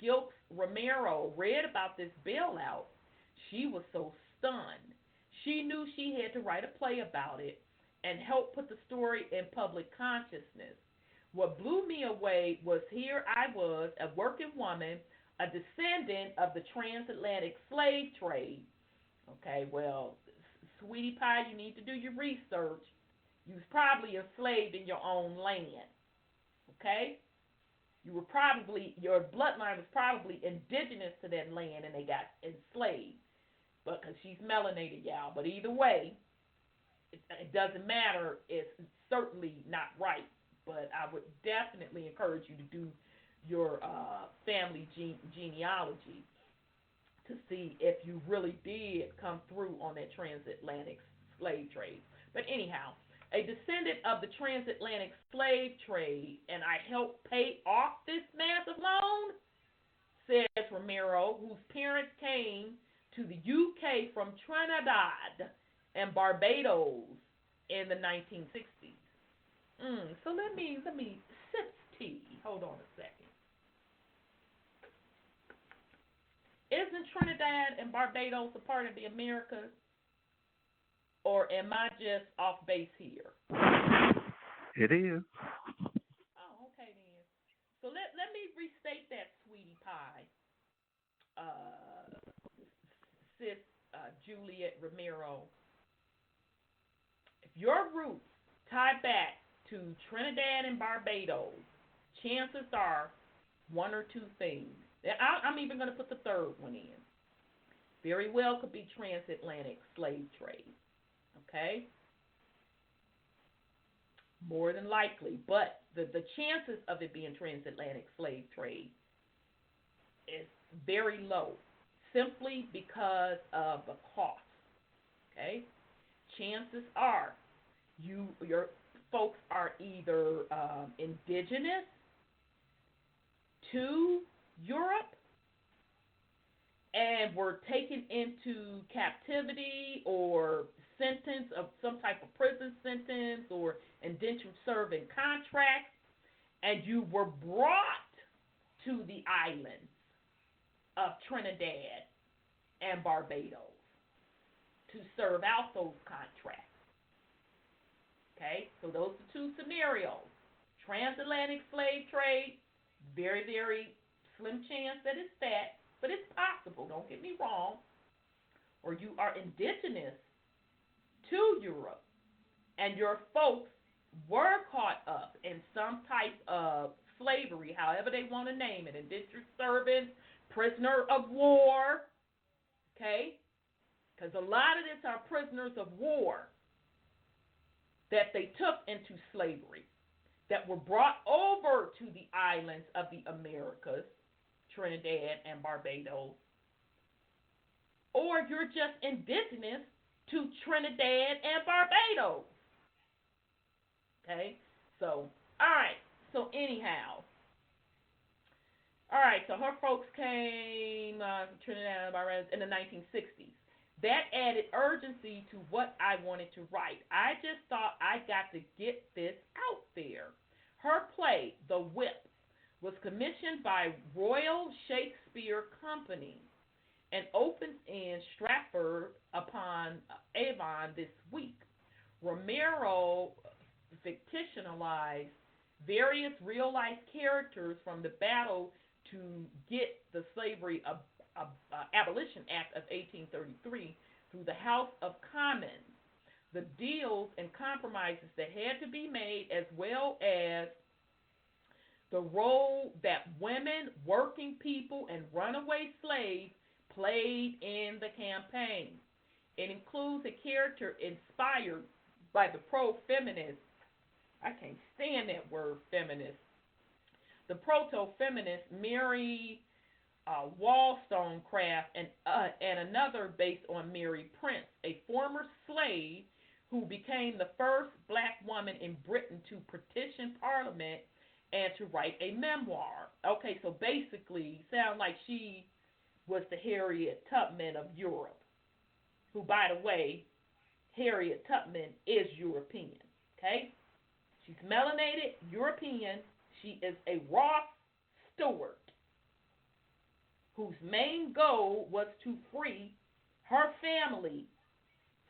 [SPEAKER 1] Gilkes Romero read about this bailout, she was so stunned. She knew she had to write a play about it and help put the story in public consciousness. What blew me away was here I was, a working woman, a descendant of the transatlantic slave trade. Okay, well, sweetie pie, you need to do your research. You was probably enslaved in your own land. Okay? Your bloodline was probably indigenous to that land and they got enslaved. But because she's melanated, y'all. But either way, it doesn't matter. It's certainly not right. But I would definitely encourage you to do your family genealogy to see if you really did come through on that transatlantic slave trade. But anyhow, a descendant of the transatlantic slave trade, and I helped pay off this massive loan, says Romero, whose parents came to the UK from Trinidad and Barbados in the 1960s. So let me sip tea. Hold on a second. Isn't Trinidad and Barbados a part of the Americas? Or am I just off base here?
[SPEAKER 3] It is.
[SPEAKER 1] Oh, okay then. So let me restate that, sweetie pie. Sis Juliet Romero. If your roots tie back to Trinidad and Barbados, chances are one or two things. I'm even going to put the third one in. Very well could be transatlantic slave trade. Okay? More than likely. But the chances of it being transatlantic slave trade is very low, simply because of the cost. Okay? Chances are your folks are either indigenous to Europe and were taken into captivity or sentence of some type of prison sentence or indentured serving contract, and you were brought to the islands of Trinidad and Barbados to serve out those contracts. Okay, so those are two scenarios. Transatlantic slave trade, very, very slim chance that it's that, but it's possible, don't get me wrong. Or you are indigenous to Europe, and your folks were caught up in some type of slavery, however they want to name it, indentured servant, prisoner of war, okay? Because a lot of this are prisoners of war that they took into slavery, that were brought over to the islands of the Americas, Trinidad and Barbados, or you're just indigenous to Trinidad and Barbados. Okay? So, all right. So, anyhow. All right. So, her folks came from Trinidad and Barbados in the 1960s. That added urgency to what I wanted to write. I just thought I got to get this out there. Her play, The Whip, was commissioned by Royal Shakespeare Company and opens in Stratford upon Avon this week. Romero fictionalized various real-life characters from the battle to get the Slavery Abolition Act of 1833 through the House of Commons, the deals and compromises that had to be made, as well as the role that women, working people, and runaway slaves played in the campaign. It includes a character inspired by the pro-feminist, I can't stand that word, feminist, the proto-feminist Mary Wollstonecraft, and another based on Mary Prince, a former slave who became the first black woman in Britain to petition Parliament and to write a memoir. Okay, so basically, sound like she was the Harriet Tubman of Europe, who, by the way, Harriet Tubman is European. Okay? She's melanated, European. She is a Ross Stewart whose main goal was to free her family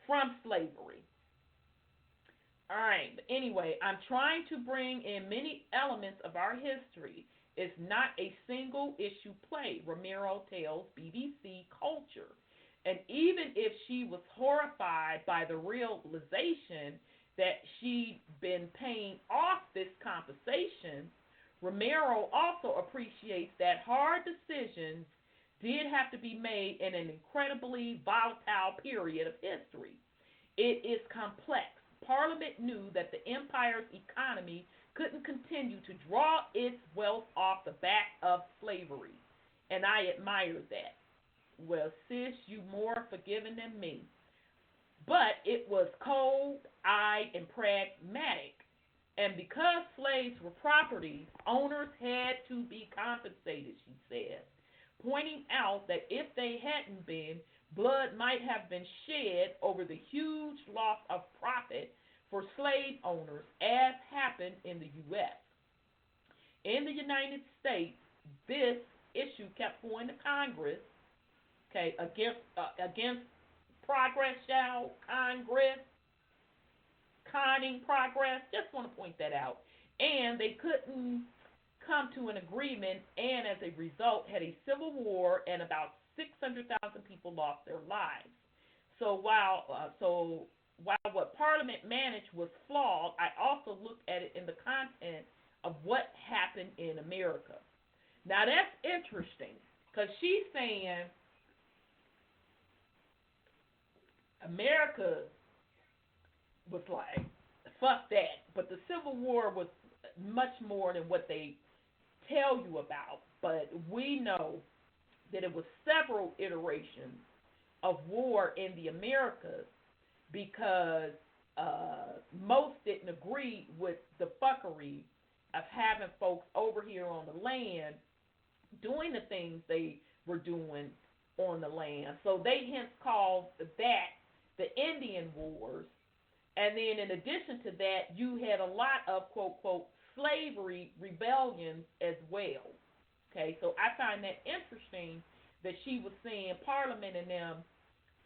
[SPEAKER 1] from slavery. All right, but anyway, I'm trying to bring in many elements of our history. It's not a single issue play, Romero tells BBC Culture. And even if she was horrified by the realization that she'd been paying off this compensation, Romero also appreciates that hard decisions did have to be made in an incredibly volatile period of history. It is complex. Parliament knew that the empire's economy couldn't continue to draw its wealth off the back of slavery, and I admire that. Well, sis, you more forgiving than me. But it was cold-eyed and pragmatic, and because slaves were property, owners had to be compensated, she says, pointing out that if they hadn't been, blood might have been shed over the huge loss of profit for slave owners, as happened in the U.S. In the United States, this issue kept going to Congress, okay, against progress, y'all, Congress, conning progress. Just want to point that out. And they couldn't come to an agreement, and as a result, had a civil war, and about 600,000 people lost their lives. So while what Parliament managed was flawed, I also looked at it in the content of what happened in America. Now that's interesting, because she's saying America was like, fuck that. But the Civil War was much more than what they tell you about. But we know that it was several iterations of war in the Americas, because most didn't agree with the fuckery of having folks over here on the land doing the things they were doing on the land. So they hence called that the Indian Wars. And then in addition to that, you had a lot of, quote, quote, slavery rebellions as well. Okay, so I find that interesting that she was saying Parliament and them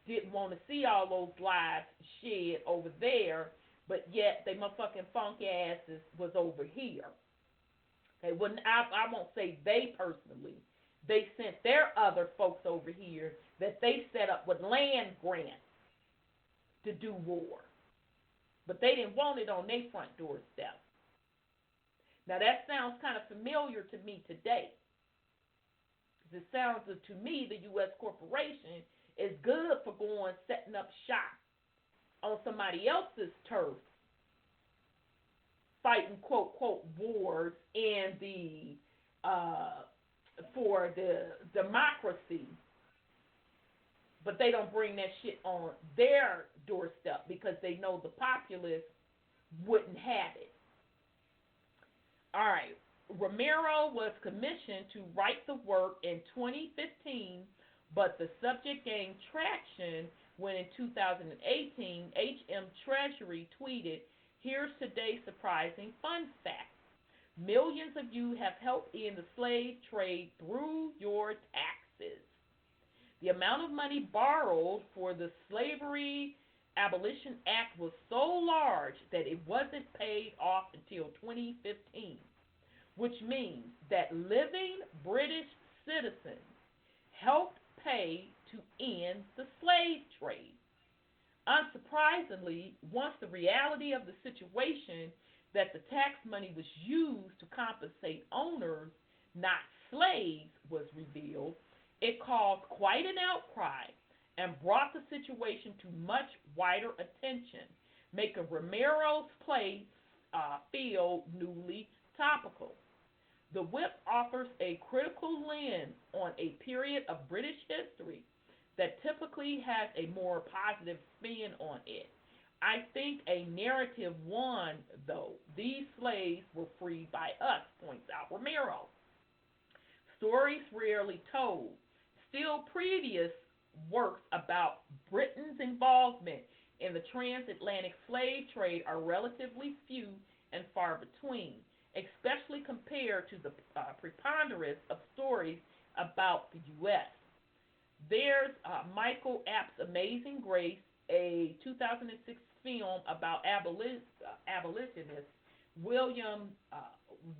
[SPEAKER 1] didn't want to see all those lives shed over there, but yet they motherfucking funk asses was over here. Okay, well, I won't say they personally. They sent their other folks over here that they set up with land grants to do war. But they didn't want it on their front doorstep. Now that sounds kind of familiar to me today. It sounds to me the U.S. corporation is good for going setting up shop on somebody else's turf, fighting quote quote wars in the for the democracy, but they don't bring that shit on their doorstep because they know the populace wouldn't have it. All right. Romero was commissioned to write the work in 2015, but the subject gained traction when in 2018, HM Treasury tweeted, "Here's today's surprising fun fact. Millions of you have helped end the slave trade through your taxes. The amount of money borrowed for the Slavery Abolition Act was so large that it wasn't paid off until 2015, which means that living British citizens helped pay to end the slave trade. Unsurprisingly, once the reality of the situation that the tax money was used to compensate owners, not slaves, was revealed, it caused quite an outcry and brought the situation to much wider attention, making Romero's play feel newly topical. The Whip offers a critical lens on a period of British history that typically has a more positive spin on it. I think a narrative one, though. These slaves were freed by us, points out Romero. Stories rarely told. Still, previous works about Britain's involvement in the transatlantic slave trade are relatively few and far between, especially compared to the preponderance of stories about the U.S. There's Michael App's Amazing Grace, a 2006 film about abolitionist William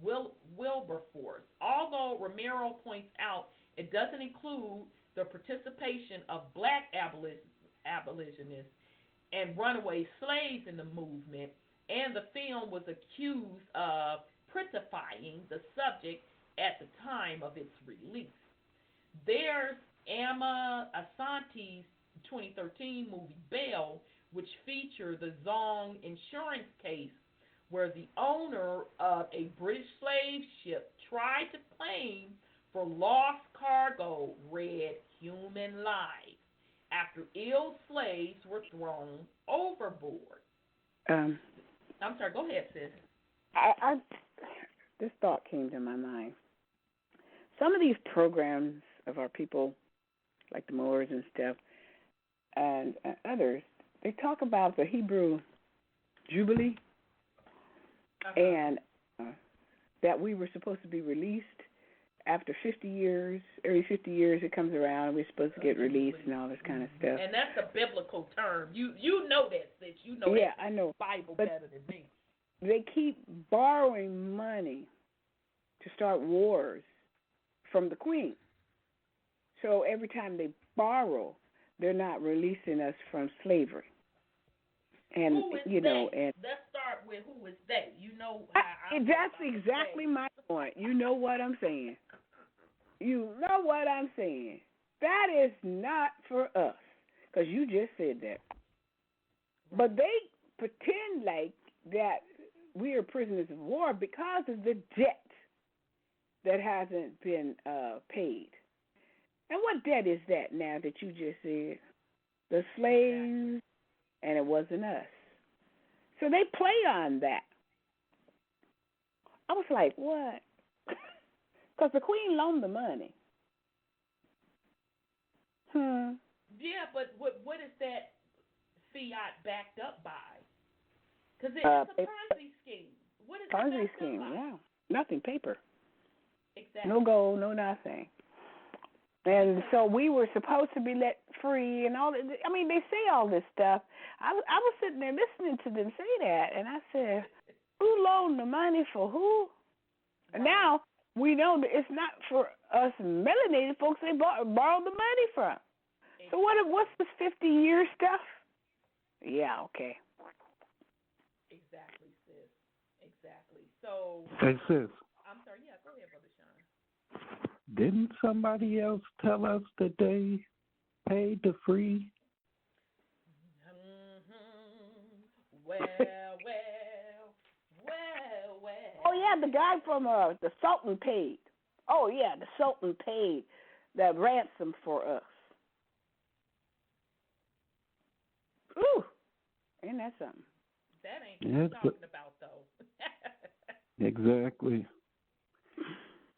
[SPEAKER 1] Wilberforce. Although Romero points out it doesn't include the participation of black abolitionists and runaway slaves in the movement, and the film was accused of prettifying the subject at the time of its release. There's Emma Asante's 2013 movie Belle, which featured the Zong insurance case where the owner of a British slave ship tried to claim for lost cargo read human lives after ill slaves were thrown overboard. I'm sorry, go ahead, sis.
[SPEAKER 4] This thought came to my mind. Some of these programs of our people, like the Moors and stuff, and others, they talk about the Hebrew Jubilee, and that we were supposed to be released after 50 years. Every 50 years it comes around, and we're supposed to get released and all this kind of stuff.
[SPEAKER 1] And that's a biblical term. You know that, sis. You know
[SPEAKER 4] that
[SPEAKER 1] I know Bible
[SPEAKER 4] but
[SPEAKER 1] better than me.
[SPEAKER 4] They keep borrowing money to start wars from the Queen. So every time they borrow, they're not releasing us from slavery. And
[SPEAKER 1] who is
[SPEAKER 4] you know,
[SPEAKER 1] they?
[SPEAKER 4] and
[SPEAKER 1] let's start with who is they. You know,
[SPEAKER 4] that's exactly my point. You know what I'm saying. You know what I'm saying. That is not for us, because you just said that. But they pretend like that we are prisoners of war because of the debt that hasn't been paid. And what debt is that now that you just said? The slaves, and it wasn't us. So they play on that. I was like, what? Because the Queen loaned the money.
[SPEAKER 1] Yeah, but what is that fiat backed up by? Because it's a Ponzi scheme. What is
[SPEAKER 4] Ponzi
[SPEAKER 1] it
[SPEAKER 4] scheme,
[SPEAKER 1] by?
[SPEAKER 4] yeah. Nothing, paper.
[SPEAKER 1] Exactly.
[SPEAKER 4] No gold, no nothing. And so we were supposed to be let free and all that. I mean, they say all this stuff. I was sitting there listening to them say that, and I said, who loaned the money for who? Right. And now we know that it's not for us melanated folks they borrowed the money from. Exactly. So what's this 50-year stuff? Yeah, okay.
[SPEAKER 1] Exactly, sis. Exactly. So.
[SPEAKER 3] Hey, sis.
[SPEAKER 1] I'm sorry. Yeah, go ahead, Brother Sean.
[SPEAKER 3] Didn't somebody else tell us that they paid the free?
[SPEAKER 1] Well.
[SPEAKER 4] Oh, yeah, the guy from the Sultan paid. Oh, yeah, the Sultan paid the ransom for us. Ooh, ain't that something?
[SPEAKER 1] That ain't what we're talking about, though.
[SPEAKER 3] Exactly.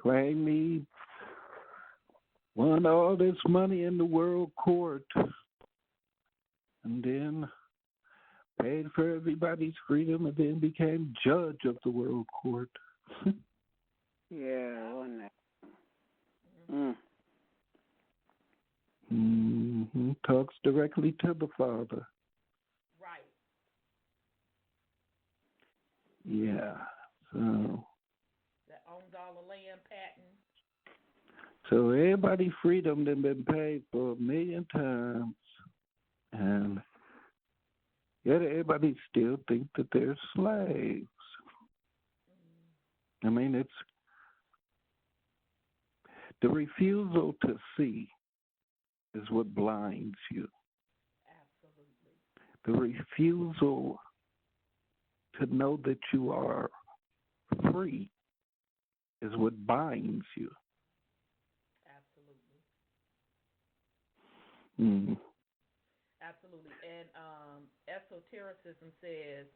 [SPEAKER 3] Claim me won all this money in the world court and then paid for everybody's freedom and then became judge of the world court.
[SPEAKER 4] Yeah, wasn't that?
[SPEAKER 3] Talks directly to the Father.
[SPEAKER 1] Right.
[SPEAKER 3] Yeah. So.
[SPEAKER 1] That owns all the land patent.
[SPEAKER 3] So everybody's freedom has been paid for 1 million times, and yet everybody still think that they're slaves. I mean, it's the refusal to see is what blinds you.
[SPEAKER 1] Absolutely.
[SPEAKER 3] The refusal to know that you are free is what binds you.
[SPEAKER 1] Absolutely. Absolutely. And esotericism says,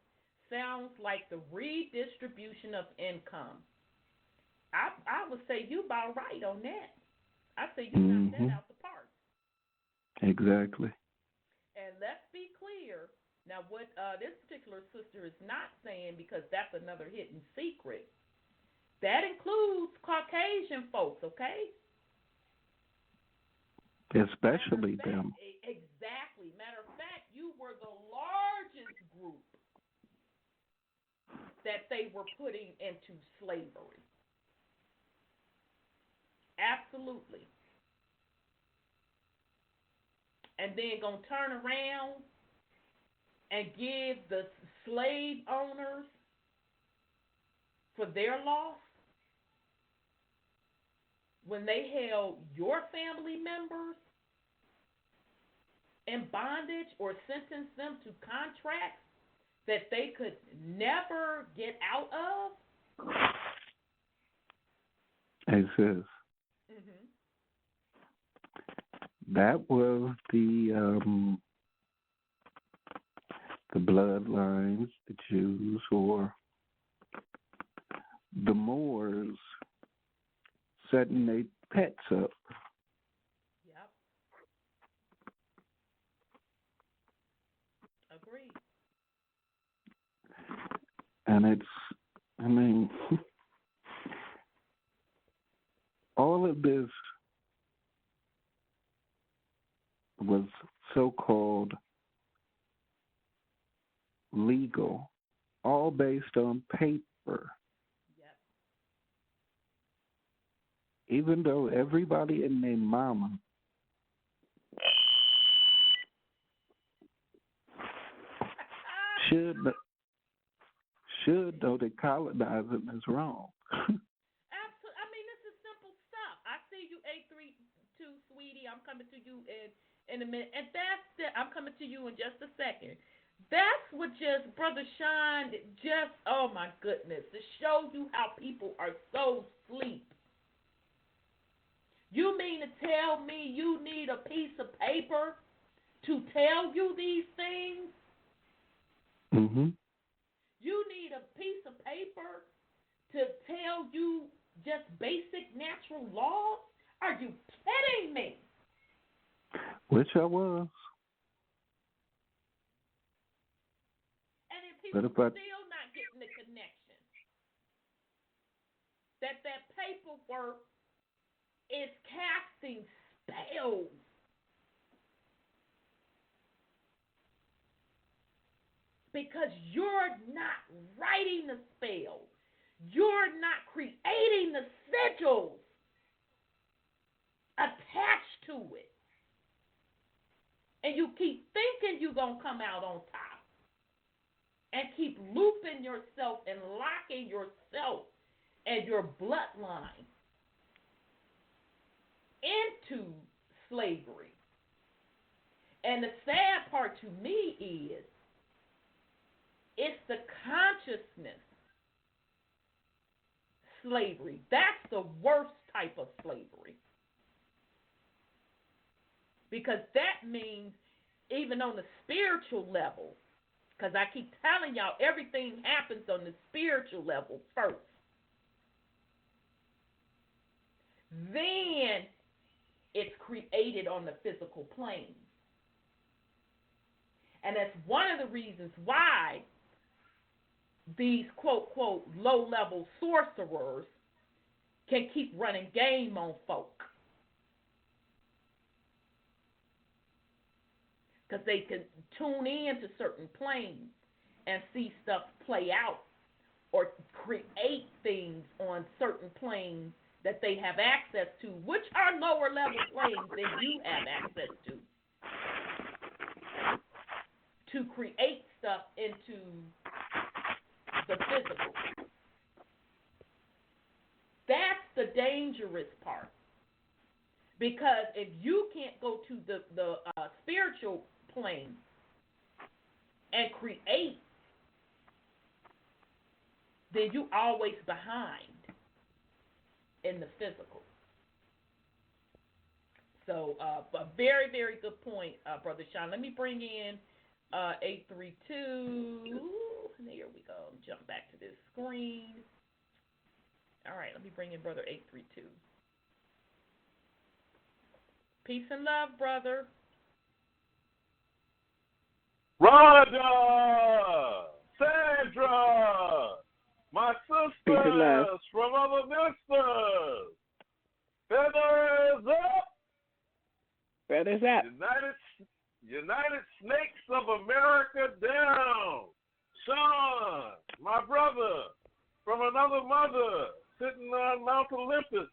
[SPEAKER 1] sounds like the redistribution of income. I would say you about right on that. I say you knocked that out the park.
[SPEAKER 3] Exactly.
[SPEAKER 1] And let's be clear, Now, what this particular sister is not saying, because that's another hidden secret, that includes Caucasian folks, okay?
[SPEAKER 3] Especially them.
[SPEAKER 1] Exactly. Matter of fact, you were the largest group that they were putting into slavery. Absolutely. And then going to turn around and give the slave owners for their loss when they held your family members in bondage or sentenced them to contracts that they could never get out of?
[SPEAKER 3] Hey, sis.
[SPEAKER 1] Mm-hmm.
[SPEAKER 3] That was the bloodlines, the Jews, or the Moors setting their pets up.
[SPEAKER 1] Yep. Agreed.
[SPEAKER 3] And it's, I mean, all of this was so-called legal, all based on paper.
[SPEAKER 1] Yep.
[SPEAKER 3] Even though everybody and their mama should know that colonizing is wrong.
[SPEAKER 1] Absolutely. I mean, this is simple stuff. I see you, 832, sweetie. I'm coming to you in a minute. And I'm coming to you in just a second. That's what just, Brother Sean, oh my goodness, to show you how people are so asleep. You mean to tell me you need a piece of paper to tell you these things?
[SPEAKER 3] Mm-hmm.
[SPEAKER 1] You need a piece of paper to tell you just basic natural laws? Are you kidding me?
[SPEAKER 3] Which I was.
[SPEAKER 1] And then people still not getting the connection. That paperwork is casting spells. Because you're not writing the spell. You're not creating the sigils attached to it. And you keep thinking you're going to come out on top. And keep looping yourself and locking yourself and your bloodline into slavery. And the sad part to me is, it's the consciousness slavery. That's the worst type of slavery. Because that means, even on the spiritual level, because I keep telling y'all, everything happens on the spiritual level first. Then it's created on the physical plane. And that's one of the reasons why these quote-quote low-level sorcerers can keep running game on folk. Because they can tune in to certain planes and see stuff play out or create things on certain planes that they have access to, which are lower-level planes than you have access to create stuff into the physical. That's the dangerous part. Because if you can't go to the spiritual plane and create, then you're always behind in the physical. So, a very, very good point, Brother Sean. Let me bring in 832. There we go. Jump back to this screen. All right, let me bring in Brother 832. Peace and love, brother.
[SPEAKER 5] Rhonda, Sandra, my sisters from other misters. Feathers up.
[SPEAKER 4] Feathers up.
[SPEAKER 5] United Snakes of America down. Sean, my brother, from another mother, sitting on Mount Olympus,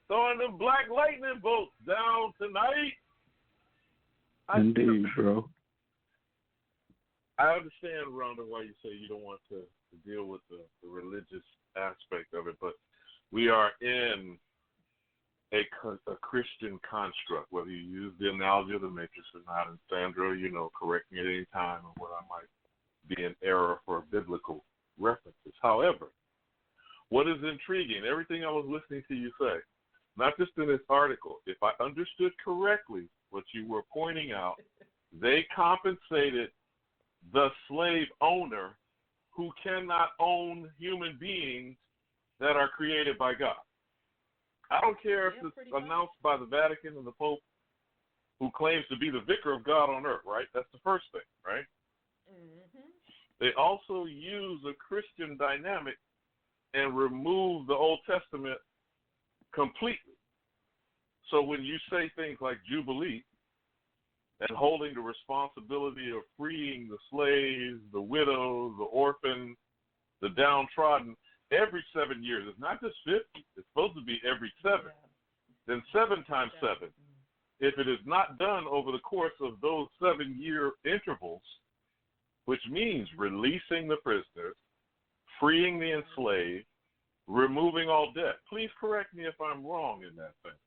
[SPEAKER 5] throwing them black lightning bolts down tonight.
[SPEAKER 3] Indeed, bro.
[SPEAKER 5] I understand, Rhonda, why you say you don't want to deal with the religious aspect of it, but we are in a Christian construct, whether you use the analogy of the Matrix or not. And Sandra, correct me at any time on what I might be in error for biblical references. However, what is intriguing, everything I was listening to you say, not just in this article, if I understood correctly what you were pointing out, they compensated the slave owner who cannot own human beings that are created by God. I don't care if it's announced by the Vatican and the Pope, who claims to be the vicar of God on earth, right? That's the first thing, right? Mm-hmm. They also use a Christian dynamic and remove the Old Testament completely. So when you say things like Jubilee and holding the responsibility of freeing the slaves, the widows, the orphans, the downtrodden, every 7 years. It's not just 50. It's supposed to be every 7. Then 7 times 7. If it is not done over the course of those 7-year intervals, which means releasing the prisoners, freeing the enslaved, removing all debt. Please correct me if I'm wrong in that thing.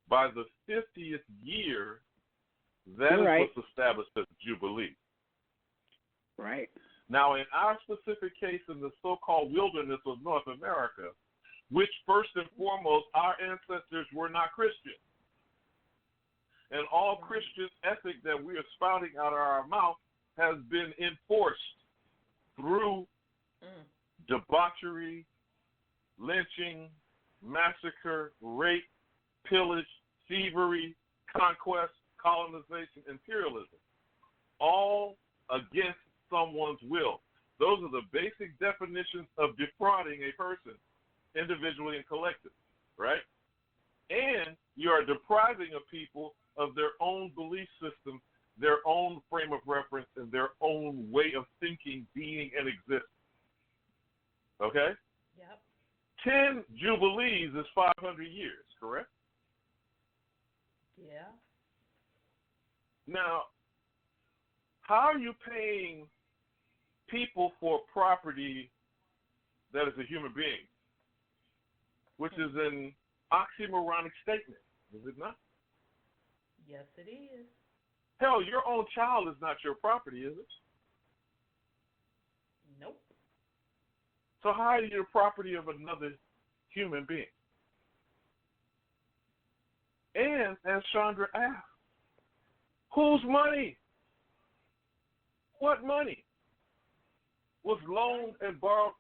[SPEAKER 5] By the 50th year, that is what's established as Jubilee.
[SPEAKER 4] Right.
[SPEAKER 5] Now, in our specific case in the so-called wilderness of North America, which first and foremost, our ancestors were not Christian. And all Christian ethic that we are spouting out of our mouth has been enforced through debauchery, lynching, massacre, rape, pillage, thievery, conquest, colonization, imperialism, all against someone's will. Those are the basic definitions of defrauding a person, individually and collectively, right? And you are depriving a people of their own belief system, their own frame of reference, and their own way of thinking, being, and existing. Okay?
[SPEAKER 6] Yep.
[SPEAKER 5] 10 jubilees is 500 years, correct?
[SPEAKER 6] Yeah.
[SPEAKER 5] Now, how are you paying people for property that is a human being, which is an oxymoronic statement, is it not?
[SPEAKER 6] Yes, it is.
[SPEAKER 5] Hell, your own child is not your property, is it?
[SPEAKER 6] Nope.
[SPEAKER 5] So how are you the property of another human being? And, as Chandra asked, whose money? What money was loaned and borrowed?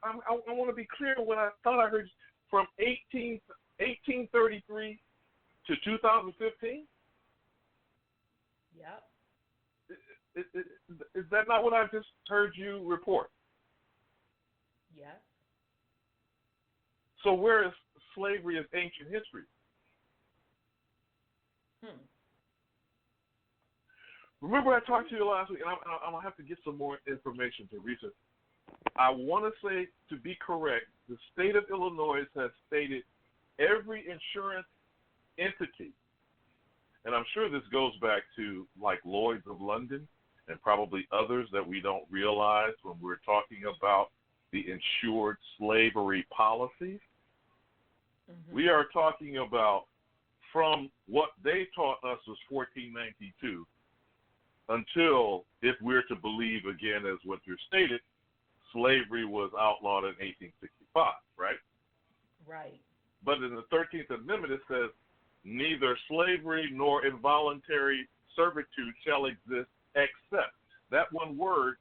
[SPEAKER 5] I want to be clear when I thought I heard from 1833 to 2015.
[SPEAKER 6] Yep.
[SPEAKER 5] Is that not what I just heard you report?
[SPEAKER 6] Yes. So
[SPEAKER 5] where is slavery as ancient history? Remember I talked to you last week, and I'm going to have to get some more information to research. I want to say, to be correct, the state of Illinois has stated every insurance entity, and I'm sure this goes back to like Lloyd's of London and probably others that we don't realize when we're talking about the insured slavery policies. Mm-hmm. We are talking about from what they taught us was 1492 until, if we're to believe again as what you're stated, slavery was outlawed in 1865, right?
[SPEAKER 6] Right.
[SPEAKER 5] But in the 13th Amendment it says, neither slavery nor involuntary servitude shall exist except. That one word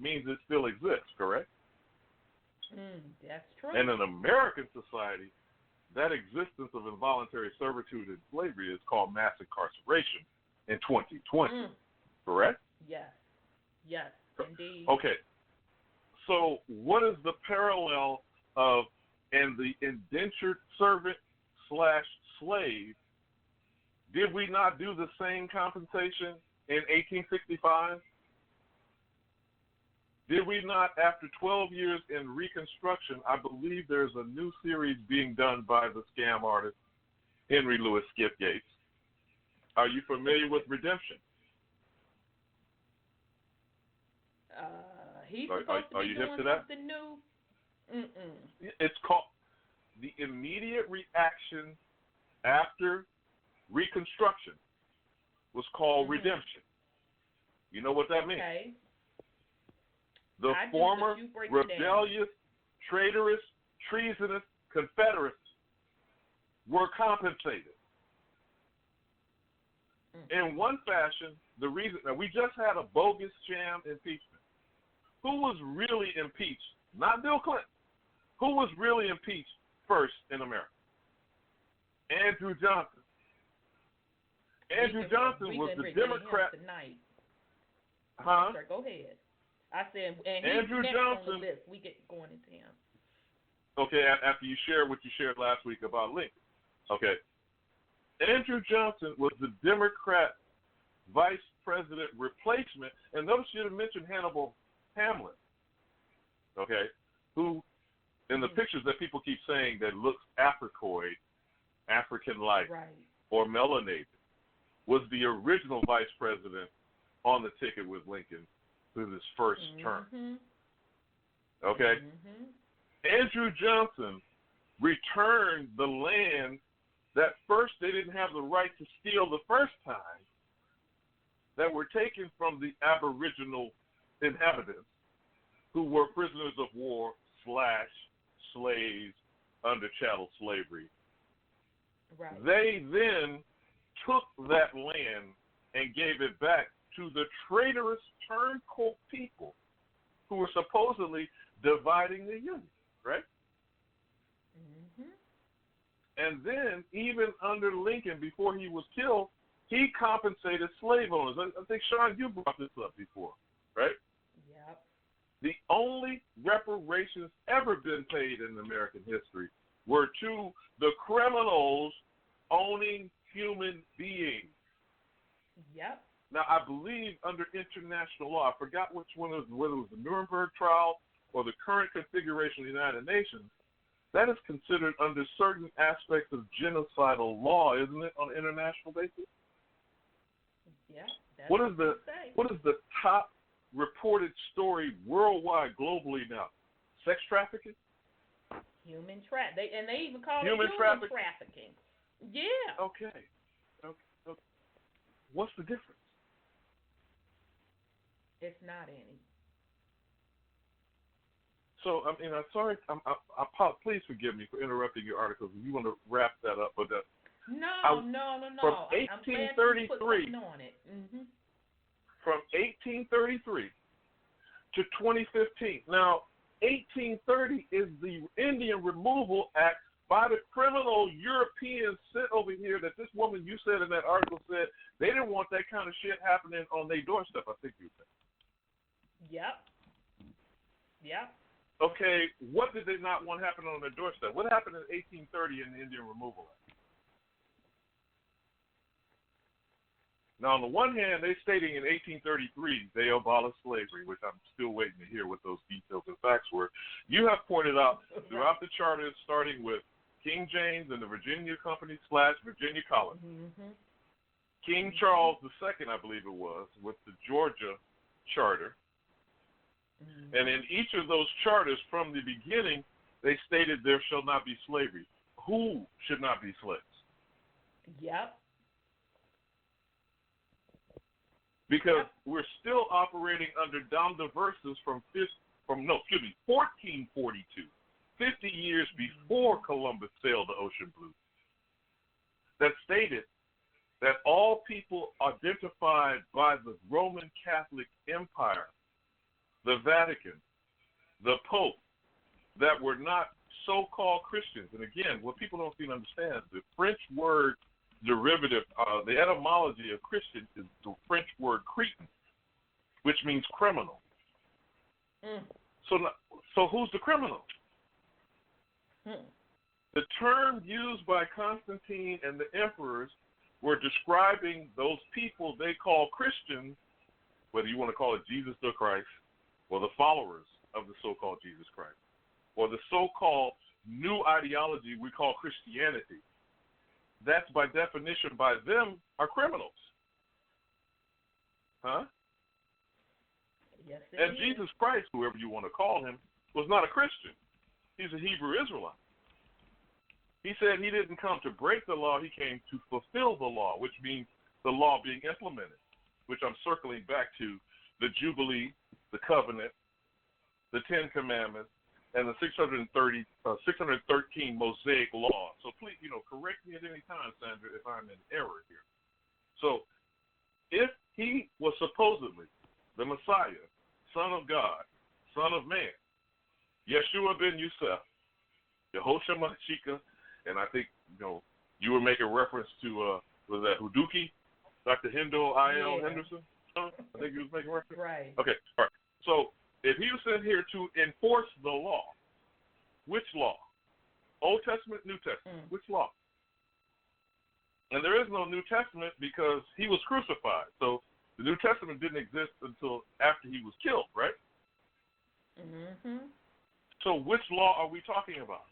[SPEAKER 5] means it still exists, correct?
[SPEAKER 6] That's true.
[SPEAKER 5] And in American society, that existence of involuntary servitude and slavery is called mass incarceration, in 2020, correct?
[SPEAKER 6] Yes. Yes, indeed.
[SPEAKER 5] Okay. So what is the parallel of, and the indentured servant / slave, did we not do the same compensation in 1865? Did we not, after 12 years in Reconstruction, I believe there's a new series being done by the scam artist Henry Louis Skip Gates. Are you familiar with Redemption?
[SPEAKER 6] He's supposed to be doing something new.
[SPEAKER 5] It's called the immediate reaction after Reconstruction was called Redemption. You know what that means?
[SPEAKER 6] Okay.
[SPEAKER 5] The former rebellious, traitorous, treasonous Confederates were compensated. In one fashion, the reason that we just had a bogus sham impeachment. Who was really impeached? Not Bill Clinton. Who was really impeached first in America? Andrew Johnson. Andrew Johnson was the Democrat. Huh?
[SPEAKER 6] Sure, go ahead. I said, and
[SPEAKER 5] Andrew Johnson.
[SPEAKER 6] On the list. We get going into him.
[SPEAKER 5] Okay, after you share what you shared last week about Lincoln. Okay. Andrew Johnson was the Democrat vice president replacement, and notice you didn't mention Hannibal Hamlin, okay, who, in the pictures that people keep saying that looks Africoid, African-like, or melanated, was the original vice president on the ticket with Lincoln through his first term. Okay? Andrew Johnson returned the land that first they didn't have the right to steal the first time, that were taken from the Aboriginal inhabitants who were prisoners of war / slaves under chattel slavery.
[SPEAKER 6] Right.
[SPEAKER 5] They then took that land and gave it back to the traitorous turncoat people who were supposedly dividing the Union, right? And then, even under Lincoln, before he was killed, he compensated slave owners. I think, Sean, you brought this up before, right?
[SPEAKER 6] Yep.
[SPEAKER 5] The only reparations ever been paid in American history were to the criminals owning human beings.
[SPEAKER 6] Yep.
[SPEAKER 5] Now, I believe under international law, I forgot which one it was, whether it was the Nuremberg trial or the current configuration of the United Nations, that is considered under certain aspects of genocidal law, isn't it, on an international basis?
[SPEAKER 6] Yeah.
[SPEAKER 5] What is the top reported story worldwide, globally now? Sex trafficking?
[SPEAKER 6] Human trafficking. They even call it
[SPEAKER 5] human
[SPEAKER 6] trafficking. Yeah.
[SPEAKER 5] Okay. What's the difference?
[SPEAKER 6] It's not any.
[SPEAKER 5] So, I mean, I'm sorry. Please forgive me for interrupting your article. If you want to wrap that up, but
[SPEAKER 6] No.
[SPEAKER 5] From 1833
[SPEAKER 6] on it.
[SPEAKER 5] From 1833 to 2015. Now, 1830 is the Indian Removal Act by the criminal Europeans sent over here that this woman you said in that article said they didn't want that kind of shit happening on their doorstep, I think you said.
[SPEAKER 6] Yep.
[SPEAKER 5] Okay, what did they not want happening on their doorstep? What happened in 1830 in the Indian Removal Act? Now, on the one hand, they're stating in 1833 they abolished slavery, which I'm still waiting to hear what those details and facts were. You have pointed out throughout the charter, starting with King James and the Virginia Company / Virginia Colony, King Charles II, I believe it was, with the Georgia Charter. And in each of those charters from the beginning, they stated there shall not be slavery. Who should not be slaves?
[SPEAKER 6] Yep.
[SPEAKER 5] Because we're still operating under dom diversas from 1442, 50 years before Columbus sailed the ocean blue, that stated that all people identified by the Roman Catholic Empire, the Vatican, the Pope, that were not so-called Christians. And again, what people don't seem to understand, the French word derivative, the etymology of Christian is the French word Cretan, which means criminal. So who's the criminal? The term used by Constantine and the emperors were describing those people they call Christians, whether you want to call it Jesus or Christ, or the followers of the so-called Jesus Christ, or the so-called new ideology we call Christianity. That's by definition by them are criminals. Huh?
[SPEAKER 6] Yes,
[SPEAKER 5] and Jesus Christ, whoever you want to call him, was not a Christian. He's a Hebrew Israelite. He said he didn't come to break the law, he came to fulfill the law, which means the law being implemented, which I'm circling back to the Jubilee, the Covenant, the Ten Commandments, and the 613 Mosaic law. So please, correct me at any time, Sandra, if I'm in error here. So if he was supposedly the Messiah, Son of God, Son of Man, Yeshua ben Yosef, Yehoshua Mashiach, and I think, you were making reference to, was that Huduki? Dr. Hendo I.L. Henderson? I think he was making reference?
[SPEAKER 6] Right.
[SPEAKER 5] Okay, all right. So if he was sent here to enforce the law, which law? Old Testament, New Testament, which law? And there is no New Testament because he was crucified. So the New Testament didn't exist until after he was killed, right?
[SPEAKER 6] Mm-hmm.
[SPEAKER 5] So which law are we talking about?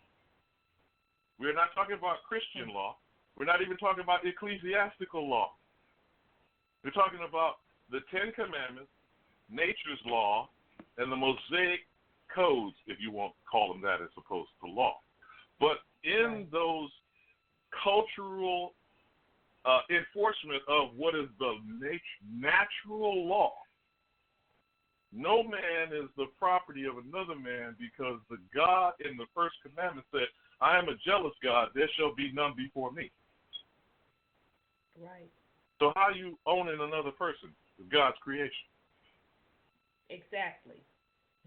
[SPEAKER 5] We're not talking about Christian law. We're not even talking about ecclesiastical law. We're talking about the Ten Commandments, nature's law, and the Mosaic codes, if you want to call them that, as opposed to law. But in those cultural enforcement of what is the natural law, no man is the property of another man, because the God in the first commandment said, I am a jealous God, there shall be none before me.
[SPEAKER 6] Right.
[SPEAKER 5] So how are you owning another person? It's God's creation.
[SPEAKER 6] Exactly.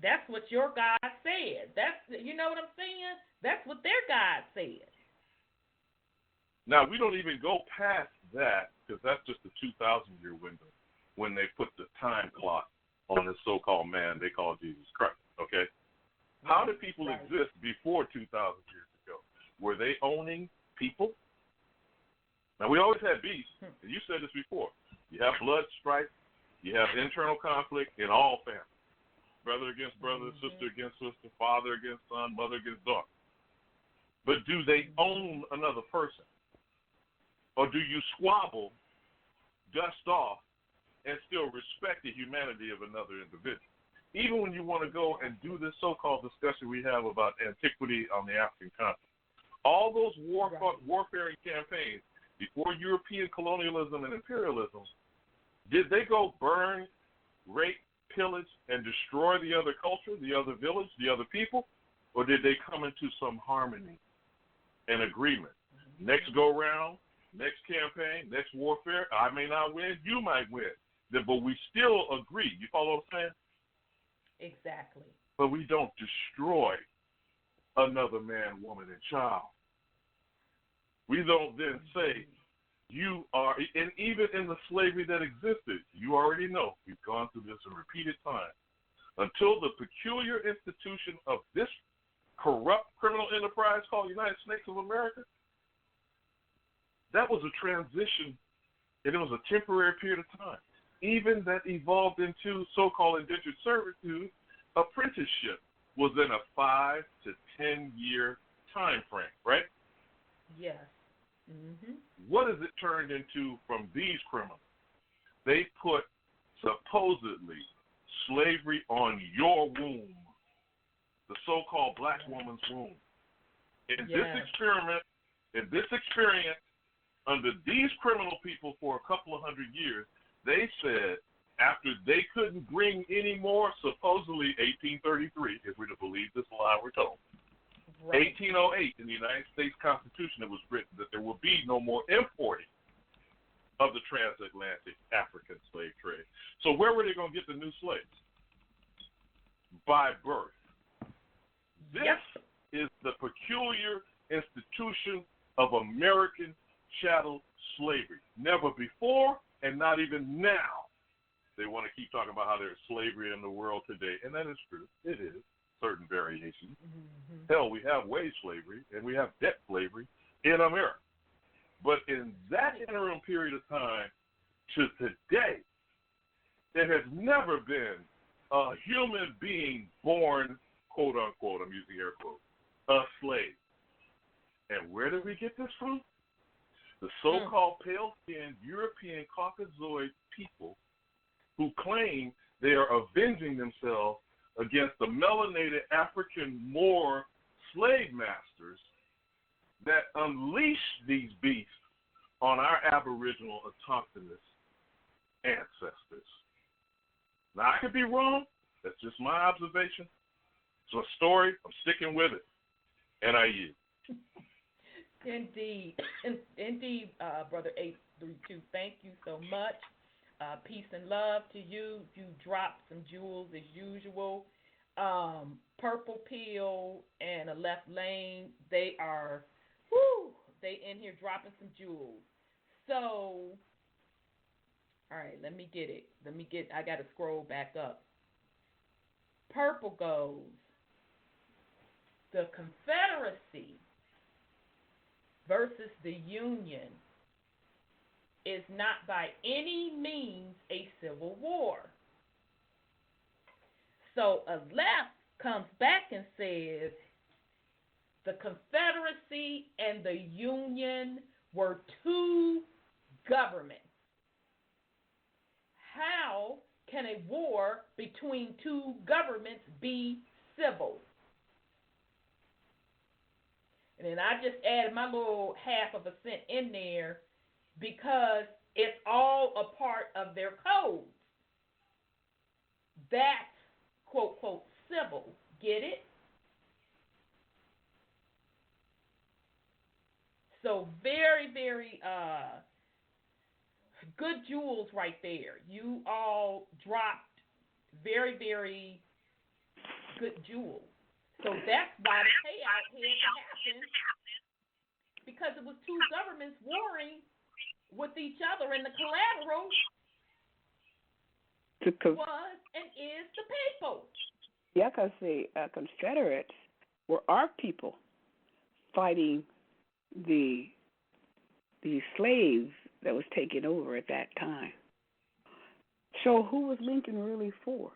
[SPEAKER 6] That's what your God said. You know what I'm saying? That's what their God said.
[SPEAKER 5] Now, we don't even go past that, because that's just a 2,000-year window when they put the time clock on this so-called man they call Jesus Christ, okay? How did people exist before 2,000 years ago? Were they owning people? Now, we always had beefs, and you said this before. You have blood strife, you have internal conflict in all families. Brother against brother, sister against sister, father against son, mother against daughter. But do they own another person? Or do you squabble, dust off, and still respect the humanity of another individual? Even when you want to go and do this so-called discussion we have about antiquity on the African continent, all those warfaring campaigns before European colonialism and imperialism, did they go burn, rape, pillage, and destroy the other culture, the other village, the other people? Or did they come into some harmony and agreement? Next go-round, next campaign, next warfare, I may not win, you might win. But we still agree. You follow what I'm saying?
[SPEAKER 6] Exactly.
[SPEAKER 5] But we don't destroy another man, woman, and child. We don't then say, you are, and even in the slavery that existed, you already know, we've gone through this in repeated times, until the peculiar institution of this corrupt criminal enterprise called United States of America, that was a transition, and it was a temporary period of time. Even that evolved into so-called indentured servitude, apprenticeship was in a 5 to 10 year time frame, right?
[SPEAKER 6] Yes. Mm-hmm.
[SPEAKER 5] What has it turned into from these criminals? They put supposedly slavery on your womb, the so-called black woman's womb. In this experience, under these criminal people for a couple of 100 years, they said after they couldn't bring any more, supposedly 1833, if we're to believe this lie we're told, 1808 in the United States Constitution, it was written that there will be no more importing of the transatlantic African slave trade. So where were they going to get the new slaves? By birth. This is the peculiar institution of American chattel slavery. Never before and not even now. They want to keep talking about how there's slavery in the world today, and that is true. It is. Certain variations. Mm-hmm. Hell, we have wage slavery and we have debt slavery in America. But in that interim period of time to today, there has never been a human being born, quote unquote, I'm using air quotes, a slave. And where did we get this from? The so-called pale-skinned European Caucasoid people who claim they are avenging themselves against the melanated African Moor slave masters that unleashed these beasts on our aboriginal autochthonous ancestors. Now, I could be wrong. That's just my observation. It's a story. I'm sticking with it. And I yield.
[SPEAKER 6] Indeed. Indeed, Brother 832, thank you so much. Peace and love to you. You dropped some jewels as usual. Purple Pill and a Left Lane, they are, they in here dropping some jewels. So, all right, let me get it. I got to scroll back up. Purple goes, the Confederacy versus the Union is not by any means a civil war. So a left comes back and says the Confederacy and the Union were two governments. How can a war between two governments be civil? And then I just added my little half of a cent in there because it's all a part of their codes. That's, quote, quote, civil. Get it? So very, very good jewels right there. You all dropped very, very good jewels. So that's why the payout had to happen, because it was two governments warring with each other, and the collateral was and is the people.
[SPEAKER 4] Yeah, because the Confederates were our people fighting the slaves that was taken over at that time. So who was Lincoln really for?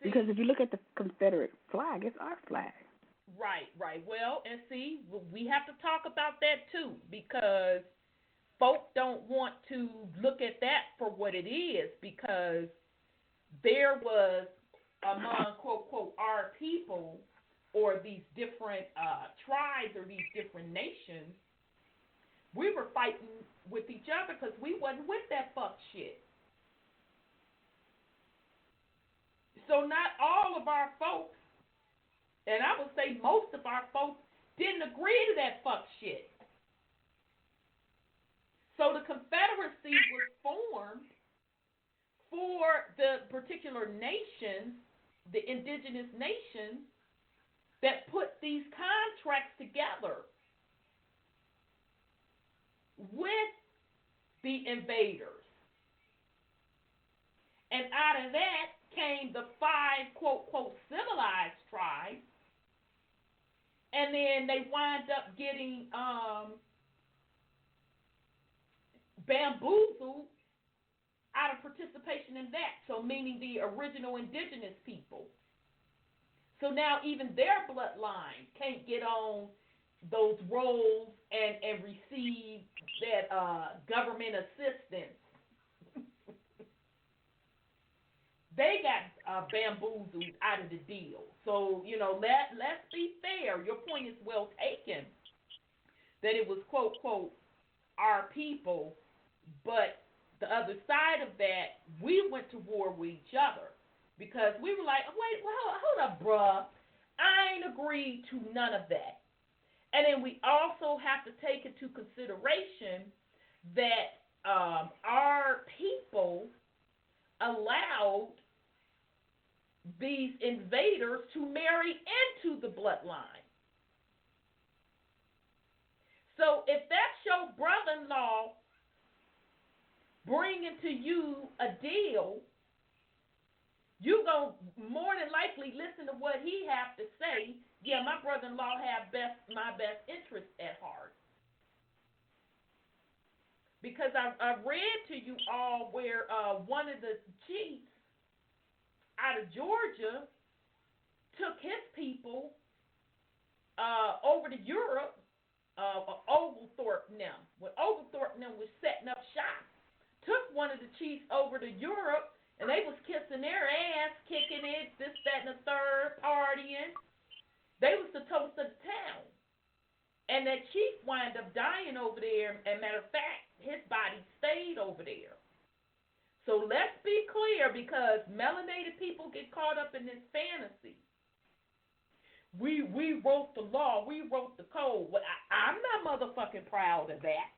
[SPEAKER 4] Because if you look at the Confederate flag, it's our flag.
[SPEAKER 6] Right. Well, and see, we have to talk about that too, because folk don't want to look at that for what it is, because there was among, quote, quote, our people, or these different tribes or these different nations, we were fighting with each other because we wasn't with that fuck shit. So not all of our folks, and I would say most of our folks, didn't agree to that fuck shit. So the Confederacy was formed for the particular nations, the indigenous nations, that put these contracts together with the invaders. And out of that came the 5, quote, quote, civilized tribes. And then they wind up getting bamboozled out of participation in that. So meaning the original indigenous people. So now even their bloodline can't get on those rolls and receive that government assistance. They got bamboozled out of the deal. So, let's be fair. Your point is well taken, that it was, quote, quote, our people, but the other side of that, we went to war with each other because we were like, wait, well, hold up, bruh. I ain't agreed to none of that. And then we also have to take into consideration that our people allowed these invaders to marry into the bloodline. So if that's your brother-in-law bringing to you a deal, you going to more than likely listen to what he have to say. Yeah, my brother-in-law have my best interest at heart. Because I read to you all where one of the chiefs out of Georgia took his people over to Europe, Oglethorpe now. When Oglethorpe now was setting up shop, took one of the chiefs over to Europe, and they was kissing their ass, kicking it, this, that, and the third, partying. They was the toast of the town. And that chief wound up dying over there, and matter of fact, his body stayed over there. So let's be clear, because melanated people get caught up in this fantasy. We wrote the law. We wrote the code. Well, I'm not motherfucking proud of that.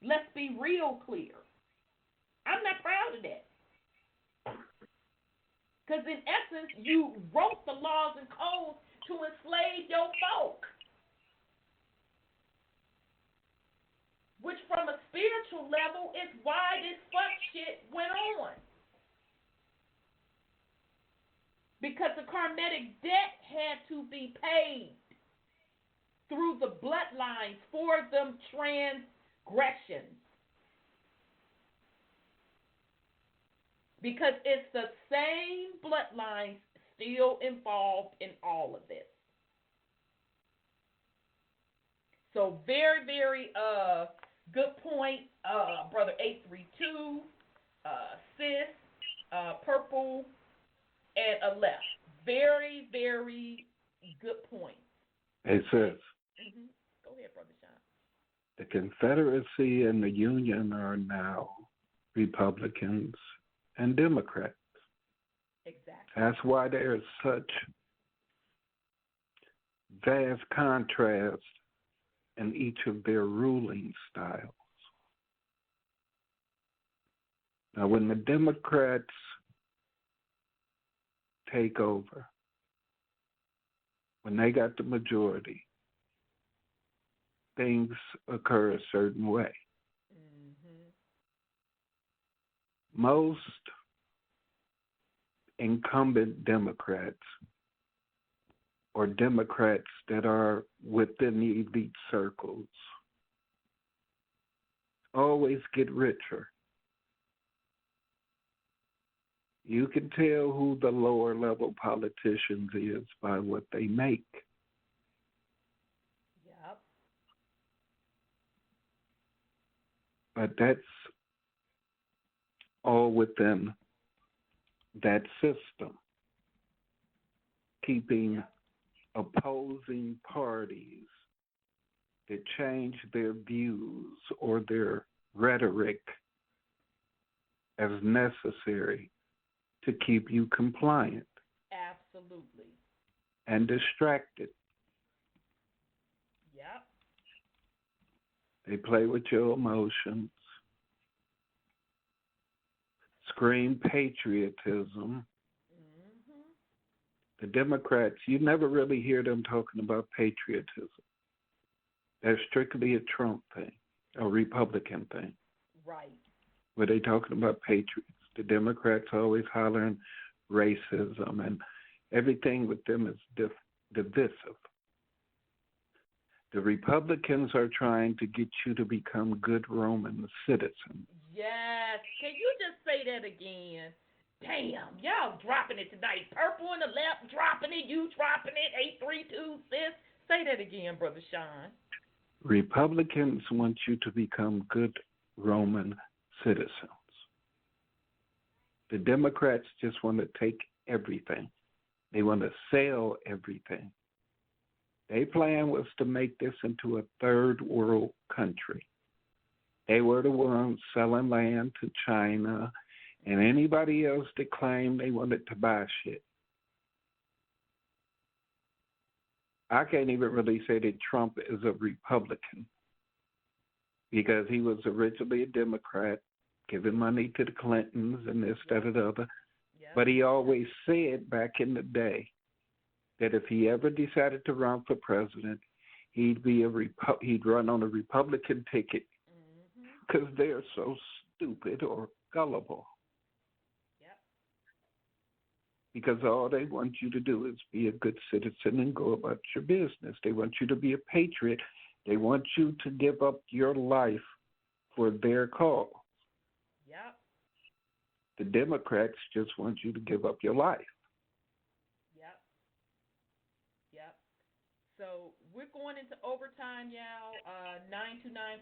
[SPEAKER 6] Let's be real clear. I'm not proud of that. Because in essence, you wrote the laws and codes to enslave your folk. Which from a spiritual level is why this fuck shit went on. Because the karmic debt had to be paid through the bloodlines for them transgressions. Because it's the same bloodlines still involved in all of this. So very, very good point, Brother 832, Sis, Purple, and Aleph. Very, very good point.
[SPEAKER 3] Hey, Sis.
[SPEAKER 6] Mm-hmm. Go ahead, Brother Sean.
[SPEAKER 3] The Confederacy and the Union are now Republicans and Democrats.
[SPEAKER 6] Exactly.
[SPEAKER 3] That's why there's such vast contrast in each of their ruling styles. Now, when the Democrats take over, when they got the majority, things occur a certain way.
[SPEAKER 6] Mm-hmm.
[SPEAKER 3] Most incumbent Democrats or Democrats that are within the elite circles always get richer. You can tell who the lower level politicians is by what they make.
[SPEAKER 6] Yep.
[SPEAKER 3] But that's all within that system, keeping opposing parties that change their views or their rhetoric as necessary to keep you compliant.
[SPEAKER 6] Absolutely.
[SPEAKER 3] And distracted.
[SPEAKER 6] Yep.
[SPEAKER 3] They play with your emotions, scream patriotism.
[SPEAKER 6] Mm-hmm.
[SPEAKER 3] The Democrats, you never really hear them talking about patriotism. That's strictly a Trump thing, a Republican thing.
[SPEAKER 6] Right.
[SPEAKER 3] Where they talking about patriots. The Democrats always hollering racism, and everything with them is divisive. The Republicans are trying to get you to become good Roman citizens.
[SPEAKER 6] Yes. Can you just say that again? Damn, y'all dropping it tonight. Purple and the left dropping it, you dropping it, 832, sis. Say that again, Brother Sean.
[SPEAKER 3] Republicans want you to become good Roman citizens. The Democrats just want to take everything. They want to sell everything. Their plan was to make this into a third world country. They were the ones selling land to China and anybody else that claimed they wanted to buy shit. I can't even really say that Trump is a Republican because he was originally a Democrat, giving money to the Clintons and this, that, and the other.
[SPEAKER 6] Yep.
[SPEAKER 3] But he always said back in the day that if he ever decided to run for president, he'd run on a Republican ticket because they're so stupid or gullible.
[SPEAKER 6] Yep.
[SPEAKER 3] Because all they want you to do is be a good citizen and go about your business. They want you to be a patriot. They want you to give up your life for their cause.
[SPEAKER 6] Yep.
[SPEAKER 3] The Democrats just want you to give up your life.
[SPEAKER 6] Yep. Yep. So we're going into overtime, y'all.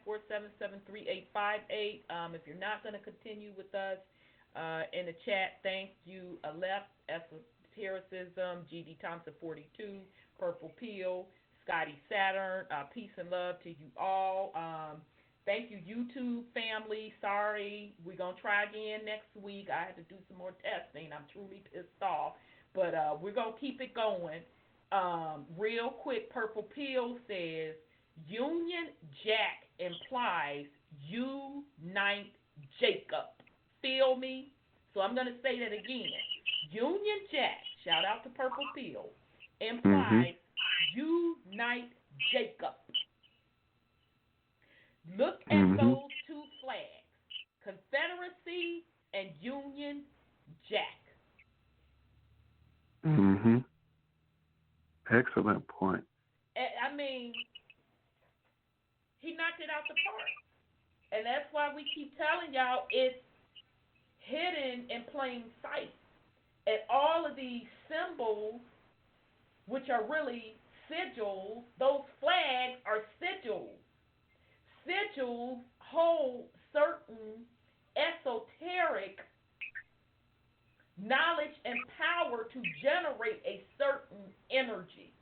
[SPEAKER 6] 929-477-3858. If you're not going to continue with us in the chat, thank you, Aleph, Esotericism, GD Thompson 42, Purple Peel, Scotty Saturn. Peace and love to you all. Thank you, YouTube family. Sorry, we're going to try again next week. I had to do some more testing. I'm truly pissed off. But we're going to keep it going. Real quick, Purple Pill says, Union Jack implies unite Jacob. Feel me? So I'm going to say that again. Union Jack, shout out to Purple Pill, implies unite Jacob. Look at those two flags, Confederacy and Union Jack.
[SPEAKER 3] Excellent point.
[SPEAKER 6] I mean, he knocked it out the park. And that's why we keep telling y'all it's hidden in plain sight. And all of these symbols, which are really sigils, those flags are sigils. Sigils hold certain esoteric knowledge and power to generate a certain energy.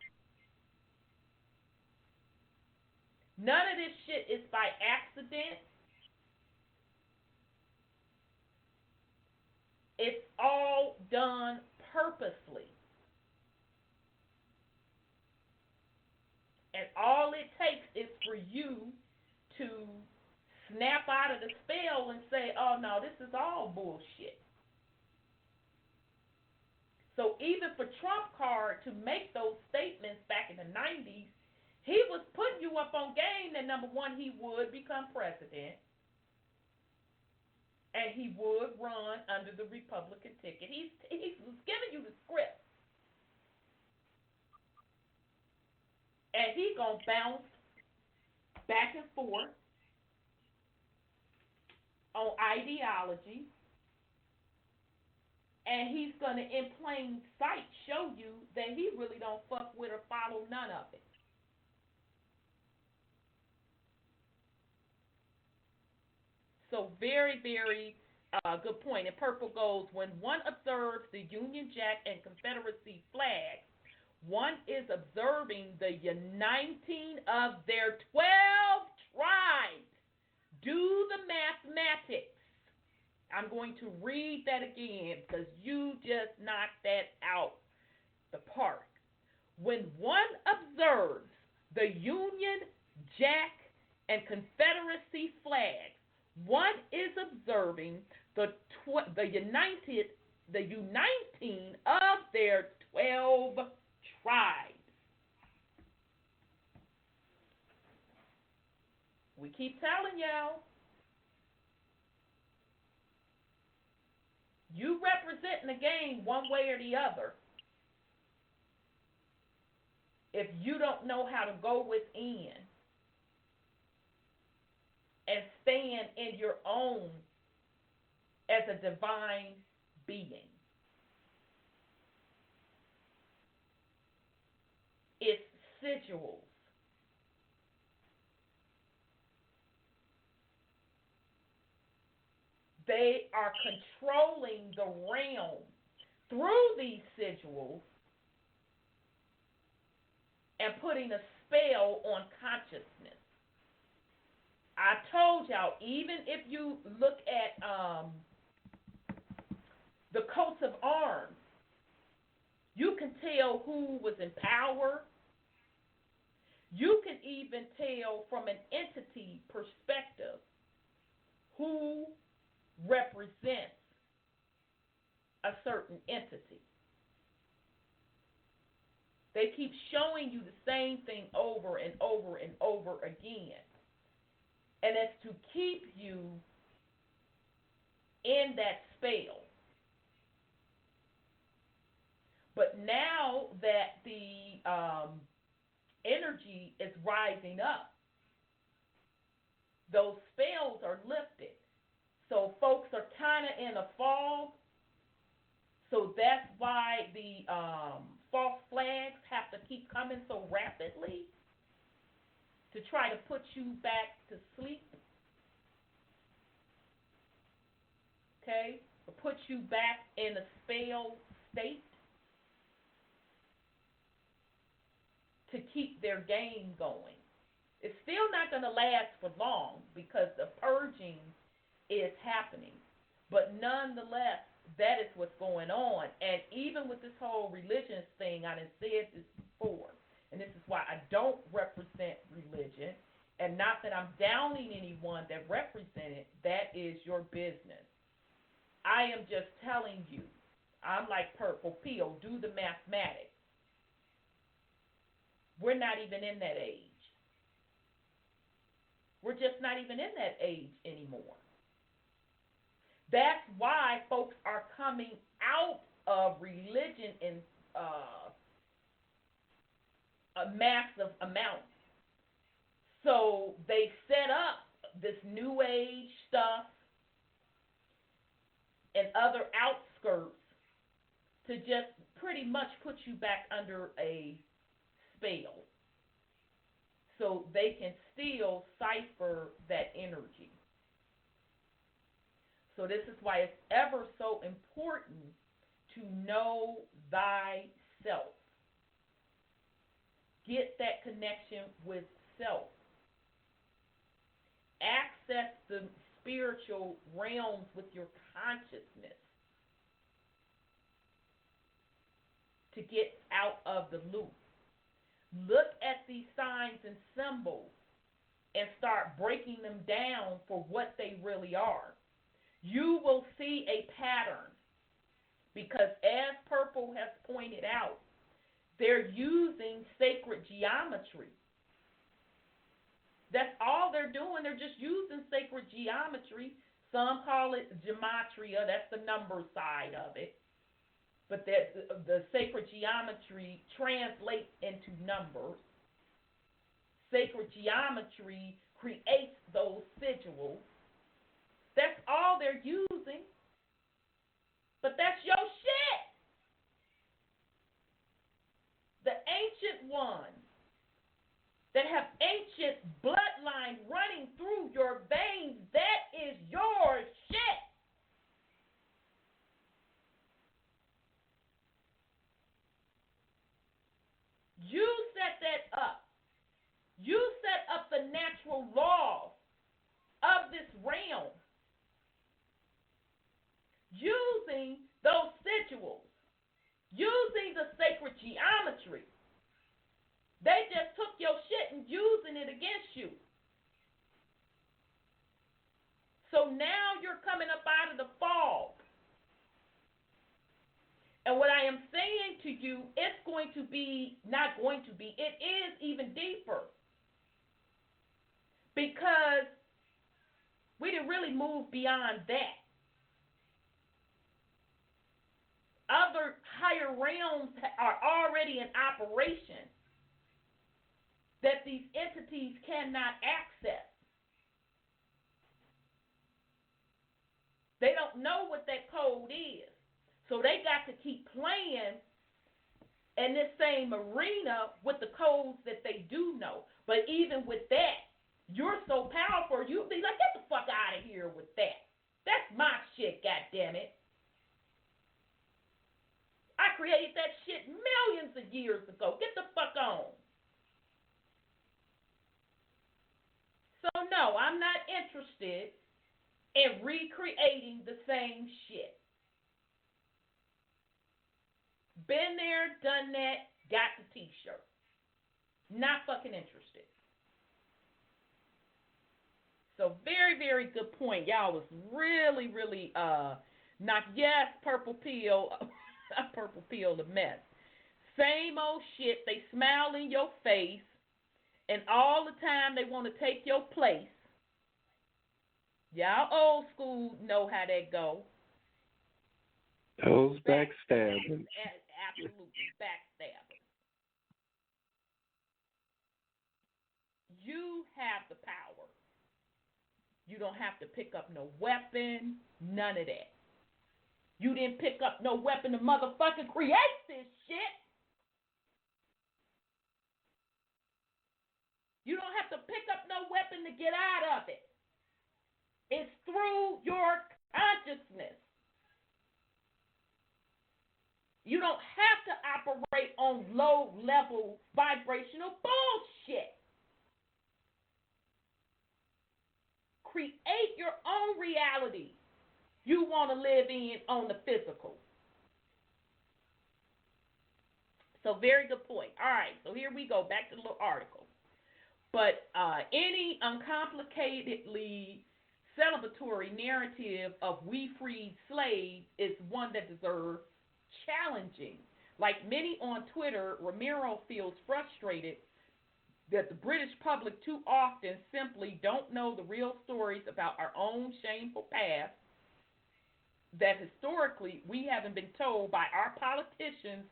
[SPEAKER 6] None of this shit is by accident. It's all done purposely. And all it takes is for you to snap out of the spell and say, oh, no, this is all bullshit. So even for Trump card to make those statements back in the 90s, he was putting you up on game that, number one, he would become president and he would run under the Republican ticket. He was giving you the script. And he going to bounce back and forth on ideology, and he's going to, in plain sight, show you that he really don't fuck with or follow none of it. So very, very good point. And Purple goes, when one observes the Union Jack and Confederacy flags, one is observing the uniting of their 12 tribes. Do the mathematics. I'm going to read that again because you just knocked that out the park. When one observes the Union Jack and Confederacy flags, one is observing the uniting of their 12 tribes. We keep telling y'all, you representing the game one way or the other. If you don't know how to go within and stand in your own as a divine being. It's sigils. They are controlling the realm through these sigils and putting a spell on consciousness. I told y'all, even if you look at the coats of arms, you can tell who was in power. You can even tell from an entity perspective who represents a certain entity. They keep showing you the same thing over and over and over again. And it's to keep you in that spell. But now that the energy is rising up, those spells are lifted. So folks are kind of in a fog. So that's why the false flags have to keep coming so rapidly to try to put you back to sleep. Okay? Or put you back in a spell state to keep their game going. It's still not going to last for long because the purging is happening. But nonetheless, that is what's going on. And even with this whole religion thing, I done said this before, and this is why I don't represent religion, and not that I'm downing anyone that represent it, that is your business. I am just telling you, I'm like Purple Pill, do the mathematics. We're not even in that age. We're just not even in that age anymore. That's why folks are coming out of religion in a massive amount. So they set up this new age stuff and other outskirts to just pretty much put you back under a spell so they can still cipher that energy. So this is why it's ever so important to know thyself. Get that connection with self. Access the spiritual realms with your consciousness to get out of the loop. Look at these signs and symbols and start breaking them down for what they really are. You will see a pattern because, as Purple has pointed out, they're using sacred geometry. That's all they're doing. They're just using sacred geometry. Some call it gematria. That's the number side of it. But the sacred geometry translates into numbers. Sacred geometry creates those sigils. That's all they're using. But that's your shit. The ancient ones that have ancient bloodline running through your veins, that is your shit. You set that up. You set up the natural laws of this realm using those sigils, using the sacred geometry. They just took your shit and using it against you. So now you're coming up out of the fog. And what I am saying to you, it's going to be, not going to be, it is even deeper. Because we didn't really move beyond that. Other higher realms are already in operation that these entities cannot access. They don't know what that code is. So they got to keep playing in this same arena with the codes that they do know. But even with that, you're so powerful, you'll be like, get the fuck out of here with that. That's my shit, goddammit. I created that shit millions of years ago. Get the fuck on. So no, I'm not interested in recreating the same shit. Been there, done that, got the t-shirt. Not fucking interested. So very, very good point. Y'all was really, really not, yes, Purple Pill, Purple Pill the mess. Same old shit. They smile in your face, and all the time they want to take your place. Y'all old school know how that go.
[SPEAKER 3] Those backstabbing.
[SPEAKER 6] Absolutely backstabbing. You have the power. You don't have to pick up no weapon, none of that. You didn't pick up no weapon to motherfucking create this shit. You don't have to pick up no weapon to get out of it. It's through your consciousness. You don't have to operate on low-level vibrational bullshit. Create your own reality you want to live in on the physical. So very good point. All right, so here we go, back to the little article. But any uncomplicatedly celebratory narrative of we freed slaves is one that deserves challenging. Like many on Twitter, Ramiro feels frustrated that the British public too often simply don't know the real stories about our own shameful past, that historically we haven't been told by our politicians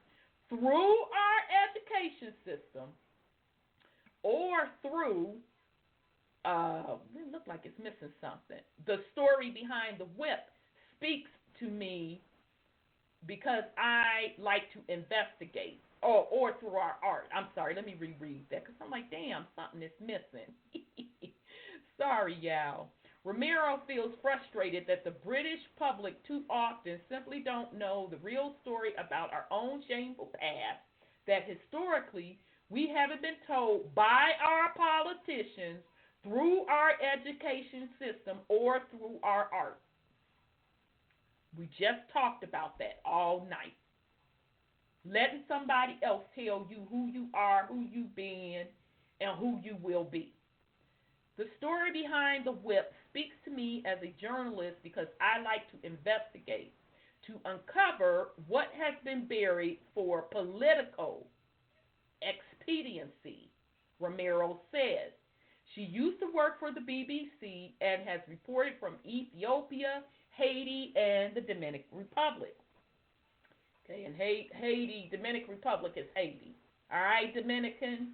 [SPEAKER 6] through our education system or through, it looks like it's missing something. The story behind the whip speaks to me because I like to investigate, or through our art. I'm sorry, let me reread that because I'm like, damn, something is missing. Sorry, y'all. Ramiro feels frustrated that the British public too often simply don't know the real story about our own shameful past, that historically we haven't been told by our politicians through our education system or through our art. We just talked about that all night. Letting somebody else tell you who you are, who you've been, and who you will be. The story behind the whip speaks to me as a journalist because I like to investigate, to uncover what has been buried for political expediency, Ramiro says. She used to work for the BBC and has reported from Ethiopia, Haiti, and the Dominican Republic. Okay, and Haiti, Dominican Republic is Haiti. All right, Dominican,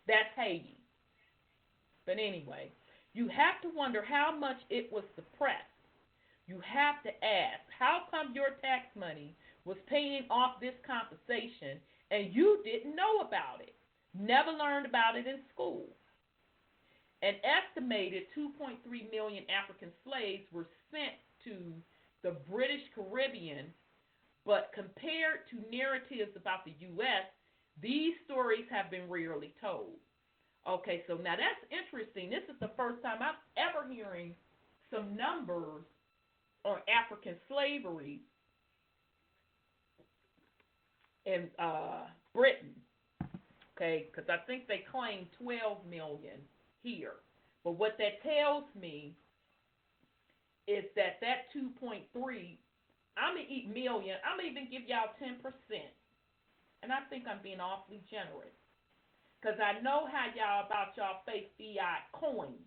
[SPEAKER 6] that's Haiti. But anyway, you have to wonder how much it was suppressed. You have to ask, how come your tax money was paying off this compensation and you didn't know about it? Never learned about it in school. An estimated 2.3 million African slaves were sent to the British Caribbean, but compared to narratives about the U.S., these stories have been rarely told. Okay, so now that's interesting. This is the first time I'm ever hearing some numbers on African slavery in Britain. Okay, because I think they claim 12 million here. But what that tells me is that 2.3, I'm going to eat million. I'm going to even give y'all 10%. And I think I'm being awfully generous. Because I know how y'all about y'all fake fiat coins.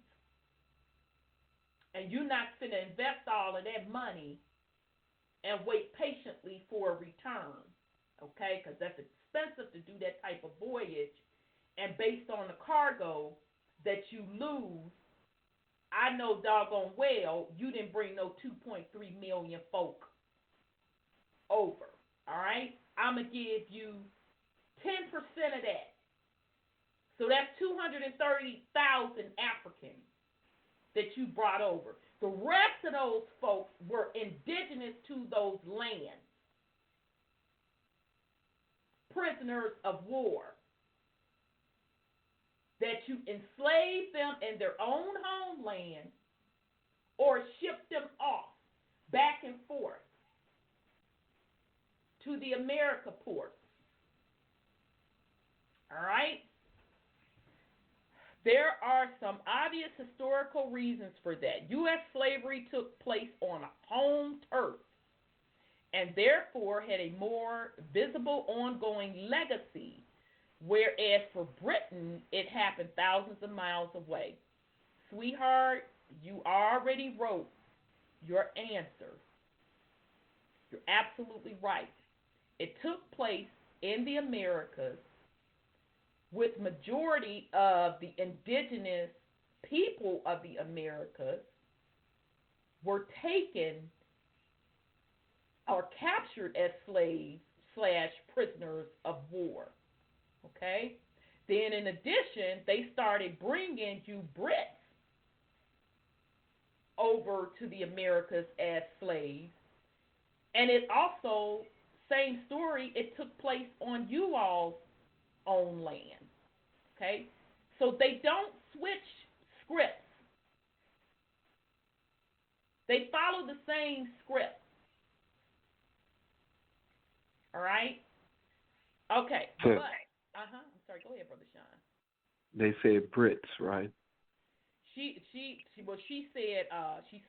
[SPEAKER 6] And you're not going to invest all of that money and wait patiently for a return. Okay? Because that's expensive to do that type of voyage. And based on the cargo that you lose, I know doggone well you didn't bring no 2.3 million folk over. All right? I'm going to give you 10% of that. So that's 230,000 Africans that you brought over. The rest of those folks were indigenous to those lands. Prisoners of war. That you enslaved them in their own homeland or shipped them off back and forth to the America ports. All right? There are some obvious historical reasons for that. U.S. slavery took place on home turf. and therefore had a more visible ongoing legacy, whereas for Britain, it happened thousands of miles away. Sweetheart, you already wrote your answer. You're absolutely right. It took place in the Americas with majority of the indigenous people of the Americas were taken or captured as slaves / prisoners of war. Okay? Then in addition, they started bringing you Brits over to the Americas as slaves. And it also, same story, it took place on you all's own land. Okay? So they don't switch scripts. They follow the same script. All right? Okay.
[SPEAKER 3] So,
[SPEAKER 6] but, I'm sorry, go ahead, Brother Sean.
[SPEAKER 3] they said Brits, right?
[SPEAKER 6] She said she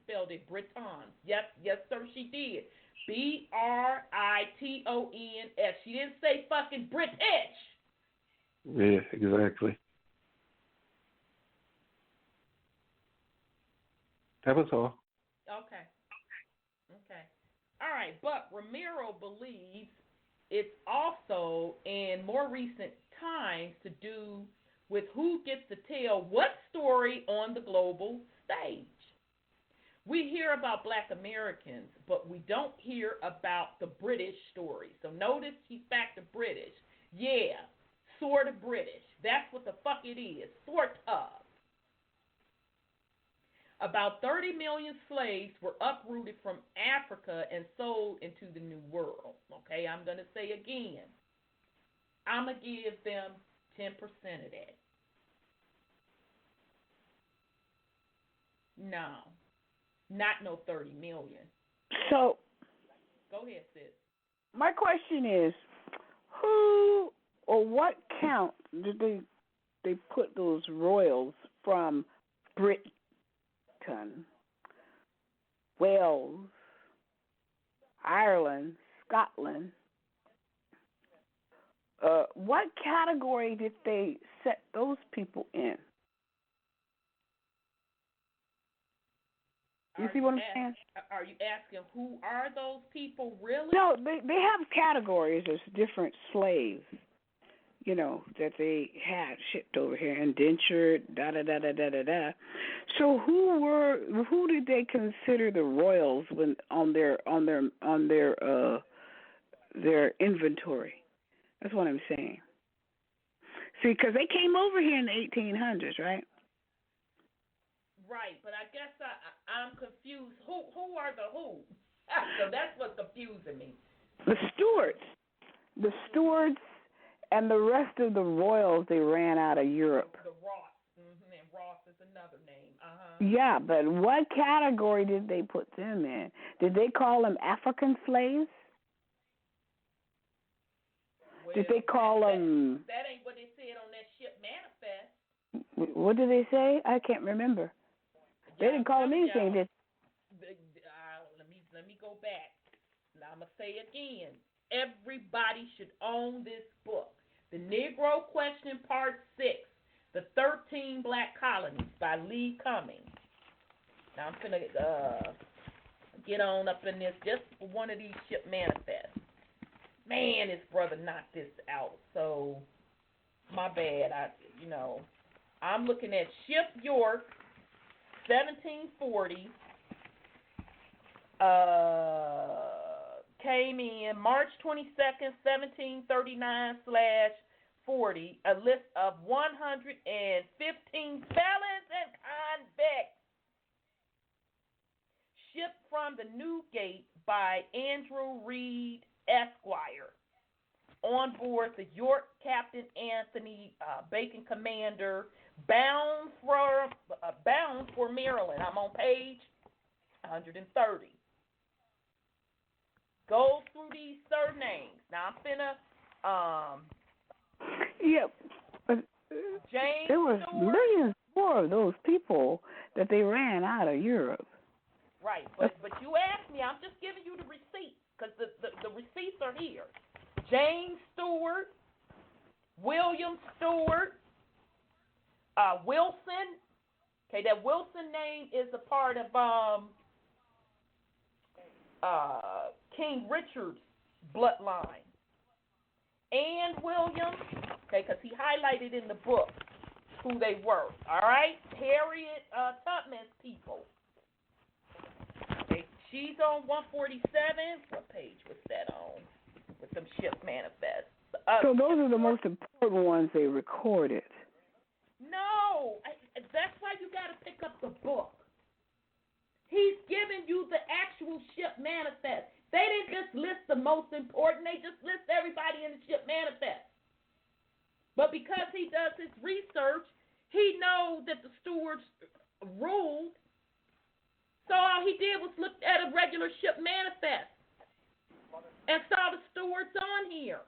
[SPEAKER 6] spelled it Britons. Yes, sir, she did. Britons. She didn't say fucking British.
[SPEAKER 3] Yeah, exactly. That was all.
[SPEAKER 6] Okay. All right, but Romero believes it's also in more recent times to do with who gets to tell what story on the global stage. We hear about Black Americans, but we don't hear about the British story. So notice he's back to British. Yeah, sort of British. That's what the fuck it is. Sort of. About 30 million slaves were uprooted from Africa and sold into the New World. Okay, I'm going to say again. I'm going to give them 10% of that. No, not no 30 million.
[SPEAKER 4] So,
[SPEAKER 6] go ahead, sis.
[SPEAKER 4] My question is, who or what count did they put those royals from Britain, Wales, Ireland, Scotland? What category did they set those people in? You see what I'm saying?
[SPEAKER 6] Are you asking who are those people really?
[SPEAKER 4] No, they have categories as different slaves, that they had shipped over here, indentured, da. So who did they consider the royals when on their inventory? That's what I'm saying. See, because they came over here in the 1800s, right?
[SPEAKER 6] Right, but I guess I'm confused. Who are the who? So that's what's confusing me.
[SPEAKER 4] The Stuarts, and the rest of the royals, they ran out of Europe.
[SPEAKER 6] The Ross, and Ross is another name.
[SPEAKER 4] Yeah, but what category did they put them in? Did they call them African slaves?
[SPEAKER 6] Well,
[SPEAKER 4] did they call them?
[SPEAKER 6] That ain't what they said on that ship manifest.
[SPEAKER 4] What did they say? I can't remember. They didn't call them anything.
[SPEAKER 6] Let me go back. Now I'm gonna say again. Everybody should own this book, The Negro Question, Part 6, The 13 Black Colonies by Lee Cummings. Now I'm gonna get on up in this just for one of these ship manifests. Man, this brother knocked this out. So my bad. I'm looking at Ship York. 1740 came in March 22nd, 1739/40, a list of 115 felons and convicts. Shipped from the Newgate by Andrew Reed, Esquire. On board the York, Captain Anthony Bacon, commander, bound for Maryland. I'm on page 130. Goes through these surnames. Now I'm finna James
[SPEAKER 4] there was
[SPEAKER 6] Stewart.
[SPEAKER 4] Millions more of those people that they ran out of Europe.
[SPEAKER 6] Right, but you asked me. I'm just giving you the receipt. because the receipts are here. James Stewart, William Stewart, Wilson. Okay, that Wilson name is a part of King Richard's bloodline. And William, okay, because he highlighted in the book who they were. All right, Harriet Tubman's people. Okay, she's on 147. What page was that on? With them ship manifests.
[SPEAKER 4] So those are the most important ones they recorded.
[SPEAKER 6] No, that's why you got to pick up the book. He's giving you the actual ship manifest. They didn't just list the most important. They just list everybody in the ship manifest. But because he does his research, he knows that the stewards ruled. So all he did was look at a regular ship manifest and saw the stewards on here.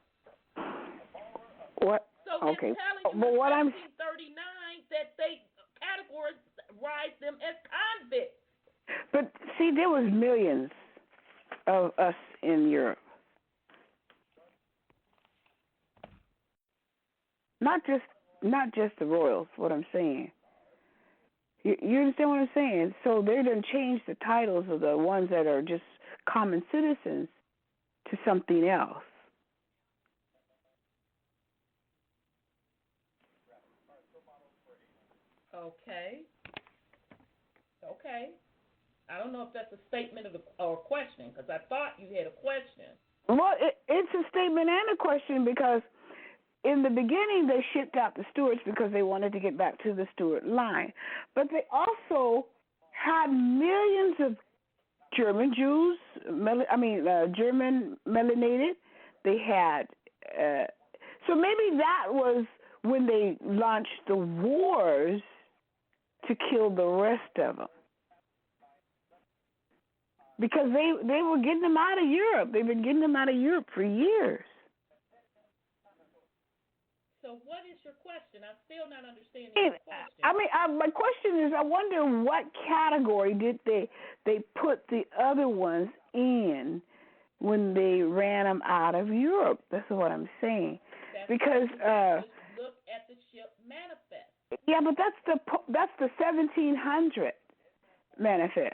[SPEAKER 4] What?
[SPEAKER 6] So
[SPEAKER 4] okay.
[SPEAKER 6] it's telling you
[SPEAKER 4] but what
[SPEAKER 6] in
[SPEAKER 4] I'm
[SPEAKER 6] 1939 that they categorize them as convicts.
[SPEAKER 4] But see, there was millions of us in Europe. Not just the royals. What I'm saying. You understand what I'm saying? So they done changed the titles of the ones that are just common citizens to something else.
[SPEAKER 6] Okay. I don't know if that's a statement or a question, because I thought you had a question.
[SPEAKER 4] Well, it's a statement and a question, because in the beginning they shipped out the Stuarts because they wanted to get back to the Stuart line. But they also had millions of German Jews, German melanated. They had, so maybe that was when they launched the wars to kill the rest of them. Because they were getting them out of Europe. They've been getting them out of Europe for years.
[SPEAKER 6] So what is your question? I'm still not understanding your question.
[SPEAKER 4] My question is, I wonder what category did they put the other ones in when they ran them out of Europe? That's what I'm saying. Because
[SPEAKER 6] look at the ship manifest.
[SPEAKER 4] Yeah, but that's the 1700 manifest.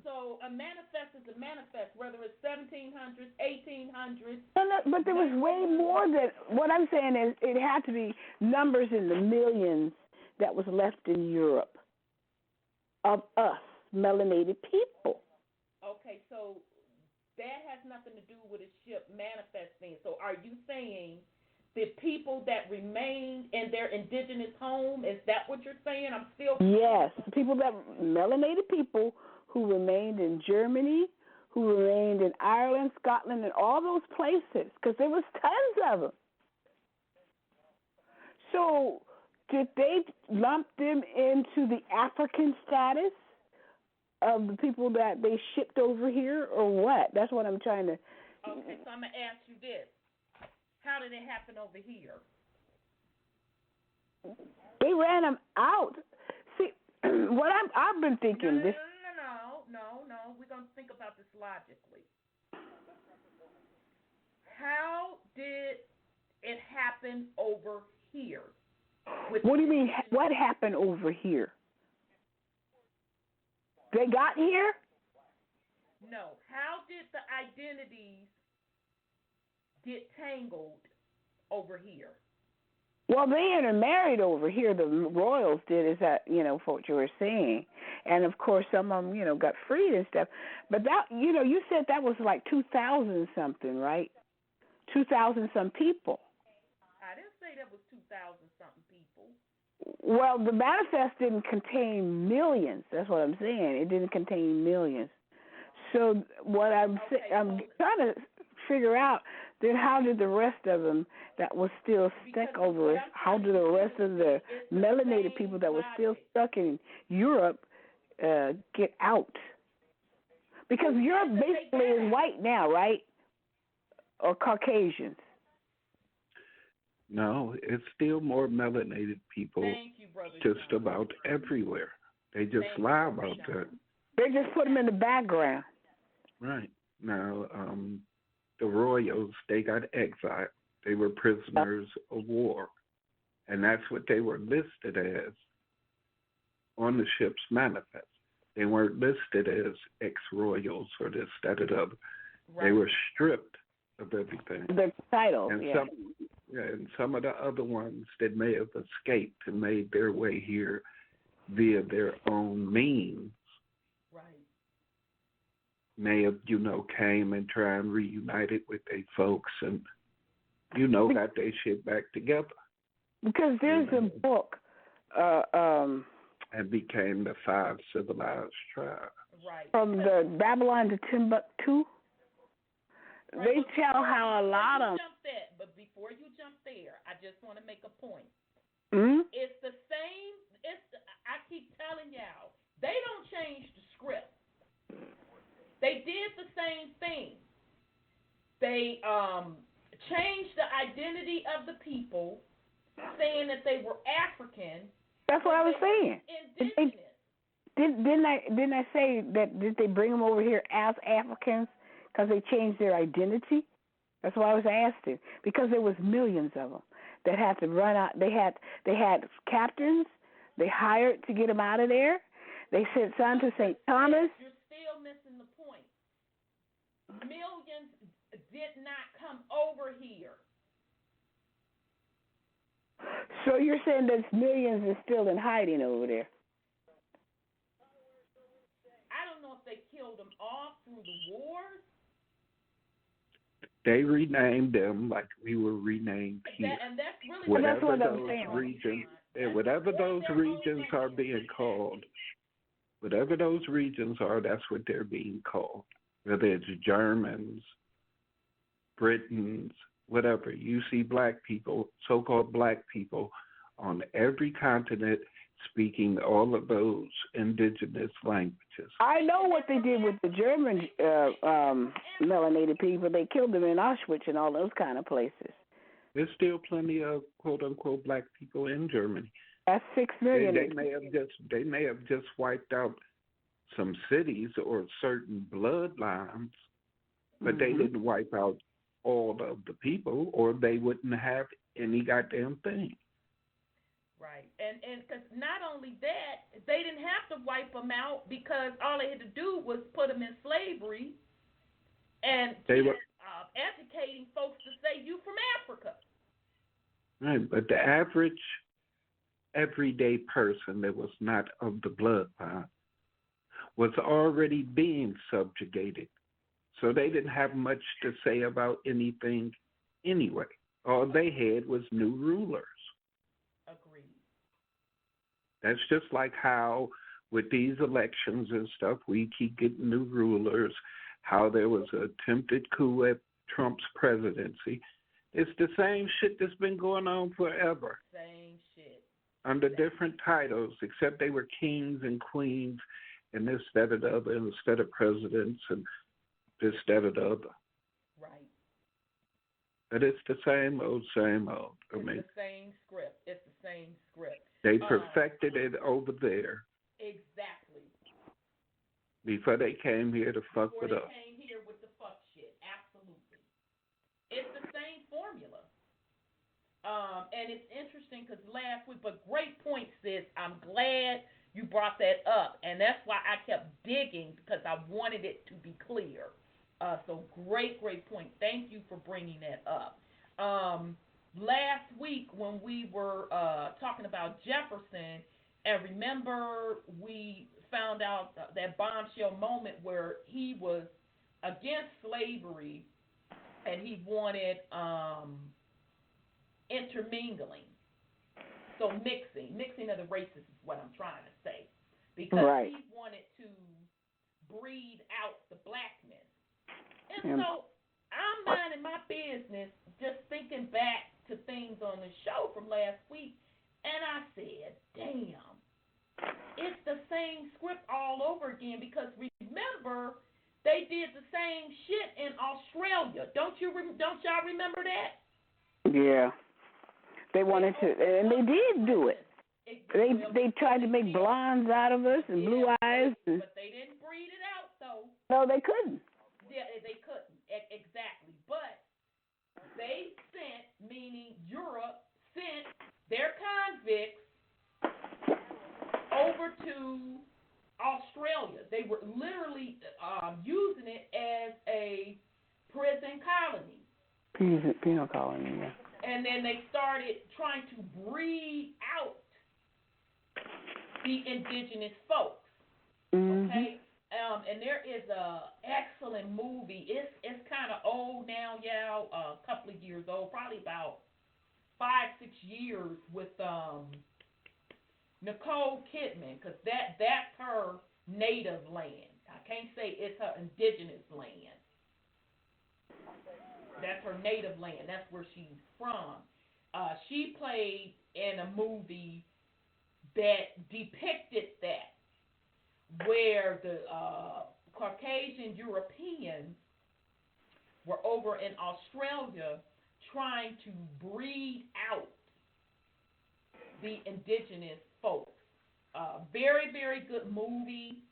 [SPEAKER 6] So a manifest is a manifest, whether it's 1700s, 1800s.
[SPEAKER 4] No, but there was way more than. What I'm saying is, it had to be numbers in the millions that was left in Europe of us melanated people.
[SPEAKER 6] Okay, so that has nothing to do with a ship manifesting. So are you saying the people that remained in their indigenous home? Is that what you're saying? I'm still.
[SPEAKER 4] Yes, melanated people who remained in Germany, who remained in Ireland, Scotland, and all those places, because there was tons of them. So did they lump them into the African status of the people that they shipped over here, or what? That's what I'm trying to.
[SPEAKER 6] Okay, so I'm going to ask you this. How did it happen over here?
[SPEAKER 4] They ran them out. See, what I've been thinking.
[SPEAKER 6] No. We're going to think about this logically. How did it happen over here?
[SPEAKER 4] What do you mean, what happened over here? They got here?
[SPEAKER 6] No. How did the identities get tangled over here?
[SPEAKER 4] Well, they intermarried over here. The royals did, is that, for what you were saying. And, of course, some of them, got freed and stuff. But that, you said that was like 2,000 something, right? 2,000 some people.
[SPEAKER 6] I didn't say that was 2,000 something people.
[SPEAKER 4] Well, the manifest didn't contain millions. That's what I'm saying. It didn't contain millions. So what I'm trying to figure out, then how did the rest of them that was still stuck over us, how did the rest of the melanated people that were still stuck in Europe get out? Because Europe basically is white now, right? Or Caucasians.
[SPEAKER 3] No, it's still more melanated people.
[SPEAKER 6] Thank you, Brother
[SPEAKER 3] just
[SPEAKER 6] John.
[SPEAKER 3] about everywhere. They just lie about that.
[SPEAKER 4] They just put them in the background.
[SPEAKER 3] Right. Now, the royals, they got exiled. They were prisoners of war. And that's what they were listed as on the ship's manifest. They weren't listed as ex-royals or this, that, or the other. Right. They were stripped of everything.
[SPEAKER 4] The title,
[SPEAKER 3] and and some of the other ones that may have escaped and made their way here via their own means,
[SPEAKER 6] right,
[SPEAKER 3] may have, came and tried and reunited with their folks and, got their shit back together.
[SPEAKER 4] Because there's a book.
[SPEAKER 3] And became the 5 civilized tribes.
[SPEAKER 6] Right.
[SPEAKER 4] From the Babylon to Timbuktu.
[SPEAKER 6] Right.
[SPEAKER 4] They tell how a lot of.
[SPEAKER 6] But before you jump there, I just want to make a point.
[SPEAKER 4] Mm-hmm.
[SPEAKER 6] It's the same. I keep telling y'all, they don't change the script. They did the same thing. They changed the identity of the people, saying that they were African.
[SPEAKER 4] That's what I was saying.
[SPEAKER 6] Indigenous.
[SPEAKER 4] Didn't I say that? Did they bring them over here as Africans because they changed their identity? That's what I was asking. Because there was millions of them that had to run out. They had captains. They hired to get them out of there. They sent some to St. Thomas.
[SPEAKER 6] You're still missing the point. Millions did not come over here.
[SPEAKER 4] So you're saying that millions is still in hiding over there?
[SPEAKER 6] I don't know if they killed them off through the wars.
[SPEAKER 3] They renamed them like we were renamed here.
[SPEAKER 6] And that's really
[SPEAKER 3] whatever
[SPEAKER 4] that's what
[SPEAKER 3] those
[SPEAKER 4] I'm saying.
[SPEAKER 3] regions, whatever those regions are being called, whatever those regions are, that's what they're being called. Whether it's Germans, Britons, whatever. You see black people, so-called black people, on every continent speaking all of those indigenous languages.
[SPEAKER 4] I know what they did with the German melanated people. They killed them in Auschwitz and all those kind of places.
[SPEAKER 3] There's still plenty of quote-unquote black people in Germany.
[SPEAKER 4] That's 6 million.
[SPEAKER 3] They may have just wiped out some cities or certain bloodlines, but they didn't wipe out all of the people, or they wouldn't have any goddamn thing.
[SPEAKER 6] Right, and because not only that, they didn't have to wipe them out because all they had to do was put them in slavery and keep educating folks to say you from Africa.
[SPEAKER 3] Right, but the average everyday person that was not of the bloodline was already being subjugated. So they didn't have much to say about anything anyway. All they had was new rulers.
[SPEAKER 6] Agreed.
[SPEAKER 3] That's just like how with these elections and stuff, we keep getting new rulers, how there was an attempted coup at Trump's presidency. It's the same shit that's been going on forever.
[SPEAKER 6] Same shit.
[SPEAKER 3] Under different titles, except they were kings and queens and this, that, or the other, instead of presidents and this, that, or the other.
[SPEAKER 6] Right.
[SPEAKER 3] But it's the same old, same old.
[SPEAKER 6] It's the same script. It's the same script.
[SPEAKER 3] They perfected it over there.
[SPEAKER 6] Exactly.
[SPEAKER 3] Before they came here to fuck with us.
[SPEAKER 6] Before they came here with the fuck shit. Absolutely. It's the same formula. And it's interesting because last week, but great point, sis. I'm glad you brought that up. And that's why I kept digging because I wanted it to be clear. So great point. Thank you for bringing that up. Last week when we were talking about Jefferson, and remember we found out that bombshell moment where he was against slavery and he wanted intermingling. So mixing of the races is what I'm trying to say. Because he wanted to breed out the blackness. And so I'm minding my business, just thinking back to things on the show from last week, and I said, damn, it's the same script all over again because remember, they did the same shit in Australia. Don't y'all remember that?
[SPEAKER 4] Yeah. They wanted to, and they did do it. They tried to make blondes out of us and blue eyes.
[SPEAKER 6] But they didn't breed it out, though.
[SPEAKER 4] No, they couldn't.
[SPEAKER 6] yeah, they couldn't exactly, but they sent, meaning Europe sent their convicts over to Australia. They were literally using it as a prison colony.
[SPEAKER 4] Penal colony, yeah.
[SPEAKER 6] And then they started trying to breed out the indigenous folks. Okay? And there is a excellent movie. It's kind of old now, y'all. A couple of years old, probably about 5-6 years, with Nicole Kidman, because that's her native land. I can't say it's her indigenous land. That's her native land. That's where she's from. She played in a movie that depicted that, where the Caucasian Europeans were over in Australia trying to breed out the indigenous folks. Very, very good movie.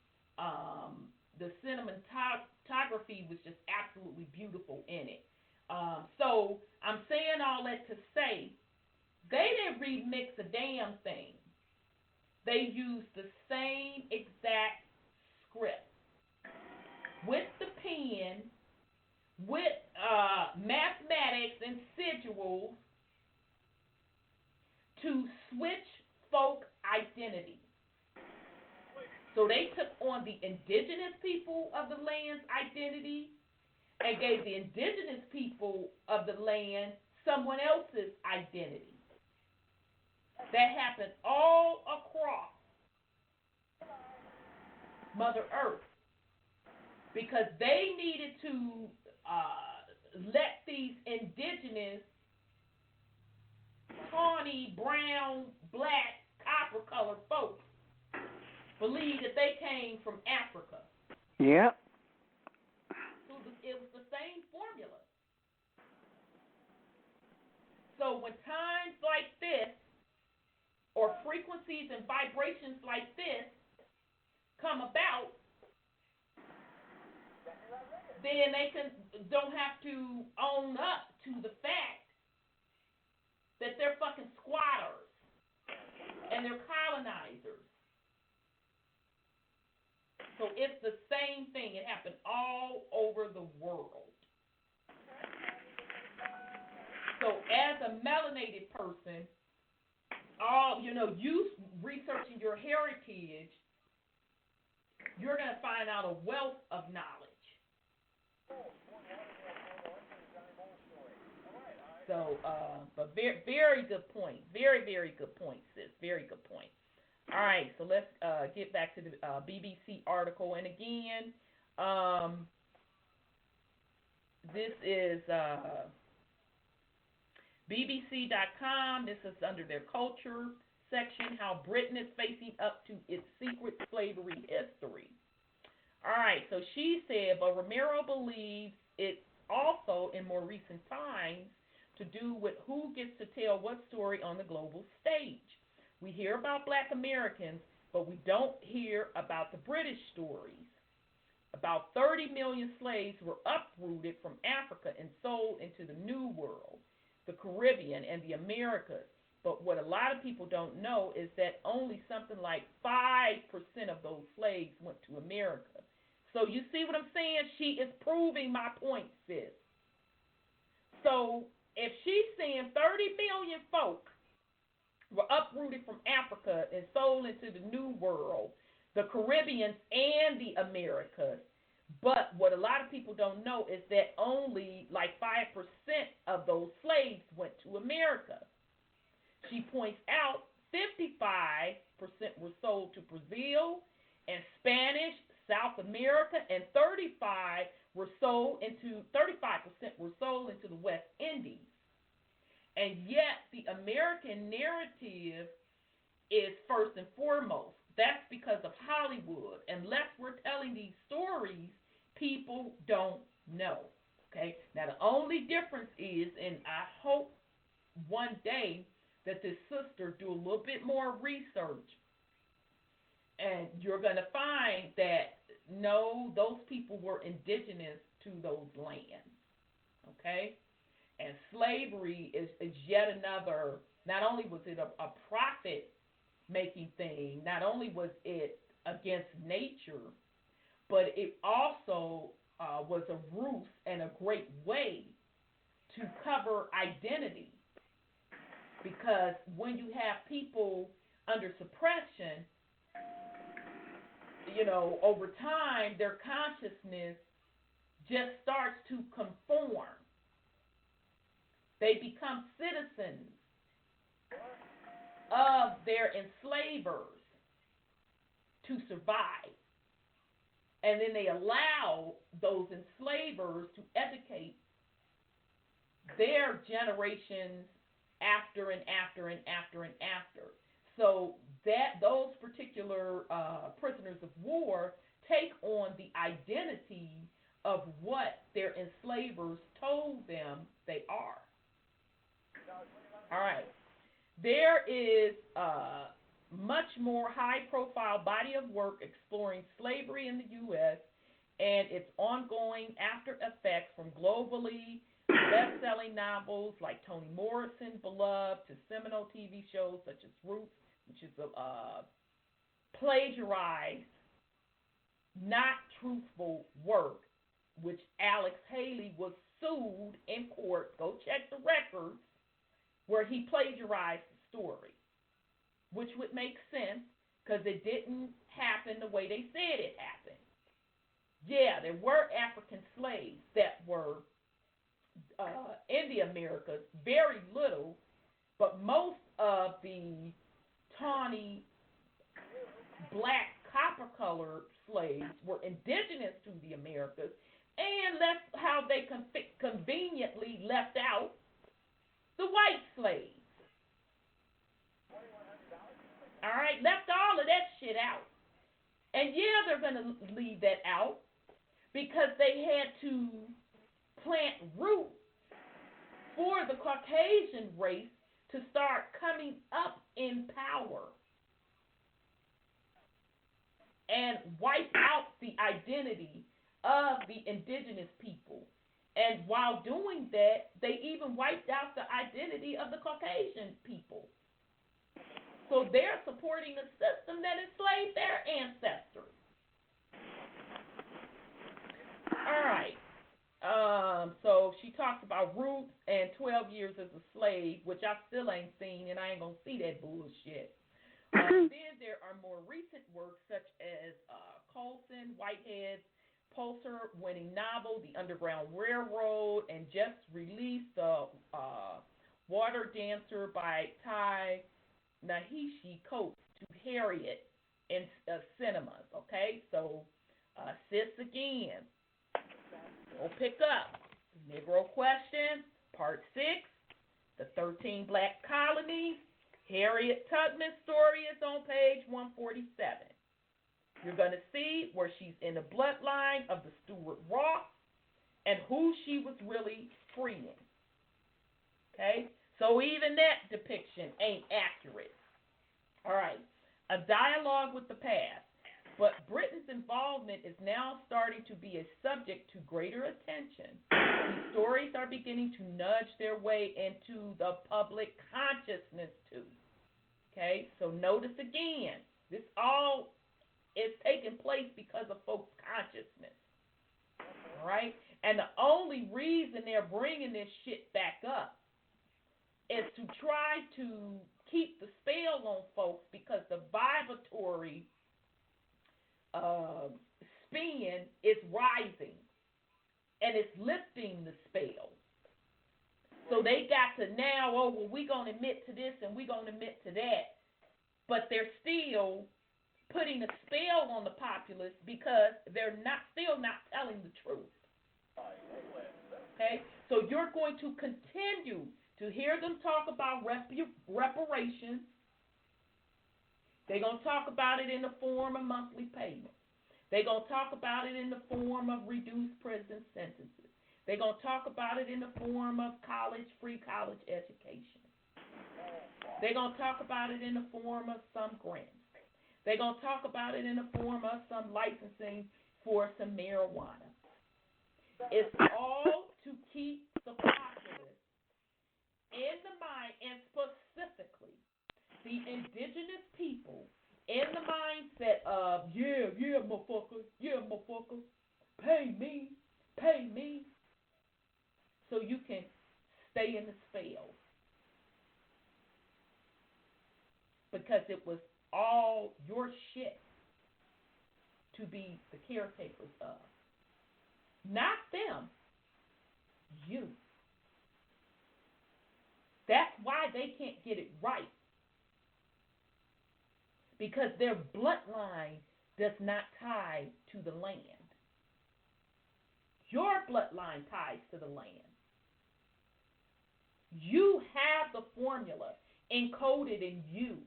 [SPEAKER 6] The cinematography was just absolutely beautiful in it. So I'm saying all that to say, they didn't remix a damn thing. They used the same exact script with the pen, with mathematics and sigils to switch folk identity. So they took on the indigenous people of the land's identity and gave the indigenous people of the land someone else's identity. That happened all across Mother Earth because they needed to let these indigenous tawny, brown, black, copper-colored folks believe that they came from Africa.
[SPEAKER 4] Yep.
[SPEAKER 6] So it was the same formula. So when times like this, or frequencies and vibrations like this come about, then they don't have to own up to the fact that they're fucking squatters and they're colonizers. So it's the same thing. It happened all over the world. So as a melanated person, you researching your heritage, you're going to find out a wealth of knowledge. So, but very, very good point. Very, very good point, sis. Very good point. All right, so let's get back to the BBC article. And again, this is BBC.com. This is under their culture section, how Britain is facing up to its secret slavery history. All right, so she said, but Romero believes it's also, in more recent times, to do with who gets to tell what story on the global stage. We hear about Black Americans, but we don't hear about the British stories. About 30 million slaves were uprooted from Africa and sold into the New World, the Caribbean, and the Americas. But what a lot of people don't know is that only something like 5% of those slaves went to America. So you see what I'm saying? She is proving my point, sis. So if she's saying 30 million folk were uprooted from Africa and sold into the New World, the Caribbeans, and the Americas, but what a lot of people don't know is that only like 5% of those slaves went to America. She points out 55% were sold to Brazil and Spanish, South America, and 35% were sold into the West Indies. And yet the American narrative is first and foremost. That's because of Hollywood. Unless we're telling these stories, people don't know. Okay? Now the only difference is, and I hope one day that this sister do a little bit more research, and you're going to find that no, those people were indigenous to those lands. Okay? And slavery is yet another, not only was it a profit-making thing, not only was it against nature, but it also was a ruse and a great way to cover identity. Because when you have people under suppression, over time, their consciousness just starts to conform. They become citizens of their enslavers to survive. And then they allow those enslavers to educate their generations after and after and after and after. So that those particular prisoners of war take on the identity of what their enslavers told them they are. All right. There is much more high-profile body of work exploring slavery in the U.S. and its ongoing after effects, from globally best-selling novels like Toni Morrison's Beloved to seminal TV shows such as Roots, which is plagiarized, not truthful work, which Alex Haley was sued in court. Go check the records, where he plagiarized the story, which would make sense because it didn't happen the way they said it happened. Yeah, there were African slaves that were in the Americas, very little, but most of the tawny, black, copper-colored slaves were indigenous to the Americas, and that's how they conveniently left out the white slaves. All right, left all of that shit out. And yeah, they're going to leave that out because they had to plant roots for the Caucasian race to start coming up in power and wipe out the identity of the indigenous people. And while doing that, they even wiped out the identity of the Caucasian people. So they're supporting a system that enslaved their ancestors. All right. So she talks about Roots and 12 Years as a Slave, which I still ain't seen, and I ain't going to see that bullshit. Then there are more recent works such as Colson, Whitehead's Pulitzer-winning novel, The Underground Railroad, and just released the Water Dancer by Ty Nahishi Coates to Harriet in cinemas. Okay, so sis again, go pick up Negro Question, Part 6, The 13 Black Colonies. Harriet Tubman's story is on page 147. You're going to see where she's in the bloodline of the Stuart Ross and who she was really freeing. Okay? So even that depiction ain't accurate. All right. A dialogue with the past. But Britain's involvement is now starting to be a subject to greater attention. These stories are beginning to nudge their way into the public consciousness too. Okay? So notice again, this all is taking place because of folks' consciousness. All right? And the only reason they're bringing this shit back up is to try to keep the spell on folks, because the vibratory spin is rising and it's lifting the spell. So they got to now, we're going to admit to this and we're going to admit to that. But they're still putting a spell on the populace because they're still not telling the truth. Okay? So you're going to continue to hear them talk about reparations. They're going to talk about it in the form of monthly payments. They're going to talk about it in the form of reduced prison sentences. They're going to talk about it in the form of free college education. They're going to talk about it in the form of some grants. They're going to talk about it in the form of some licensing for some marijuana. It's all to keep the populace in the mind, and specifically the indigenous people in the mindset of, yeah, motherfucker, pay me, so you can stay in the spell. Because it was all your shit to be the caretakers of. Not them, you. That's why they can't get it right. Because their bloodline does not tie to the land. Your bloodline ties to the land. You have the formula encoded in you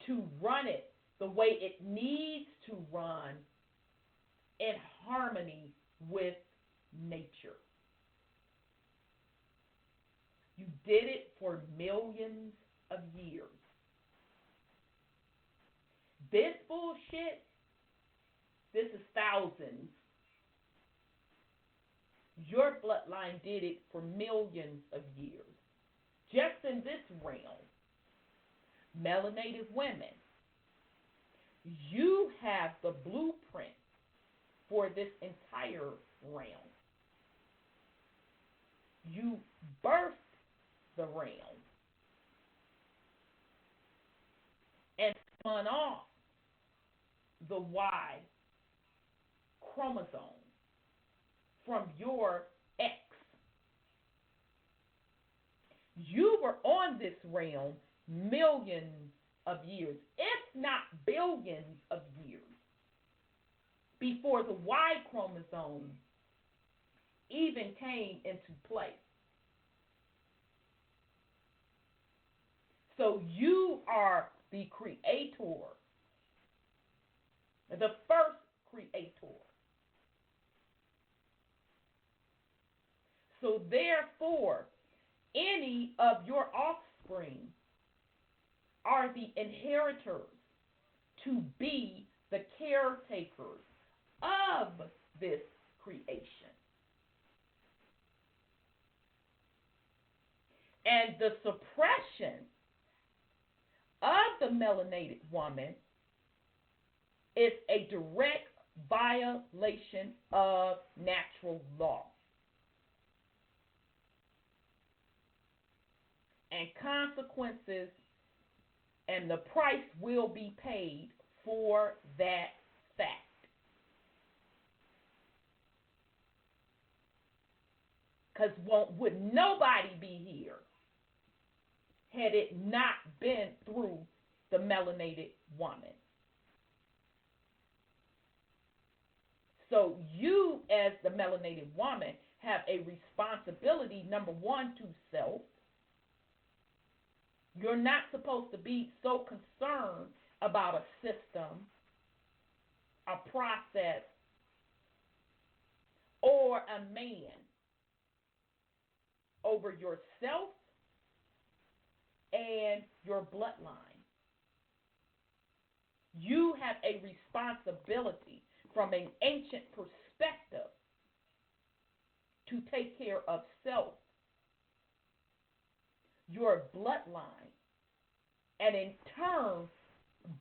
[SPEAKER 6] to run it the way it needs to run in harmony with nature. You did it for millions of years. This bullshit, this is thousands. Your bloodline did it for millions of years. Just in this realm, melanated women, you have the blueprint for this entire realm. You birthed the realm and spun off the Y chromosome from your X. You were on this realm millions of years, if not billions of years, before the Y chromosome even came into play. So you are the creator, the first creator. So therefore, any of your offspring are the inheritors to be the caretakers of this creation. And the suppression of the melanated woman is a direct violation of natural law. And consequences and the price will be paid for that fact. Because would nobody be here had it not been through the melanated woman. So you, as the melanated woman, have a responsibility, number one, to self. You're not supposed to be so concerned about a system, a process, or a man over yourself and your bloodline. You have a responsibility from an ancient perspective to take care of self, your bloodline, and in turn,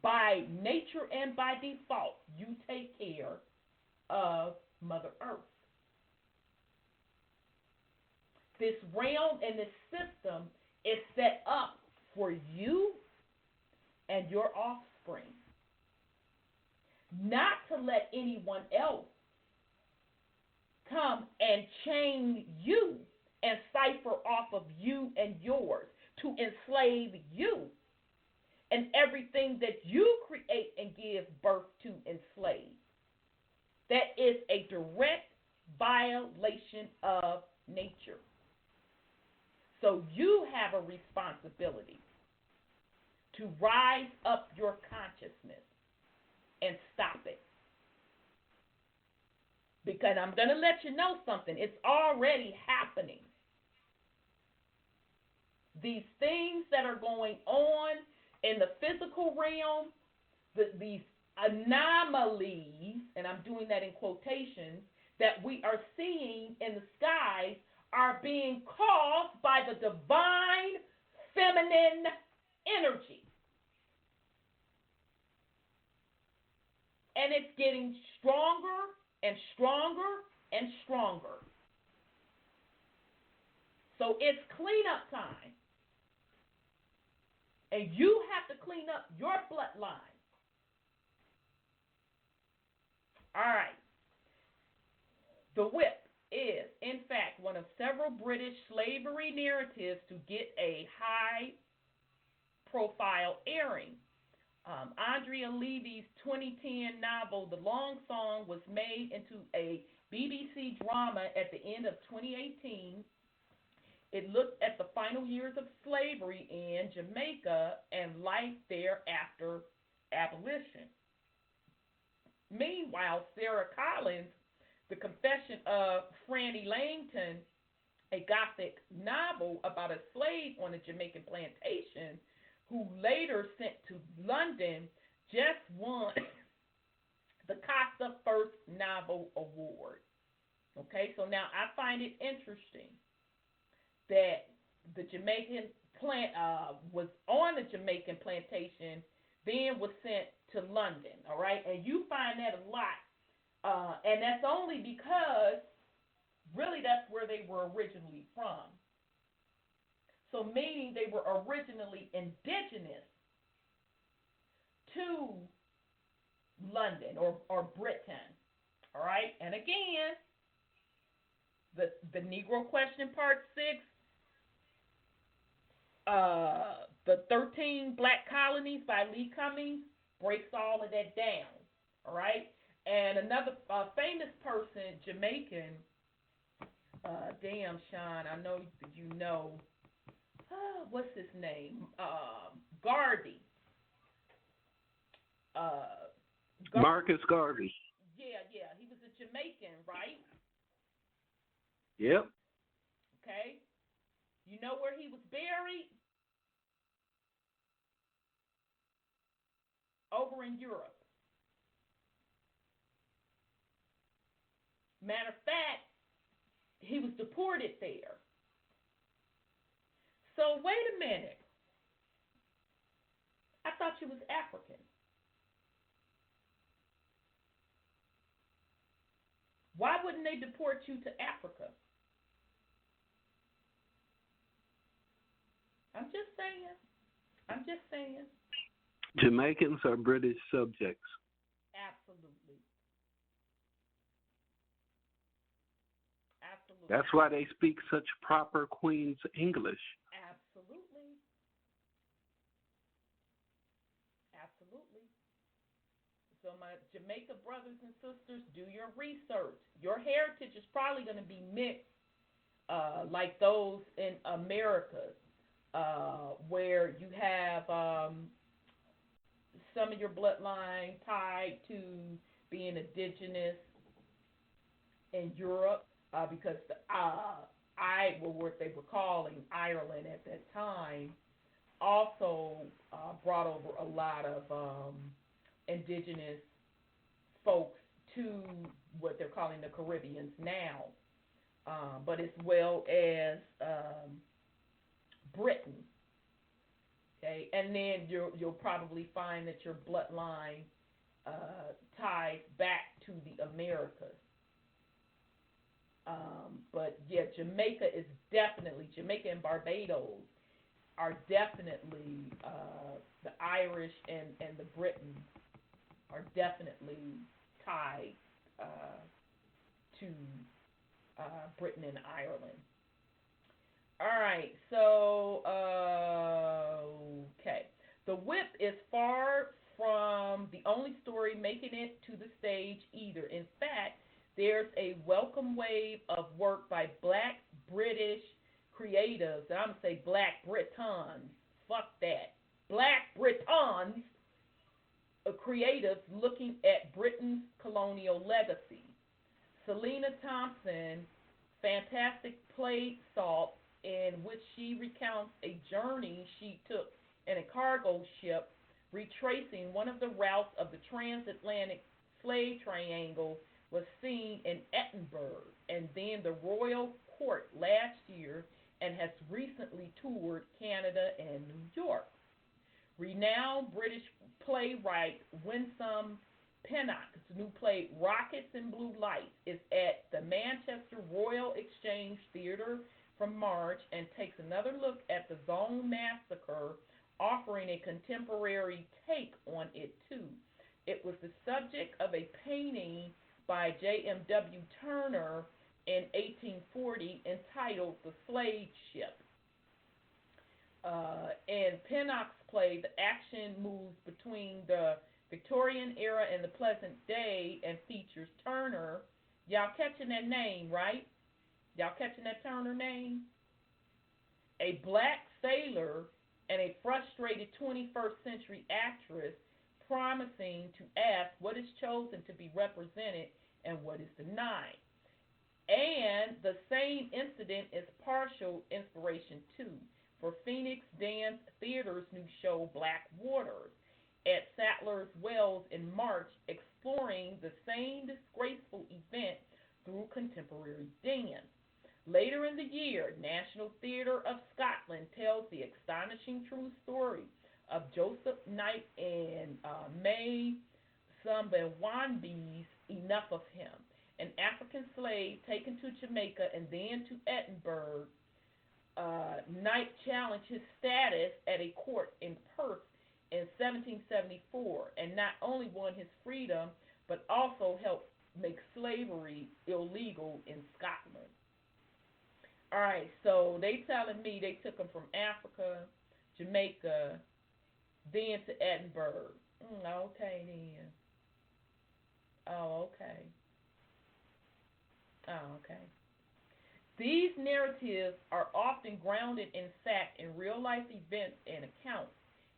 [SPEAKER 6] by nature and by default, you take care of Mother Earth. This realm and this system is set up for you and your offspring, not to let anyone else come and chain you and cipher off of you and yours to enslave you and everything that you create and give birth to enslave. That is a direct violation of nature. So you have a responsibility to rise up your consciousness and stop it. Because I'm going to let you know something. It's already happening. These things that are going on in the physical realm, these anomalies, and I'm doing that in quotations, that we are seeing in the skies are being caused by the divine feminine energy. And it's getting stronger and stronger and stronger. So it's cleanup time. And you have to clean up your bloodline. All right. The whip is, in fact, one of several British slavery narratives to get a high-profile airing. Andrea Levy's 2010 novel, The Long Song, was made into a BBC drama at the end of 2018. It looked at the final years of slavery in Jamaica and life there after abolition. Meanwhile, Sarah Collins' The Confession of Franny Langton, a Gothic novel about a slave on a Jamaican plantation who later sent to London, just won the Costa First Novel Award. Okay, so now I find it interesting that the Jamaican was on the Jamaican plantation, then was sent to London, all right? And you find that a lot. And that's only because, really, that's where they were originally from. So meaning they were originally indigenous to London or Britain, all right? And again, the Negro Question Part 6, the 13 Black Colonies by Lee Cummings breaks all of that down, all right? And another famous person, Jamaican, damn, Sean, I know you know, what's his name? Garvey.
[SPEAKER 3] Marcus Garvey.
[SPEAKER 6] Yeah, he was a Jamaican, right?
[SPEAKER 3] Yep.
[SPEAKER 6] Okay. You know where he was buried? Over in Europe. Matter of fact, he was deported there. So wait a minute. I thought you was African. Why wouldn't they deport you to Africa? I'm just saying.
[SPEAKER 3] Jamaicans are British subjects.
[SPEAKER 6] Absolutely.
[SPEAKER 3] That's why they speak such proper Queen's English.
[SPEAKER 6] Absolutely. So my Jamaica brothers and sisters, do your research. Your heritage is probably going to be mixed like those in America, where you have some of your bloodline tied to being indigenous in Europe, because what they were calling Ireland at that time also brought over a lot of indigenous folks to what they're calling the Caribbeans now, but as well as Britain. Okay, and then you'll probably find that your bloodline ties back to the Americas. But yeah, Jamaica and Barbados are definitely, the Irish and the Britons are definitely tied to Britain and Ireland. All right, so, okay. The Whip is far from the only story making it to the stage either. In fact, there's a welcome wave of work by Black British creatives, and I'm going to say Black Britons. Fuck that. Black Britons, creatives looking at Britain's colonial legacy. Selena Thompson, fantastic play Salt, in which she recounts a journey she took in a cargo ship retracing one of the routes of the transatlantic slave triangle was seen in Edinburgh and then the Royal Court last year and has recently toured Canada and New York. Renowned British playwright Winsome Pinnock's new play Rockets and Blue Lights is at the Manchester Royal Exchange Theatre from March and takes another look at the Zone Massacre, offering a contemporary take on it too. It was the subject of a painting by J.M.W. Turner in 1840 entitled The Slave Ship. In Pinnock's play, the action moves between the Victorian era and the present day and features Turner. Y'all catching that name, right? Y'all catching that Turner name? A black sailor and a frustrated 21st century actress promising to ask what is chosen to be represented and what is denied. And the same incident is partial inspiration too for Phoenix Dance Theater's new show Black Waters at Sadler's Wells in March, exploring the same disgraceful event through contemporary dance. Later in the year, National Theatre of Scotland tells the astonishing true story of Joseph Knight and May Sumbanwanbi's Enough of Him, an African slave taken to Jamaica and then to Edinburgh. Knight challenged his status at a court in Perth in 1774 and not only won his freedom but also helped make slavery illegal in Scotland. All right, so they telling me they took him from Africa, Jamaica, then to Edinburgh. Okay, then. Oh, okay. Oh, okay. These narratives are often grounded in fact in real-life events and accounts.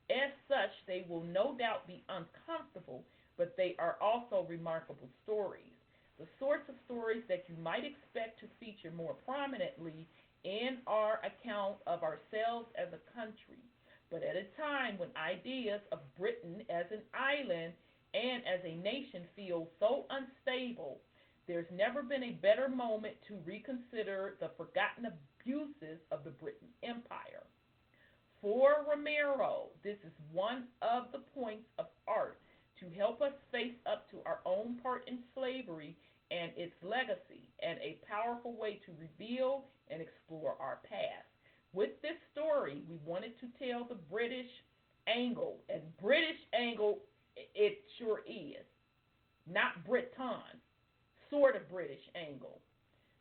[SPEAKER 6] As such, they will no doubt be uncomfortable, but they are also remarkable stories. The sorts of stories that you might expect to feature more prominently in our account of ourselves as a country. But at a time when ideas of Britain as an island and as a nation feel so unstable, there's never been a better moment to reconsider the forgotten abuses of the Britain Empire. For Romero, this is one of the points of art to help us face up to our own part in slavery and its legacy, and a powerful way to reveal and explore our past. With this story, we wanted to tell the British angle, and British angle it sure is, not Britain, sort of British angle.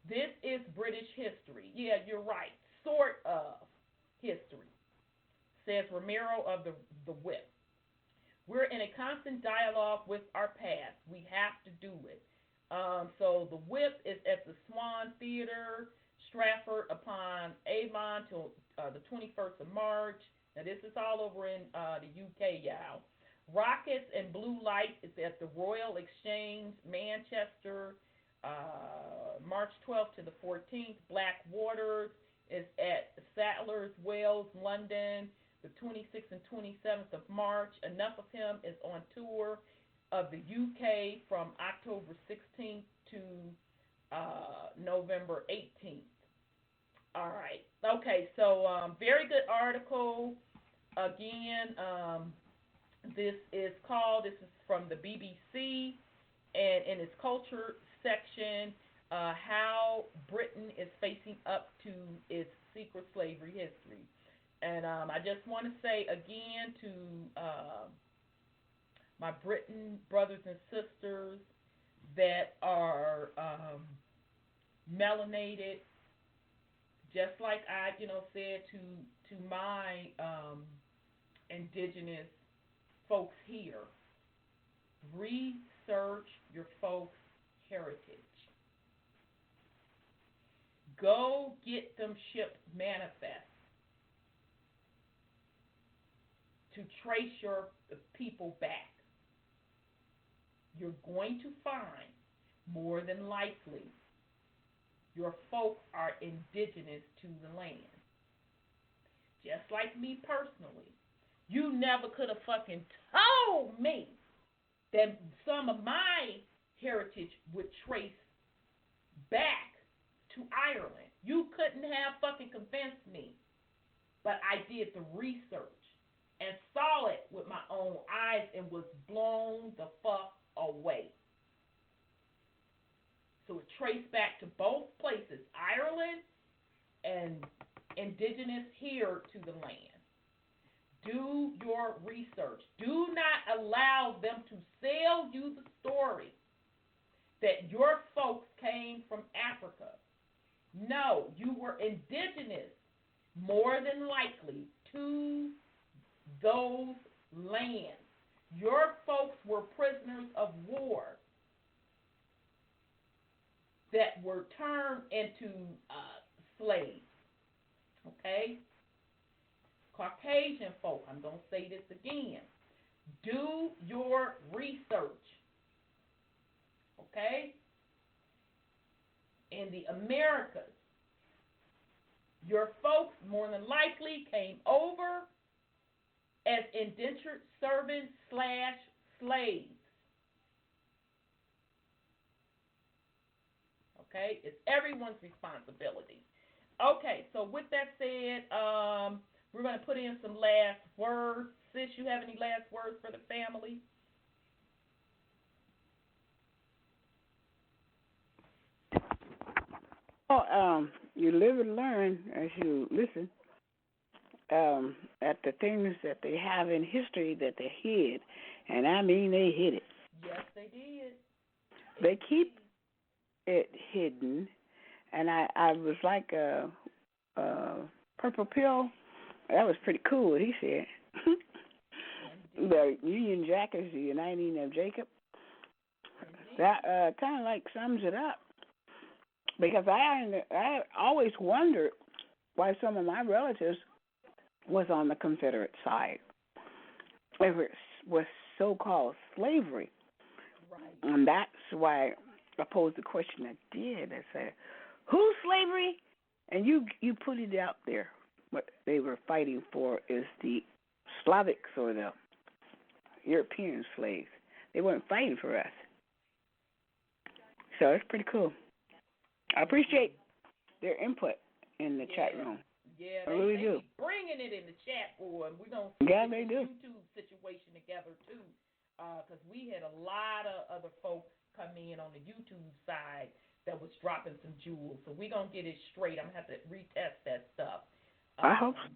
[SPEAKER 6] This is British history. Yeah, you're right, sort of history, says Romero of the Whip. We're in a constant dialogue with our past. We have to do it. So the Whip is at the Swan Theater, Stratford upon Avon till the 21st of March. Now this is all over in the UK, y'all. Rockets and Blue Light is at the Royal Exchange, Manchester, March 12th to the 14th. Black Waters is at Sadler's Wells, London, the 26th and 27th of March. Enough of Him is on tour of the UK from October 16th to November 18th. All right. Okay, so very good article. Again, this is from the BBC, and in its culture section, how Britain is facing up to its secret slavery history. And I just want to say again to my Britain brothers and sisters that are melanated, just like I, said to my indigenous folks here, research your folks' heritage. Go get them shipped manifests to trace your people back. You're going to find, more than likely, your folk are indigenous to the land. Just like me personally, You never could have fucking told me that some of my heritage would trace back to Ireland. You couldn't have fucking convinced me. But I did the research and saw it with my own eyes and was blown the fuck away. So it traced back to both places, Ireland and indigenous here to the land. Do your research. Do not allow them to sell you the story that your folks came from Africa. No, you were indigenous, more than likely, to those lands. Your folks were prisoners of war that were turned into slaves. Okay? Caucasian folk, I'm going to say this again. Do your research. Okay? In the Americas, your folks more than likely came over as indentured servants / slaves. Okay? It's everyone's responsibility. Okay, so with that said, we're going to put in some last words. Sis, you have any last words for the family?
[SPEAKER 4] Well, you live and learn as you listen at the things that they have in history that they hid. And I mean they hid it.
[SPEAKER 6] Yes, they did.
[SPEAKER 4] They keep it hidden. And I was like a purple pill. That was pretty cool what he said. The Union Jack is the uniting of Jacob. That kind of like sums it up. Because I always wondered why some of my relatives was on the Confederate side. It was so-called slavery.
[SPEAKER 6] Right.
[SPEAKER 4] And that's why I posed the question I did. I said, who's slavery? And you put it out there. What they were fighting for is the Slavics or the European slaves. They weren't fighting for us. So it's pretty cool. I appreciate their input in the chat room.
[SPEAKER 6] Yeah,
[SPEAKER 4] I really do.
[SPEAKER 6] Bringing it in the chat board. We're going to
[SPEAKER 4] put
[SPEAKER 6] the
[SPEAKER 4] do.
[SPEAKER 6] YouTube situation together, too, because we had a lot of other folks come in on the YouTube side that was dropping some jewels. So we're going to get it straight. I'm going to have to retest that stuff.
[SPEAKER 4] I hope so.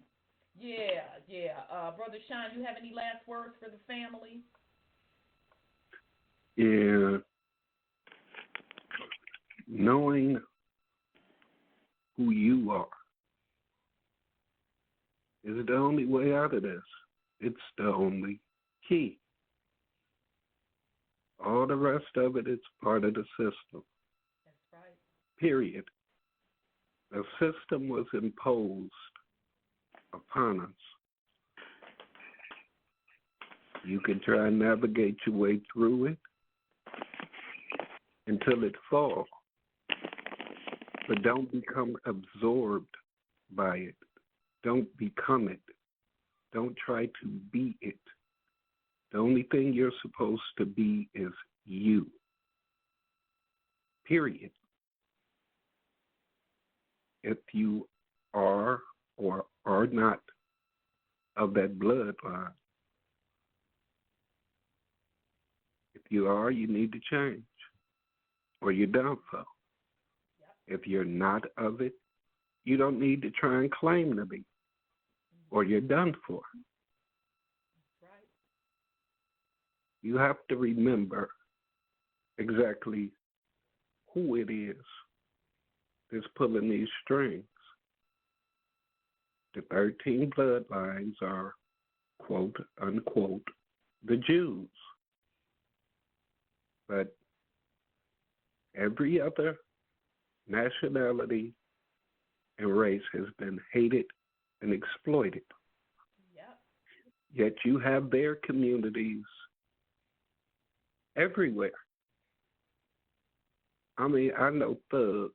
[SPEAKER 6] Yeah. Brother Sean, you have any last words for the family?
[SPEAKER 3] Yeah. Knowing who you are is the only way out of this. It's the only key. All the rest of it is part of the system.
[SPEAKER 6] That's right.
[SPEAKER 3] Period. The system was imposed upon us. You can try and navigate your way through it until it falls. But don't become absorbed by it. Don't become it. Don't try to be it. The only thing you're supposed to be is you. Period. If you are or are not of that bloodline, if you are, you need to change, or you're done for. If you're not of it, you don't need to try and claim to be, or you're done for.
[SPEAKER 6] Right.
[SPEAKER 3] You have to remember exactly who it is that's pulling these strings. The 13 bloodlines are, quote, unquote, the Jews. But every other nationality and race has been hated and exploited.
[SPEAKER 6] Yep.
[SPEAKER 3] Yet you have their communities everywhere. I mean, I know thugs,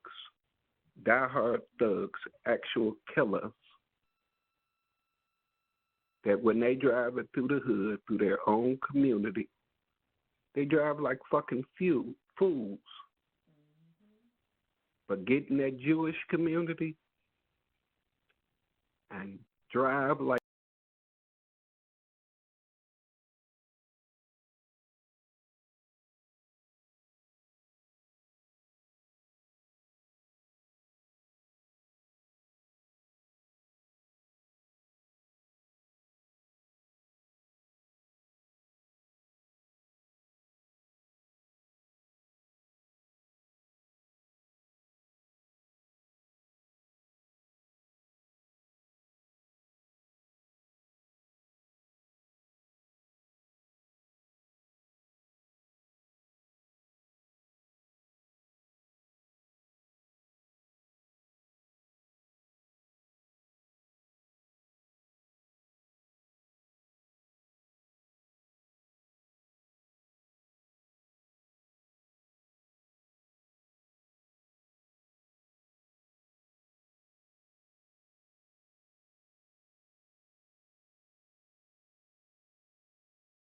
[SPEAKER 3] diehard thugs, actual killers that when they drive it through the hood, through their own community, they drive like fucking fools. But get in that Jewish community and drive like